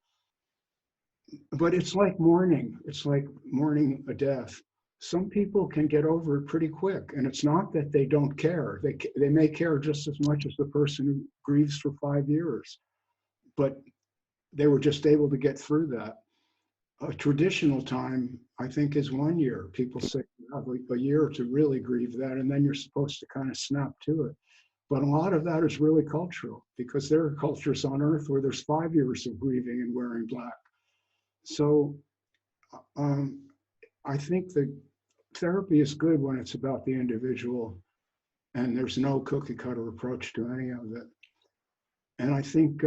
But it's like mourning. It's like mourning a death. Some people can get over it pretty quick, and it's not that they don't care. They may care just as much as the person who grieves for 5 years, but they were just able to get through that. A traditional time, I think, is 1 year. People say you have a year to really grieve that, and then you're supposed to kind of snap to it. But a lot of that is really cultural, because there are cultures on Earth where there's 5 years of grieving and wearing black. So I think that therapy is good when it's about the individual, and there's no cookie cutter approach to any of it. And I think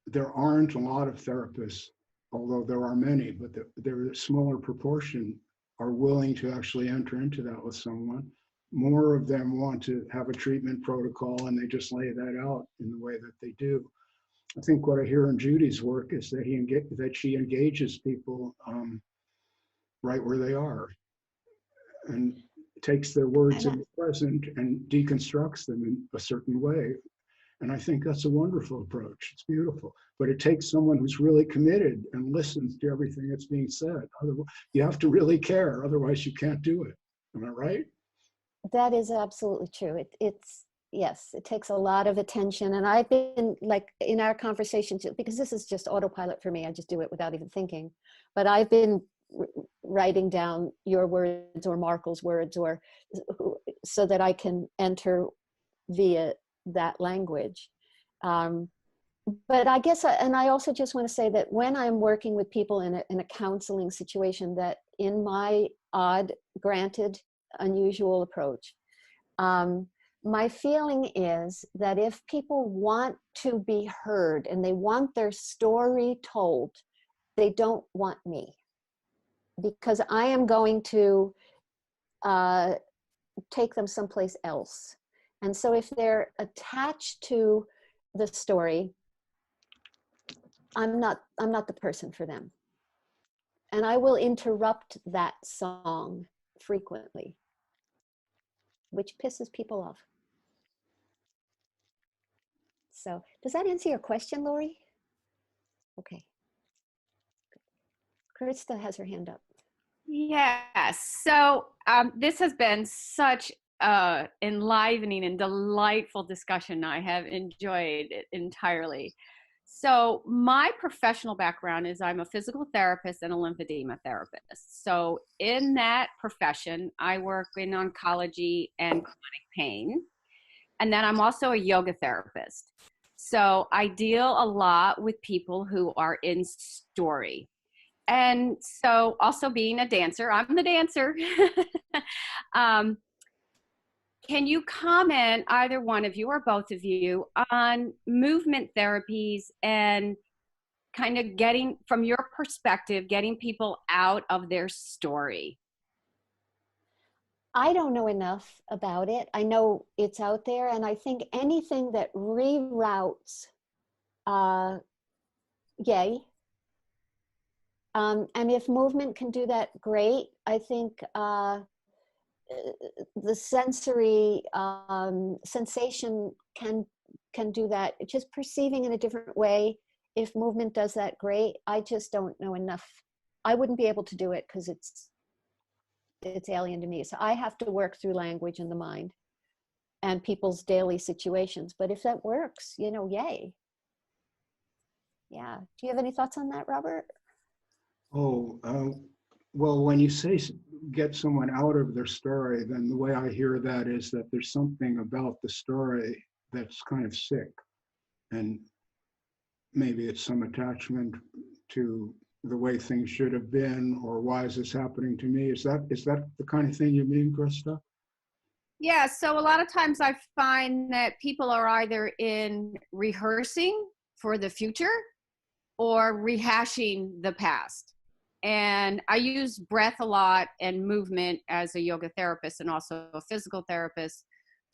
there aren't a lot of therapists, although there are many, but there a smaller proportion are willing to actually enter into that with someone. More of them want to have a treatment protocol, and they just lay that out in the way that they do. I think what I hear in Judy's work is that she engages people right where they are, and takes their words in the present and deconstructs them in a certain way. And I think that's a wonderful approach. It's beautiful. But it takes someone who's really committed and listens to everything that's being said. Otherwise, you have to really care. Otherwise, you can't do it. Am I right? That is absolutely true. yes, it takes a lot of attention. And I've been like in our conversations, because this is just autopilot for me, I just do it without even thinking. But I've been writing down your words or Markle's words, or so that I can enter via that language. But I guess, and I also just want to say that when I'm working with people in a counseling situation, that in my odd, granted, unusual approach, my feeling is that if people want to be heard and they want their story told, they don't want me, because I am going to take them someplace else. And so if they're attached to the story, I'm not the person for them. And I will interrupt that song frequently, which pisses people off. So does that answer your question, Lori? Okay. Krista has her hand up. Yes. So this has been such enlivening and delightful discussion. I have enjoyed it entirely. So my professional background is I'm a physical therapist and a lymphedema therapist. So in that profession, I work in oncology and chronic pain. And then I'm also a yoga therapist. So I deal a lot with people who are in story. And so also being a dancer, I'm the dancer. Can you comment, either one of you or both of you, on movement therapies and kind of getting, from your perspective, getting people out of their story? I don't know enough about it. I know it's out there, and I think anything that reroutes, yay. And if movement can do that, great. I think the sensory sensation can do that. Just perceiving in a different way. If movement does that, great. I just don't know enough. I wouldn't be able to do it because it's alien to me. So I have to work through language in the mind and people's daily situations. But if that works, you know, yay. Yeah. Do you have any thoughts on that, Robert? Oh, well, when you say get someone out of their story, then the way I hear that is that there's something about the story that's kind of sick. And maybe it's some attachment to the way things should have been, or why is this happening to me? Is that the kind of thing you mean, Krista? Yeah, so a lot of times I find that people are either in rehearsing for the future or rehashing the past. And I use breath a lot and movement as a yoga therapist and also a physical therapist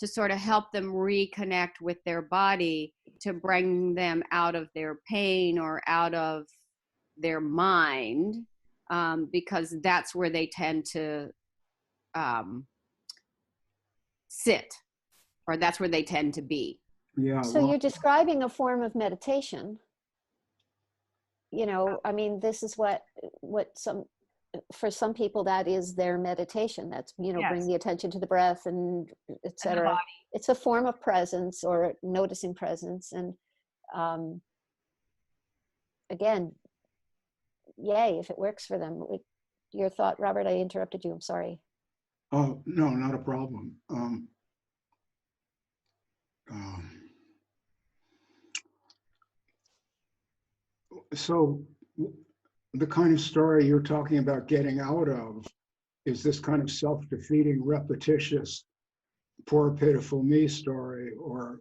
to sort of help them reconnect with their body, to bring them out of their pain or out of their mind, because that's where they tend to sit, or that's where they tend to be. Yeah. So well, you're describing a form of meditation. You know, I mean, this is what for some people, that is their meditation. That's, you know, Yes. bring the attention to the breath and et cetera. body. It's a form of presence or noticing presence. And again, yay, if it works for them. Your thought, Robert, I interrupted you. I'm sorry. Oh, no, not a problem. So the kind of story you're talking about getting out of is this kind of self-defeating, repetitious, poor, pitiful me story, or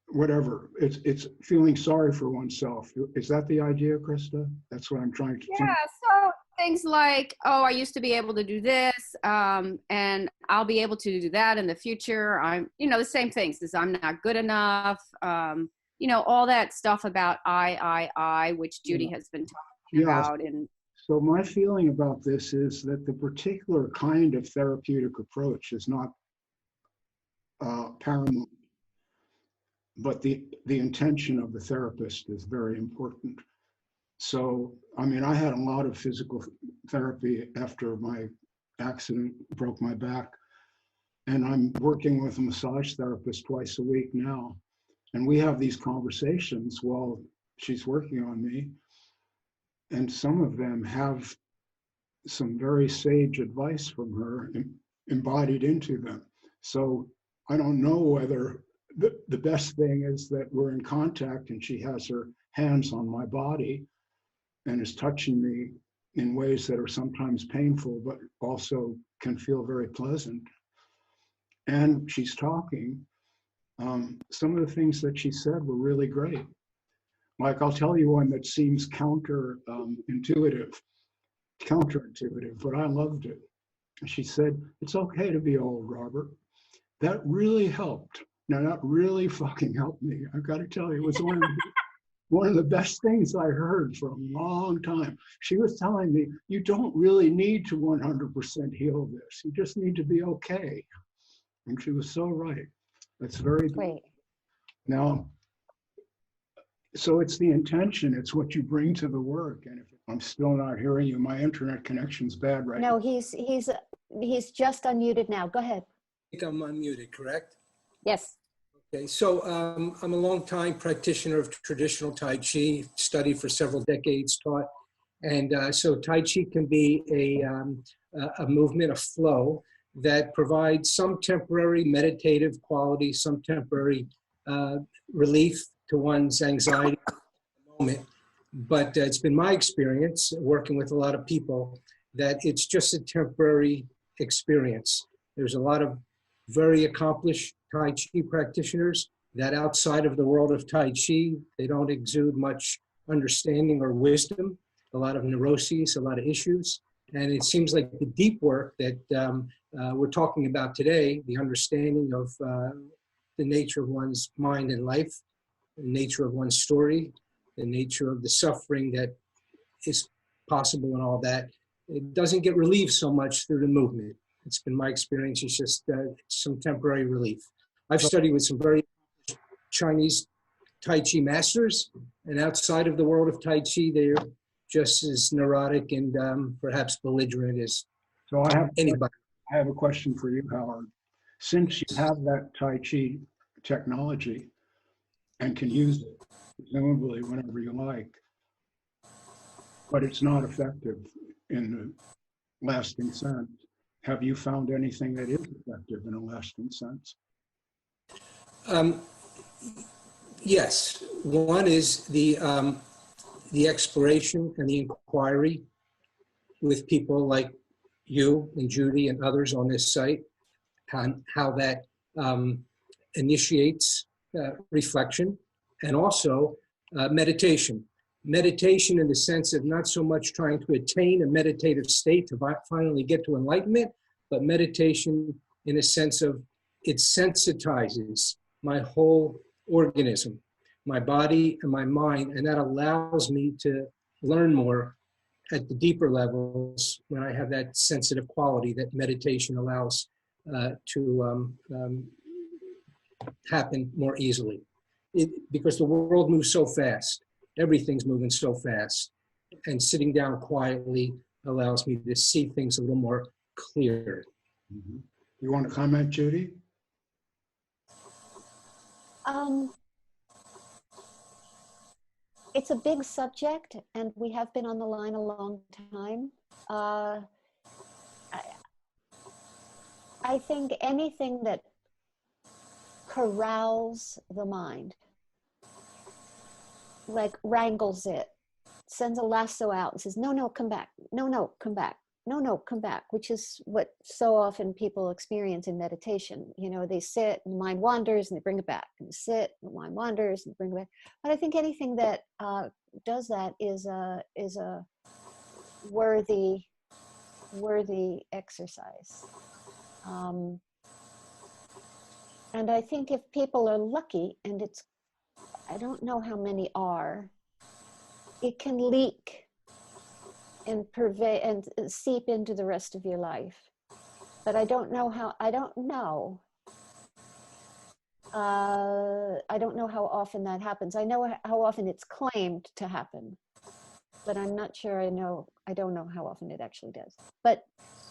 whatever. It's feeling sorry for oneself. Is that the idea, Krista? That's what I'm trying to think. Yeah, so things like, oh, I used to be able to do this, and I'll be able to do that in the future. I'm, you know, the same things as I'm not good enough. You know, all that stuff about I, which Judy has been talking about. And so my feeling about this is that the particular kind of therapeutic approach is not paramount, but the intention of the therapist is very important. So, I mean, I had a lot of physical therapy after my accident, broke my back. And I'm working with a massage therapist twice a week now. And we have these conversations while she's working on me. And some of them have some very sage advice from her embodied into them. So I don't know whether the best thing is that we're in contact and she has her hands on my body and is touching me in ways that are sometimes painful, but also can feel very pleasant. And she's talking. Some of the things that she said were really great. Like, I'll tell you one that seems counterintuitive, but I loved it. She said, "It's okay to be old, Robert." That really helped. Now, that really fucking helped me. I've got to tell you, it was one of the best things I heard for a long time. She was telling me, you don't really need to 100% heal this. You just need to be okay. And she was so right. That's very Great. Now, so it's the intention, it's what you bring to the work. And if I'm still not hearing you, my internet connection's bad right now. No, he's just unmuted now. Go ahead. I think I'm unmuted, correct? Yes. Okay, so I'm a long-time practitioner of traditional Tai Chi, studied for several decades, taught. And so Tai Chi can be a movement, a flow that provides some temporary meditative quality, some temporary relief to one's anxiety at the moment. But it's been my experience working with a lot of people that it's just a temporary experience. There's a lot of very accomplished Tai Chi practitioners that outside of the world of Tai Chi, they don't exude much understanding or wisdom, a lot of neuroses, a lot of issues. And it seems like the deep work that we're talking about today, the understanding of the nature of one's mind and life, the nature of one's story, the nature of the suffering that is possible and all that, it doesn't get relieved so much through the movement. It's been my experience, it's just some temporary relief. I've studied with some very Chinese Tai Chi masters, and outside of the world of Tai Chi, they're just as neurotic and perhaps belligerent as anybody. I have a question for you, Howard. Since you have that Tai Chi technology and can use it, presumably whenever you like, but it's not effective in the lasting sense, have you found anything that is effective in a lasting sense? Yes. One is the exploration and the inquiry with people like you and Judy and others on this site, how that initiates reflection, and also meditation. Meditation in the sense of not so much trying to attain a meditative state to finally get to enlightenment, but meditation in a sense of it sensitizes my whole organism, my body and my mind, and that allows me to learn more at the deeper levels when I have that sensitive quality that meditation allows to happen more easily. Because the world moves so fast, everything's moving so fast, and sitting down quietly allows me to see things a little more clear. Mm-hmm. You want to comment, Judy? It's a big subject, and we have been on the line a long time. I think anything that corrals the mind, like wrangles it, sends a lasso out and says, no, no, come back. No, no, come back. No, no, come back, which is what so often people experience in meditation. You know, they sit and the mind wanders and they bring it back, and they sit and the mind wanders and they bring it back. But I think anything that does that is a worthy exercise. And I think if people are lucky, and I don't know how many are, it can leak and pervade and seep into the rest of your life. But I don't know how often that happens. I know how often it's claimed to happen, but I'm not sure I don't know how often it actually does. But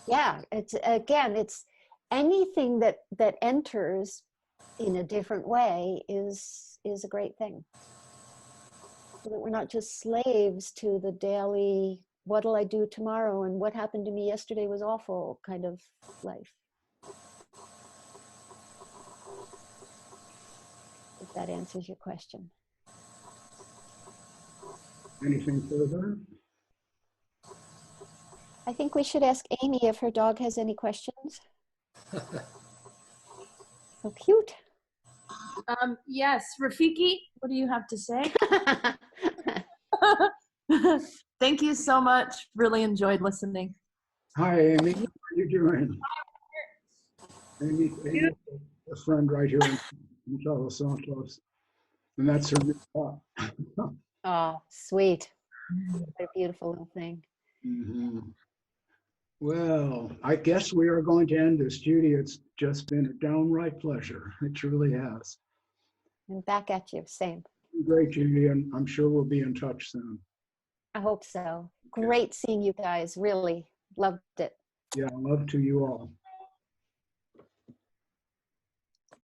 yeah, it's anything that enters in a different way is a great thing. So that we're not just slaves to the daily, what'll I do tomorrow and what happened to me yesterday was awful kind of life. If that answers your question. Anything further? I think we should ask Amy if her dog has any questions. So cute. Yes, Rafiki, what do you have to say? Thank you so much. Really enjoyed listening. Hi, Amy. How are you doing? Amy, a friend right here in Los Santos, and that's her new pup. Oh, sweet. What a beautiful little thing. Mm-hmm. Well, I guess we are going to end this, Judy. It's just been a downright pleasure. It truly has. And back at you, same. Great, Judy, and I'm sure we'll be in touch soon. I hope so. Great seeing you guys, really. Loved it. Yeah, love to you all.